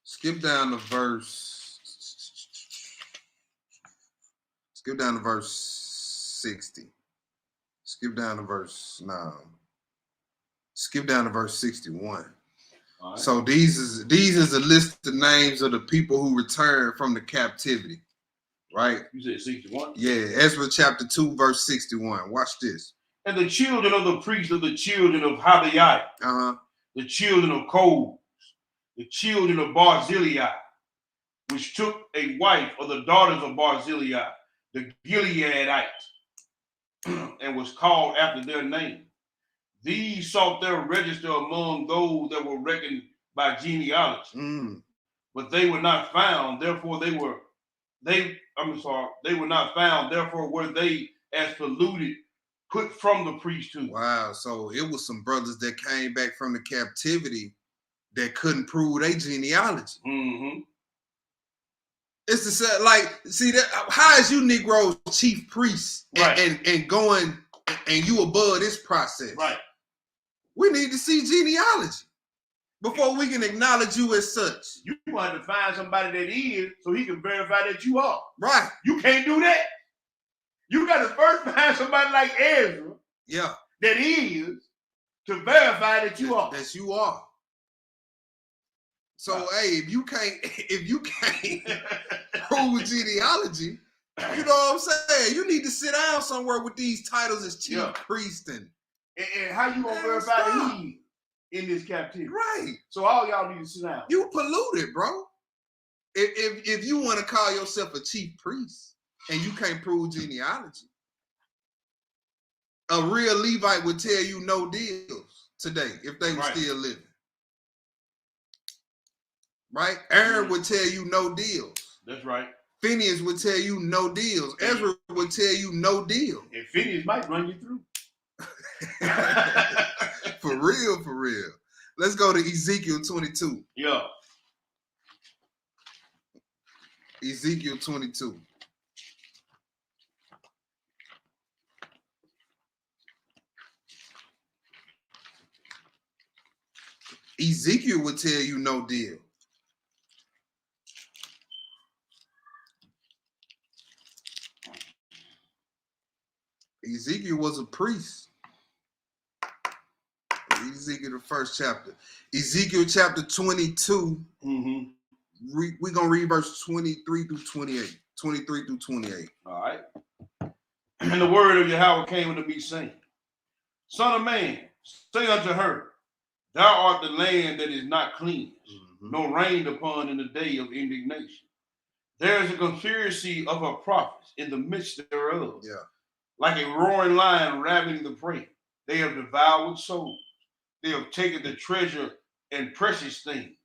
S1: Skip down to verse 60. Skip down to verse 9. Skip down to verse 61. Right. So these is a list of names of the people who returned from the captivity. Right?
S2: You said 61?
S1: Yeah, Ezra chapter 2, verse 61. Watch this.
S2: And the children of the priests of the children of Habiah, the children of Koz, the children of Barzillai, which took a wife of the daughters of Barzillai, the Gileadites, and was called after their name. These sought their register among those that were reckoned by genealogy, but they were not found. Therefore, they were not found. Therefore, were they as polluted, put from the priesthood.
S1: Wow. So it was some brothers that came back from the captivity that couldn't prove their genealogy. It's the same, like, see that how is you Negroes chief priests and going and you above this process?
S2: Right.
S1: We need to see genealogy before we can acknowledge you as such.
S2: You want to find somebody that is so he can verify that you are.
S1: Right.
S2: You can't do that. You got to first find somebody like Ezra.
S1: Yeah.
S2: That is to verify that you are.
S1: That you are. So hey, if you can't prove genealogy, you know what I'm saying? You need to sit down somewhere with these titles as chief priest and
S2: how you gonna verify that he in this captivity?
S1: Right.
S2: So all y'all need to sit down.
S1: You polluted, bro. If you want to call yourself a chief priest and you can't prove genealogy, a real Levite would tell you no deals today if they were still living. Right? Aaron would tell you no deals.
S2: That's right.
S1: Phineas would tell you no deals. Ezra would tell you no deal.
S2: And Phineas might run you through.
S1: For real. Let's go to Ezekiel 22.
S2: Yeah.
S1: Ezekiel 22. Ezekiel would tell you no deal. Ezekiel was a priest. Ezekiel, the first chapter. Ezekiel chapter 22. We're going to read verse 23 through 28. 23 through 28.
S2: All right. And the word of Yahweh came unto me, saying, Son of man, say unto her, Thou art the land that is not cleansed, nor rained upon in the day of indignation. There is a conspiracy of her prophets in the midst thereof, like a roaring lion ravening the prey. They have devoured souls. They have taken the treasure and precious things.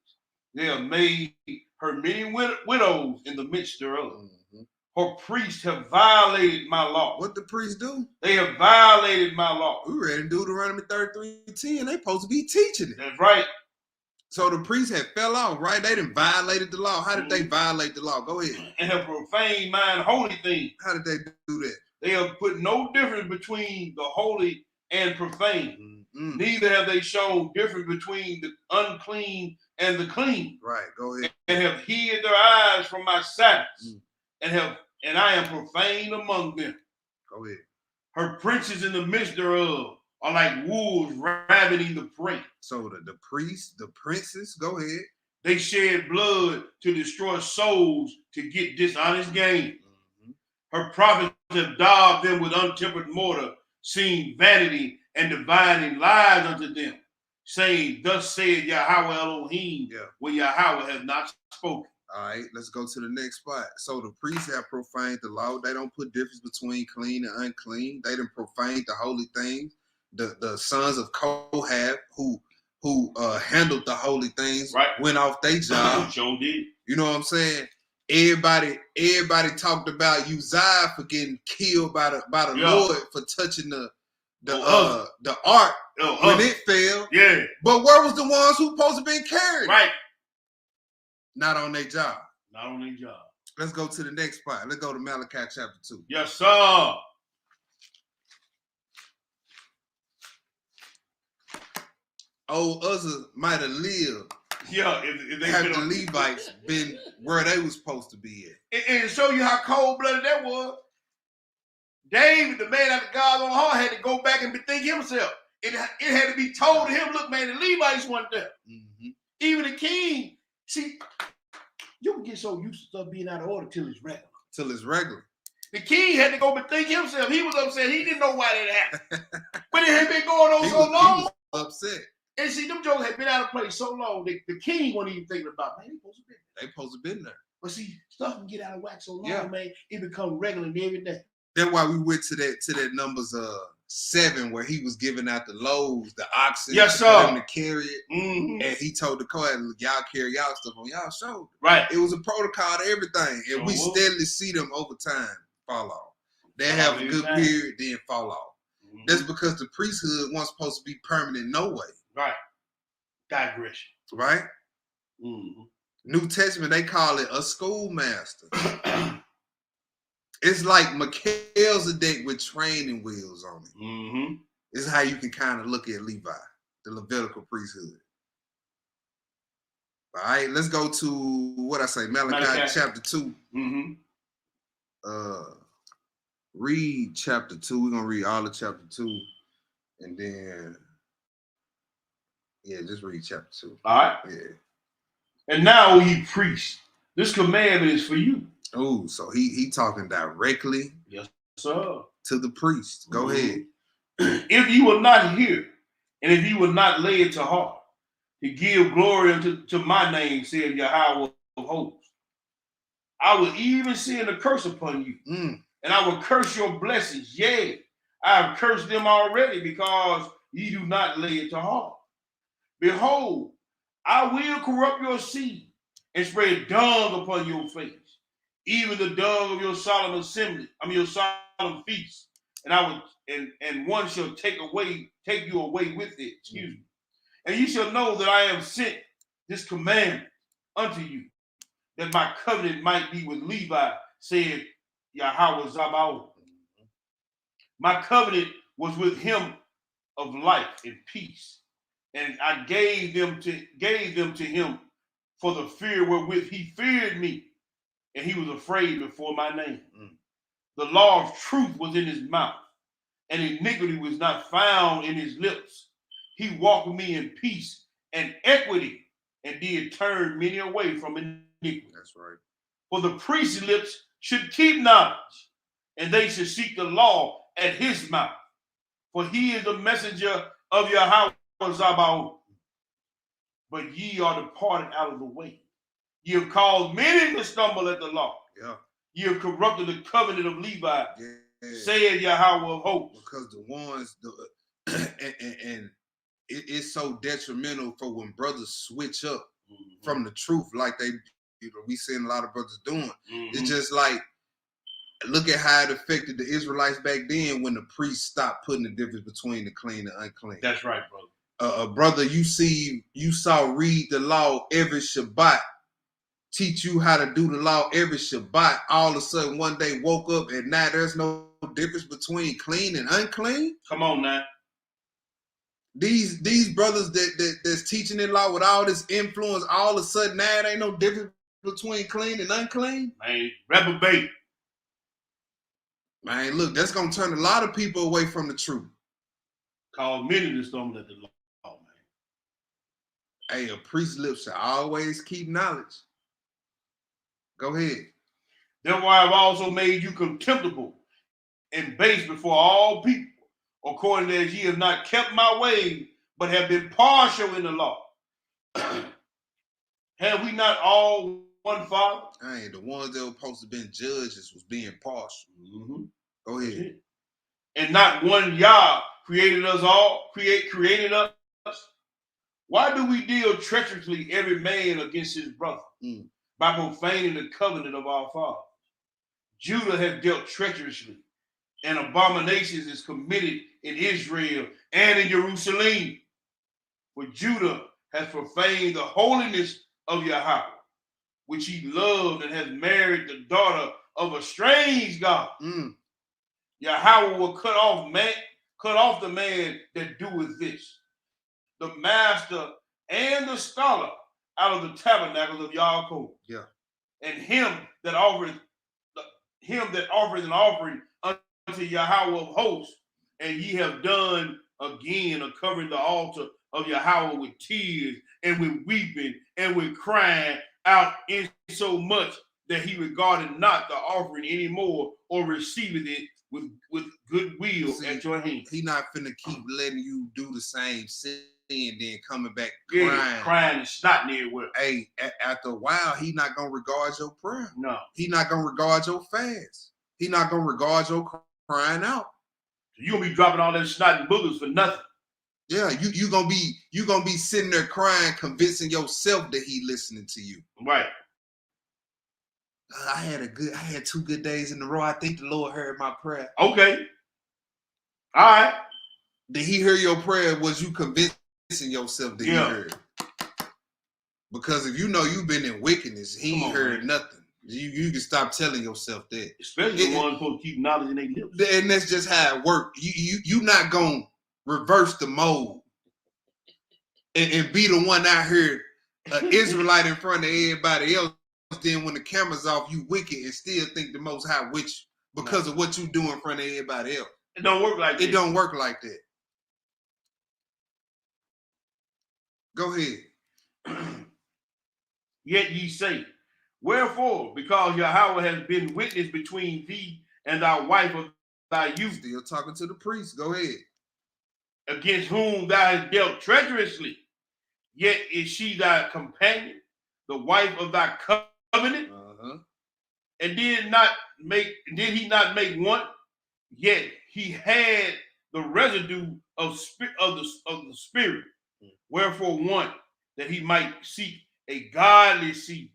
S2: They have made her many widows in the midst thereof. Her priests have violated my law.
S1: What the priests do?
S2: They have violated my law.
S1: We read in Deuteronomy 33:10. They supposed to be teaching it.
S2: That's right.
S1: So the priests had fell off, right? They done violated the law. How did they violate the law? Go ahead.
S2: And have profaned mine holy things.
S1: How did they do that?
S2: They have put no difference between the holy and profane. Neither have they shown difference between the unclean and the clean.
S1: Right, go ahead.
S2: And have hid their eyes from my Sabbaths, and I am profane among them.
S1: Go ahead.
S2: Her princes in the midst thereof are like wolves ravening the prey.
S1: So the priests, the princes, go ahead.
S2: They shed blood to destroy souls to get dishonest gain. Her prophets have daubed them with untempered mortar, seeing vanity and divining lies unto them, saying, Thus said Yahweh Elohim, when Yahweh has not spoken.
S1: All right, let's go to the next spot. So the priests have profaned the law. They don't put difference between clean and unclean. They done profaned the holy things. The sons of Kohath who handled the holy things went off their job.
S2: Sure did.
S1: You know what I'm saying? Everybody talked about Uzziah for getting killed by the Lord for touching the ark when it fell.
S2: Yeah.
S1: But where was the ones who supposed to been carried?
S2: Right.
S1: Not on their job.
S2: Not on their job.
S1: Let's go to the next spot. Let's go to Malachi chapter 2.
S2: Yes, sir.
S1: Old Uzzah might have lived.
S2: Yeah, if they
S1: had the Levites been where they was supposed to be at.
S2: And to show you how cold-blooded that was, David, the man after God's own heart, had to go back and bethink himself. It had to be told to him, look, man, the Levites weren't there. Even the king, see, you can get so used to stuff being out of order till it's regular.
S1: Till it's regular.
S2: The king had to go bethink himself. He was upset. He didn't know why that happened. But it had been going on so long.
S1: He was upset.
S2: And see, them jokers had been out of place so long, the king wasn't even thinking about, man,
S1: they supposed to been there.
S2: But see, stuff can get out of whack so long, man, it becomes regular every day.
S1: That's why we went to that Numbers 7 where he was giving out the loads, the oxen,
S2: yes,
S1: for them to carry it. And he told the Kohath, y'all carry y'all stuff on y'all shoulder.
S2: Right.
S1: It was a protocol to everything. And we steadily see them over time fall off. They have a good period, then fall off. That's because the priesthood wasn't supposed to be permanent no way.
S2: Right. Digression.
S1: Right? New Testament, they call it a schoolmaster. It's like Melchizedek with training wheels on it. This is how you can kind of look at Levi, the Levitical priesthood. All right, let's go to what I say, Malachi chapter 2. Read chapter 2. We're gonna read all of chapter 2, and then just read chapter 2.
S2: All right.
S1: Yeah.
S2: And now, ye priests, this commandment is for you.
S1: Oh, so he talking directly,
S2: yes, sir,
S1: to the priest. Go ahead.
S2: If you will not hear, and if you will not lay it to heart, to give glory unto my name, said Yahweh of hosts, I will even send a curse upon you, and I will curse your blessings. Yea, I have cursed them already, because ye do not lay it to heart. Behold, I will corrupt your seed and spread dung upon your face, even the dung of your solemn assembly, your solemn feast, and I will, and one shall take you away with it. Excuse me. And you shall know that I have sent this commandment unto you, that my covenant might be with Levi, said Yahweh Zabaoth. My covenant was with him of life and peace, and I gave them to him for the fear wherewith he feared me, and he was afraid before my name. The law of truth was in his mouth, and iniquity was not found in his lips. He walked with me in peace and equity, and did turn many away from iniquity.
S1: That's right.
S2: For the priest's lips should keep knowledge, and they should seek the law at his mouth. For he is the messenger of Yahweh Sabaoth. But ye are departed out of the way. Ye have caused many to stumble at the law.
S1: Yeah.
S2: Ye have corrupted the covenant of Levi,
S1: Yeah.
S2: saith Yahweh of hosts.
S1: Because the ones, and it's so detrimental for when brothers switch up from the truth, like they, we seen a lot of brothers doing. It's just like, look at how it affected the Israelites back then when the priests stopped putting the difference between the clean and unclean.
S2: That's right, brother.
S1: Brother, you saw read the law every Shabbat, teach you how to do the law every Shabbat. All of a sudden, one day woke up and now there's no difference between clean and unclean.
S2: Come on now.
S1: These brothers that's teaching the law with all this influence, all of a sudden now there ain't no difference between clean and unclean.
S2: Man, reprobate.
S1: Man, look, that's gonna turn a lot of people away from the truth.
S2: Call many to stumble at the law, man.
S1: Hey, a priest's lips should always keep knowledge. Go ahead.
S2: Therefore I have also made you contemptible and base before all people, according as ye have not kept my way, but have been partial in the law. Have we not all one Father?
S1: Hey, the ones that were supposed to be judges was being partial. Go ahead.
S2: And not one Yah created us all, created us. Why do we deal treacherously every man against his brother by profaning the covenant of our fathers? Judah has dealt treacherously, and abominations is committed in Israel and in Jerusalem. For Judah has profaned the holiness of Yahweh, which he loved, and has married the daughter of a strange God. Yahweh will cut off the man that doeth this, the master and the scholar out of the tabernacles of Yaakov.
S1: Yeah.
S2: And him that offereth an offering unto Yahweh of hosts, and ye have done again of covering the altar of Yahweh with tears and with weeping and with crying out, in so much that he regarded not the offering anymore, or receiveth it with goodwill at your hand.
S1: He not finna keep letting you do the same sin and then coming back
S2: crying and snotting everywhere.
S1: Hey, after a while, he not gonna regard your prayer.
S2: No.
S1: He not gonna regard your fast. He not gonna regard your crying out.
S2: You gonna be dropping all that snot and boogers for nothing.
S1: Yeah, you gonna be sitting there crying, convincing yourself that he listening to you.
S2: Right.
S1: I had 2 good days in a row. I think the Lord heard my prayer.
S2: Okay. All right.
S1: Did he hear your prayer? Was you convincing yourself that he heard? Because if you know you've been in wickedness, he ain't heard nothing. You can stop telling yourself that.
S2: Especially the ones supposed to keep knowledge in their lips.
S1: And that's just how it works. You not gonna reverse the mode and be the one out here, an Israelite in front of everybody else. Then when the camera's off, you wicked and still think the Most High with you because of what you do in front of everybody else.
S2: It don't work like that.
S1: It don't work like that. Go ahead.
S2: Yet ye say, wherefore? Because Yahweh has been witness between thee and thy wife of thy youth.
S1: Still talking to the priest. Go ahead.
S2: Against whom thou hast dealt treacherously. Yet is she thy companion, the wife of thy covenant. And did he not make one? Yet he had the residue of the spirit. Wherefore one, that he might seek a godly seed.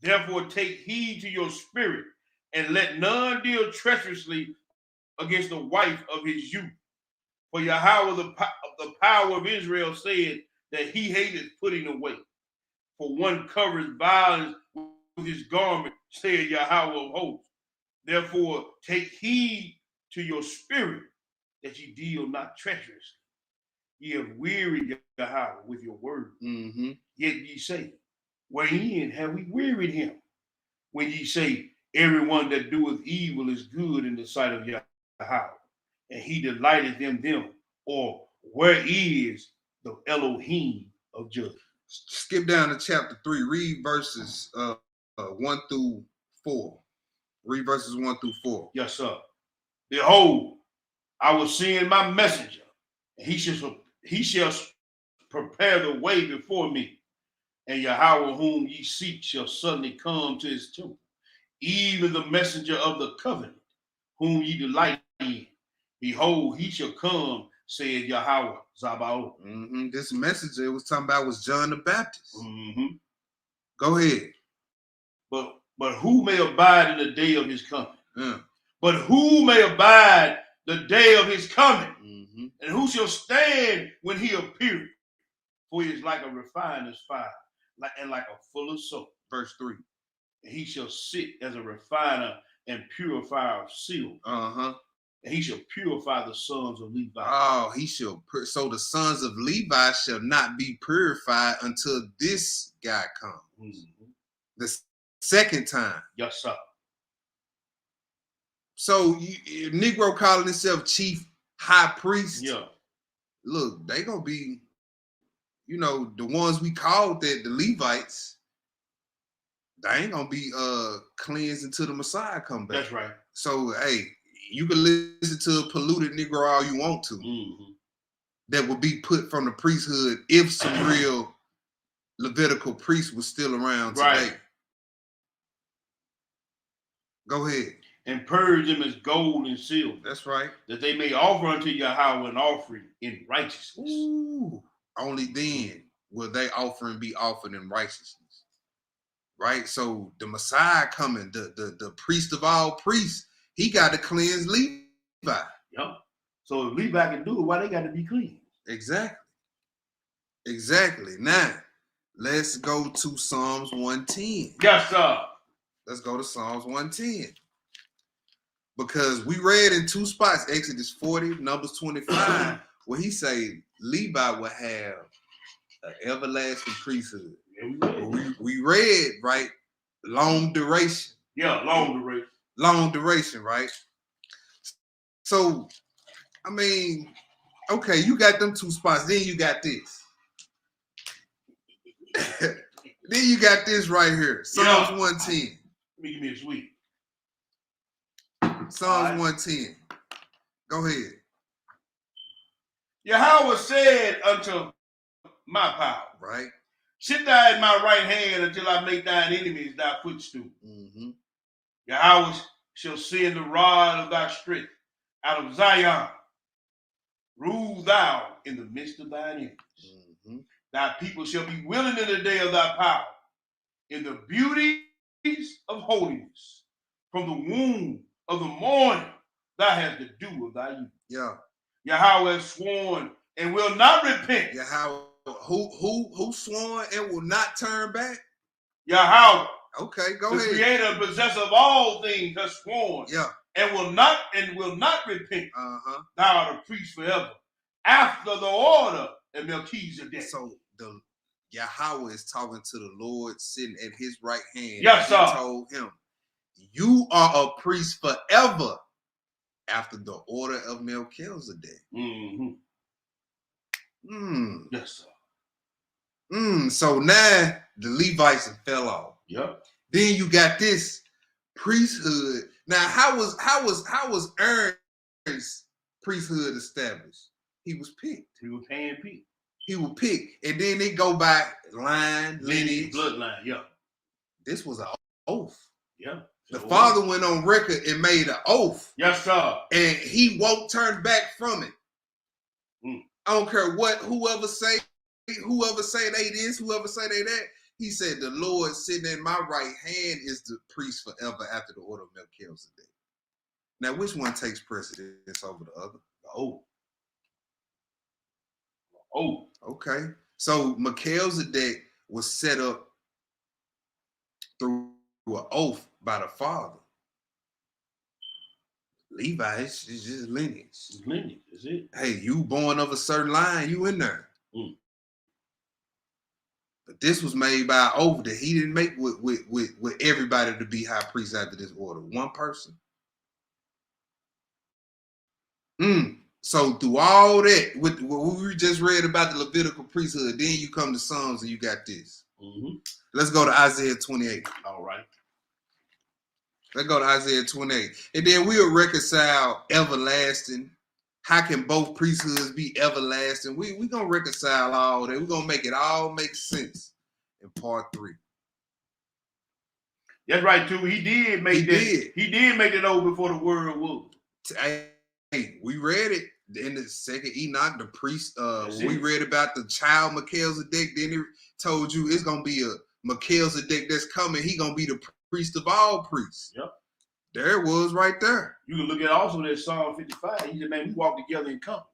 S2: Therefore take heed to your spirit, and let none deal treacherously against the wife of his youth. For Yahweh, the power of Israel, said that he hated putting away. For one covers violence with his garment, said Yahweh of hosts. Therefore take heed to your spirit, that ye deal not treacherously. Ye have wearied Yahweh with your word. Yet ye say, wherein have we wearied him? When ye say, everyone that doeth evil is good in the sight of Yahweh, and he delighteth in them. Or where is the Elohim of judgment?
S1: Skip down to chapter 3. Read verses 1 through 4. Read verses 1 through 4.
S2: Yes, sir. Behold, I will send my messenger, and he shall prepare the way before me. And Yahweh whom ye seek shall suddenly come to his temple, even the messenger of the covenant, whom ye delight in. Behold, he shall come, said Yahweh Zabaoth.
S1: This messenger it was talking about was John the Baptist. Go ahead.
S2: But who may abide in the day of his coming?
S1: Yeah.
S2: But who may abide the day of his coming?
S1: Mm-hmm.
S2: And who shall stand when he appeareth? For he is like a refiner's fire, and like a fuller's soap.
S1: Verse 3.
S2: And he shall sit as a refiner and purifier of silver. And he shall purify the sons of Levi.
S1: Oh, he shall. So the sons of Levi shall not be purified until this guy comes. The second time.
S2: Yes, sir.
S1: So Negro calling himself chief high priest.
S2: Yeah.
S1: Look, they gonna be, the ones we called that the Levites. They ain't gonna be cleansed until the Messiah come back.
S2: That's right.
S1: So hey, you can listen to a polluted Negro all you want to. That would be put from the priesthood if some real Levitical priest was still around today.
S2: Right.
S1: Go ahead.
S2: And purge them as gold and silver.
S1: That's right.
S2: That they may offer unto Yahweh an offering in righteousness.
S1: Ooh. Only then will they offering be offered in righteousness. Right? So the Messiah coming, the priest of all priests, he got to cleanse Levi.
S2: Yep. So if Levi can do it, why they got to be clean?
S1: Exactly. Now, let's go to Psalms 110.
S2: Yes, sir.
S1: Let's go to Psalms 110. Because we read in two spots, Exodus 40, Numbers 25, where he say Levi will have an everlasting priesthood.
S2: Yeah,
S1: we read, right? Long duration.
S2: Yeah, long duration.
S1: Long duration, right? So, I mean, okay, you got them two spots. Then you got this. Then you got this right here. Psalms 110.
S2: Let me give me a sweet.
S1: Psalms 110. Go ahead.
S2: Yahweh said unto my power,
S1: Right.
S2: Sit thou at my right hand until I make thine enemies thy footstool. Yahweh shall send the rod of thy strength out of Zion. Rule thou in the midst of thine enemies. Thy people shall be willing in the day of thy power, in the beauties of holiness. From the womb of the morning, thou hast the dew of thy youth.
S1: Yeah.
S2: Yahweh has sworn and will not repent.
S1: Yahweh, who sworn and will not turn back?
S2: Yahweh.
S1: Okay, go
S2: the
S1: ahead.
S2: Creator and possessor of all things has sworn.
S1: Yeah.
S2: And will not repent. Thou art a priest forever, after the order of Melchizedek.
S1: So the Yahweh is talking to the Lord sitting at his right hand.
S2: Yes, sir.
S1: He told him, you are a priest forever after the order of Melchizedek.
S2: Yes,
S1: sir. So now the Levites have fell off.
S2: Yep.
S1: Then you got this priesthood. Now, how was Aaron's priesthood established? He was picked.
S2: He was handpicked.
S1: He was picked, and then they go by line, lineage,
S2: bloodline. Yeah.
S1: This was an oath.
S2: Yeah.
S1: The father went on record and made an oath.
S2: Yes, sir.
S1: And he won't turn back from it. I don't care whoever say they this, whoever say they that. He said, the Lord sitting in my right hand is the priest forever after the order of Melchizedek. Now, which one takes precedence over the other?
S2: The oath.
S1: Okay. So Melchizedek was set up through an oath by the father. Levi is just lineage.
S2: It's lineage, is it?
S1: Hey, you born of a certain line, you in there. But this was made by an oath that he didn't make with everybody to be high priest after this order. One person. So through all that, with what we just read about the Levitical priesthood, then you come to Psalms and you got this. Let's go to Isaiah 28.
S2: All right.
S1: Let's go to Isaiah 28. And then we'll reconcile everlasting. How can both priesthoods be everlasting? We're going to reconcile all that. We're going to make it all make sense in part 3.
S2: That's right, too. He did make
S1: did.
S2: He did make it over before the world was.
S1: Hey, we read it in the second Enoch, the priest. We
S2: it.
S1: read about the child Melchizedek. Then it told you it's going to be a Melchizedek that's coming. He going to be the priest of all priests.
S2: Yep.
S1: There it was right there.
S2: You can look at also that Psalm 55. He said, man, we walk together in company.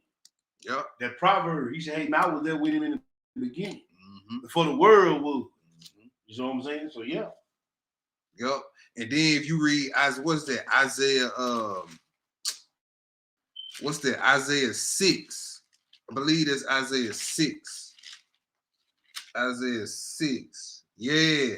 S1: Yep.
S2: That proverb, he said, hey, man, I was there with him in the beginning. Before the world was. You know what I'm saying? So, yeah.
S1: Yep. And then if you read, what's that? Isaiah, Isaiah 6. I believe that's Isaiah 6. Isaiah 6. Yeah.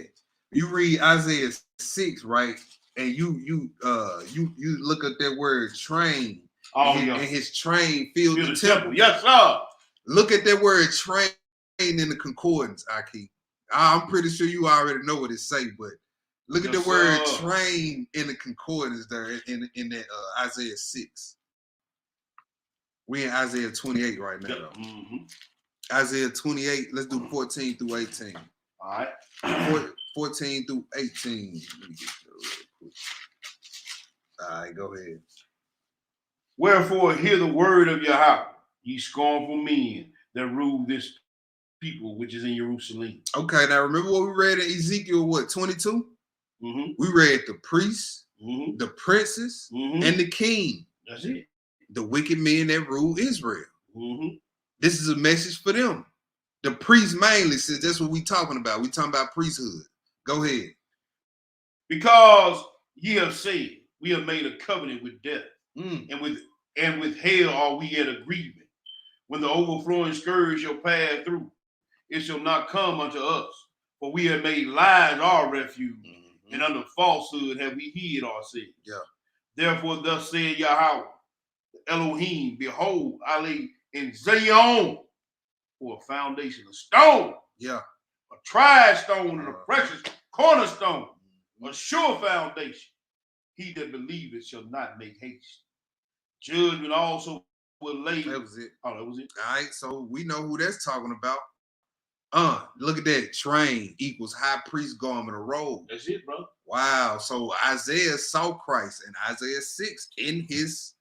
S1: You read Isaiah 6, right? And you look at that word train. And his train filled the temple.
S2: Yes, sir.
S1: Look at that word train in the concordance, Aki. I'm pretty sure you already know what it say, but look at the word train in the concordance there in that Isaiah 6. We in Isaiah 28 right now. Isaiah 28, let's do 14 through 18.
S2: All right.
S1: 14 through 18. Let me get there real quick. All right, go ahead.
S2: Wherefore, hear the word of Yahweh, ye scornful men that rule this people which is in Jerusalem.
S1: Okay, now remember what we read in Ezekiel, 22? We read the priests, the princes, and the king.
S2: That's it.
S1: The wicked men that rule Israel. This is a message for them. The priests mainly, since that's what we talking about. We talking about priesthood. Go ahead.
S2: Because ye have said, we have made a covenant with death, and with hell are we at agreement. When the overflowing scourge shall pass through, it shall not come unto us. For we have made lies our refuge, and under falsehood have we hid ourselves.
S1: Yeah.
S2: Therefore, thus said Yahweh, Elohim, behold, I lay in Zion for a foundation of stone.
S1: Yeah.
S2: A tried stone and a precious cornerstone, a sure foundation. He that believeth shall not make haste. Judgment also will lay.
S1: That was it.
S2: Oh, that was it.
S1: All right, so we know who that's talking about. Look at that. Train equals high priest garment or robe.
S2: That's it, bro.
S1: Wow. So Isaiah saw Christ in Isaiah 6 in his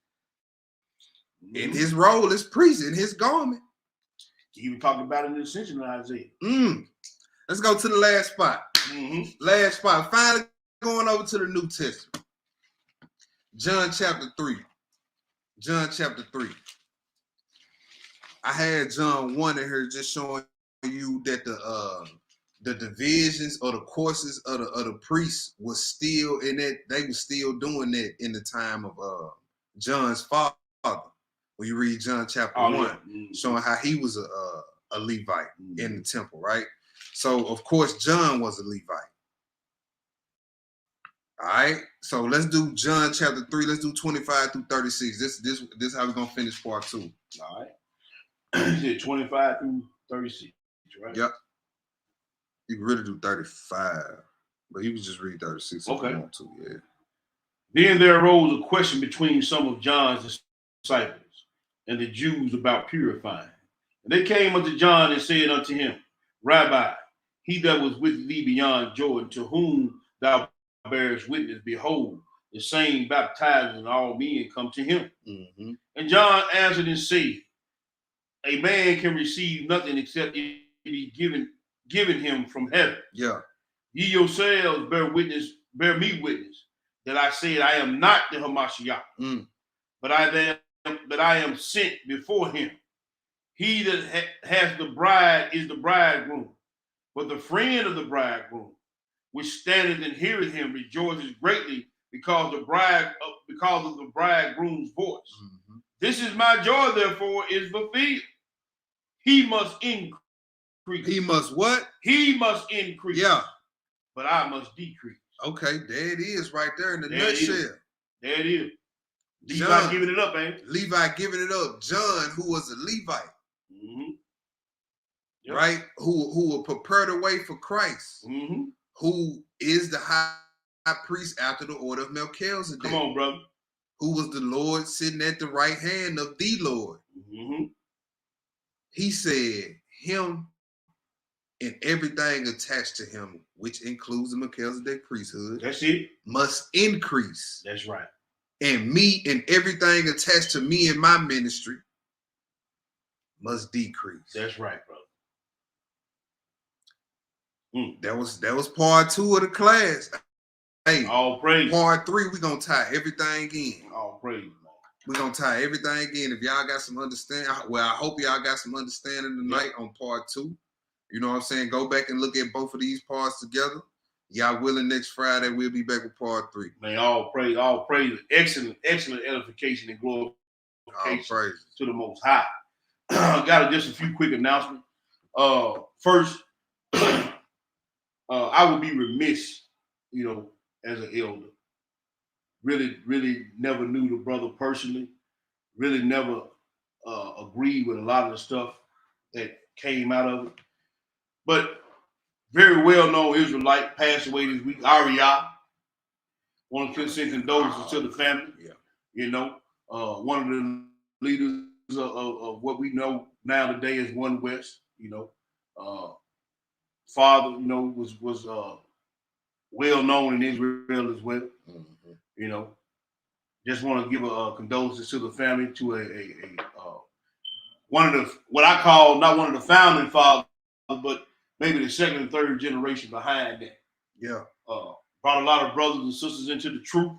S1: role as priest, in his garment.
S2: He even talking about it in the Ascension of Isaiah.
S1: Let's go to the last spot. Last spot. Finally going over to the New Testament. John chapter 3. John chapter 3. I had John 1 in here just showing you that the divisions or the courses of the priests was still in that. They were still doing that in the time of John's father. When you read John chapter 1, showing how he was a Levite in the temple, right? So of course John was a Levite. All right, so let's do John chapter 3. Let's do 25 through 36. This is how we're gonna finish part 2.
S2: All right. You said 25 through 36, right?
S1: Yep. You can really do 35, but you can just read 36 if you want to. Yeah.
S2: Then there arose a question between some of John's disciples and the Jews about purifying. And they came unto John and said unto him, Rabbi, he that was with thee beyond Jordan, to whom thou bearest witness, behold, the same baptizes, and all men come to him. And John answered and said, a man can receive nothing except it be given him from heaven.
S1: Yeah.
S2: Ye yourselves bear me witness, that I said I am not the Hamashiach, but I am sent before him. He that has the bride is the bridegroom, but the friend of the bridegroom, which standeth and heareth him, rejoices greatly because of the bridegroom's voice. This is my joy, therefore, is fulfilled. He must increase.
S1: He must what?
S2: He must increase.
S1: Yeah.
S2: But I must decrease.
S1: Okay, there it is right there in the nutshell.
S2: There it is. Levi giving it up, man.
S1: Levi giving it up. John, who was a Levite, right? Who will prepare the way for Christ, who is the high priest after the order of Melchizedek.
S2: Come on, brother.
S1: Who was the Lord sitting at the right hand of the Lord.
S2: Mm-hmm.
S1: He said, him and everything attached to him, which includes the Melchizedek priesthood,
S2: That's it.
S1: must increase.
S2: That's right.
S1: And me and everything attached to me and my ministry must decrease.
S2: That's right, brother.
S1: That was part 2 of the class. Hey,
S2: all praise.
S1: Part 3, we're gonna tie everything in.
S2: All praise, man.
S1: We're gonna tie everything in. If y'all got some understanding, well, I hope y'all got some understanding tonight on part 2. You know what I'm saying? Go back and look at both of these parts together. Y'all willing, next Friday we'll be back with part 3.
S2: Man, all praise. Excellent edification and glorification to the Most High. Got just a few quick announcements. First, I would be remiss, as an elder. Really never knew the brother personally. Really never agreed with a lot of the stuff that came out of it. But very well-known Israelite passed away this week, Ariah. Want to send condolences to the family.
S1: Yeah.
S2: One of the leaders of what we know now today as One West. Father, was well known in Israel as well.
S1: Mm-hmm.
S2: Just want to give a condolences to the family, to one of the, what I call, not one of the founding fathers, but maybe the second and third generation behind that.
S1: Yeah.
S2: Brought a lot of brothers and sisters into the truth,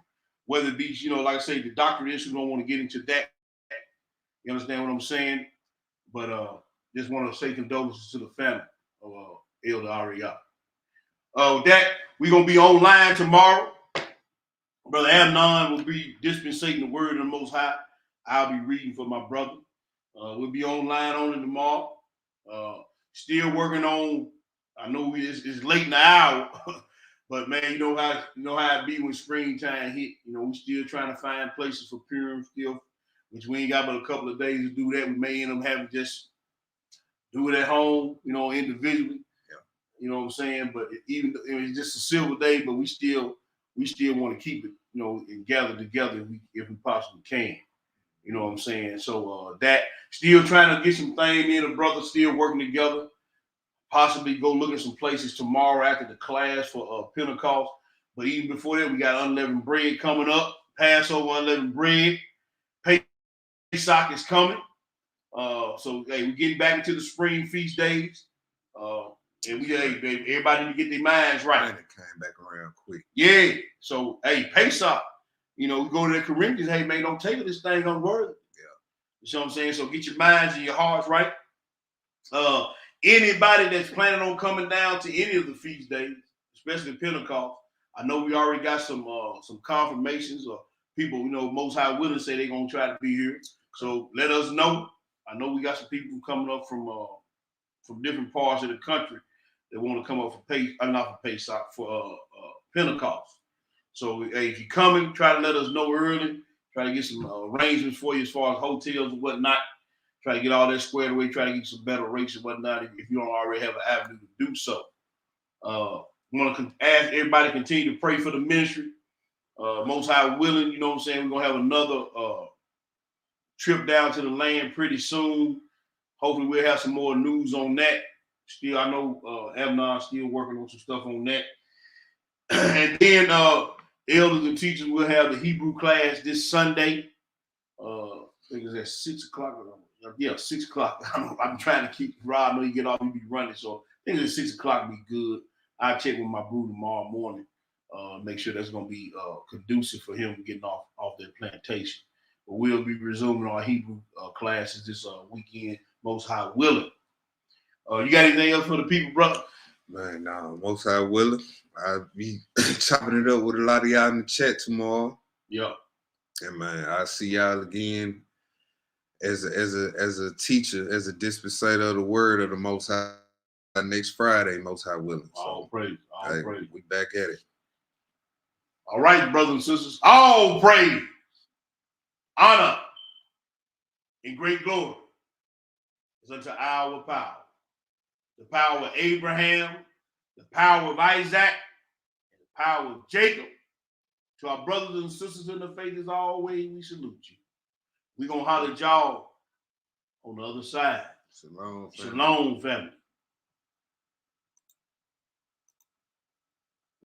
S2: whether it be, like I say, the doctrine issue. Don't want to get into that. You understand what I'm saying? But just want to say condolences to the family of Elder Ariah. That we're gonna be online tomorrow. Brother Amnon will be dispensating the word of the Most High. I'll be reading for my brother. We'll be online on it tomorrow. Still working on. I know it's late in the hour, but man, you know how it be when springtime hit. We still trying to find places for Purim still, which we ain't got but a couple of days to do that. We may end up having to just do it at home, individually.
S1: Yeah.
S2: You know what I'm saying? But even it's just a silver day, but we still want to keep it, and gather together if we possibly can. You know what I'm saying? So that still trying to get some things in. The brothers still working together. Possibly go look at some places tomorrow after the class for Pentecost. But even before that, we got unleavened bread coming up. Passover unleavened bread. Pesach is coming. So we're getting back into the spring feast days. And everybody need to get their minds right.
S1: And it came back around quick.
S2: Yeah. So Pesach, we go to the Corinthians. Hey man, don't take this thing unworthy.
S1: Yeah.
S2: You know what I'm saying? So get your minds and your hearts right. Anybody that's planning on coming down to any of the feast days, especially Pentecost, I know we already got some confirmations or people, Most High willing say they're gonna try to be here. So let us know. I know we got some people coming up from different parts of the country that want to come up for Pesach, for Pentecost. So if you're coming, try to let us know early. Try to get some arrangements for you as far as hotels and whatnot. Try to get all that squared away. Try to get some better rates and whatnot if you don't already have an avenue to do so. Want to ask everybody to continue to pray for the ministry. Most High willing, you know what I'm saying? We're going to have another trip down to the land pretty soon. Hopefully we'll have some more news on that. Still, I know Amnon still working on some stuff on that. And then elders and teachers will have the Hebrew class this Sunday. I think it's at 6 o'clock. Yeah, 6 o'clock. I'm trying to keep Rob. I know you get off, you be running. So I think it's at 6 o'clock be good. I'll check with my brew tomorrow morning. Make sure that's going to be conducive for him getting off that plantation. But we'll be resuming our Hebrew classes this weekend, Most High willing. You got anything else for the people, brother?
S1: Man, no, Most High willing. I'll be chopping it up with a lot of y'all in the chat tomorrow.
S2: Yeah.
S1: And man, I'll see y'all again as a teacher, as a dispensator of the word of the Most High next Friday, Most High willing.
S2: All praise. Praise.
S1: We back at it.
S2: All right, brothers and sisters. All praise, honor, and great glory is unto our power. The power of Abraham, the power of Isaac, and the power of Jacob, To our brothers and sisters in the faith, as always, we salute you. We're going to holler at y'all on the other side.
S1: Shalom, family.
S2: Shalom, family.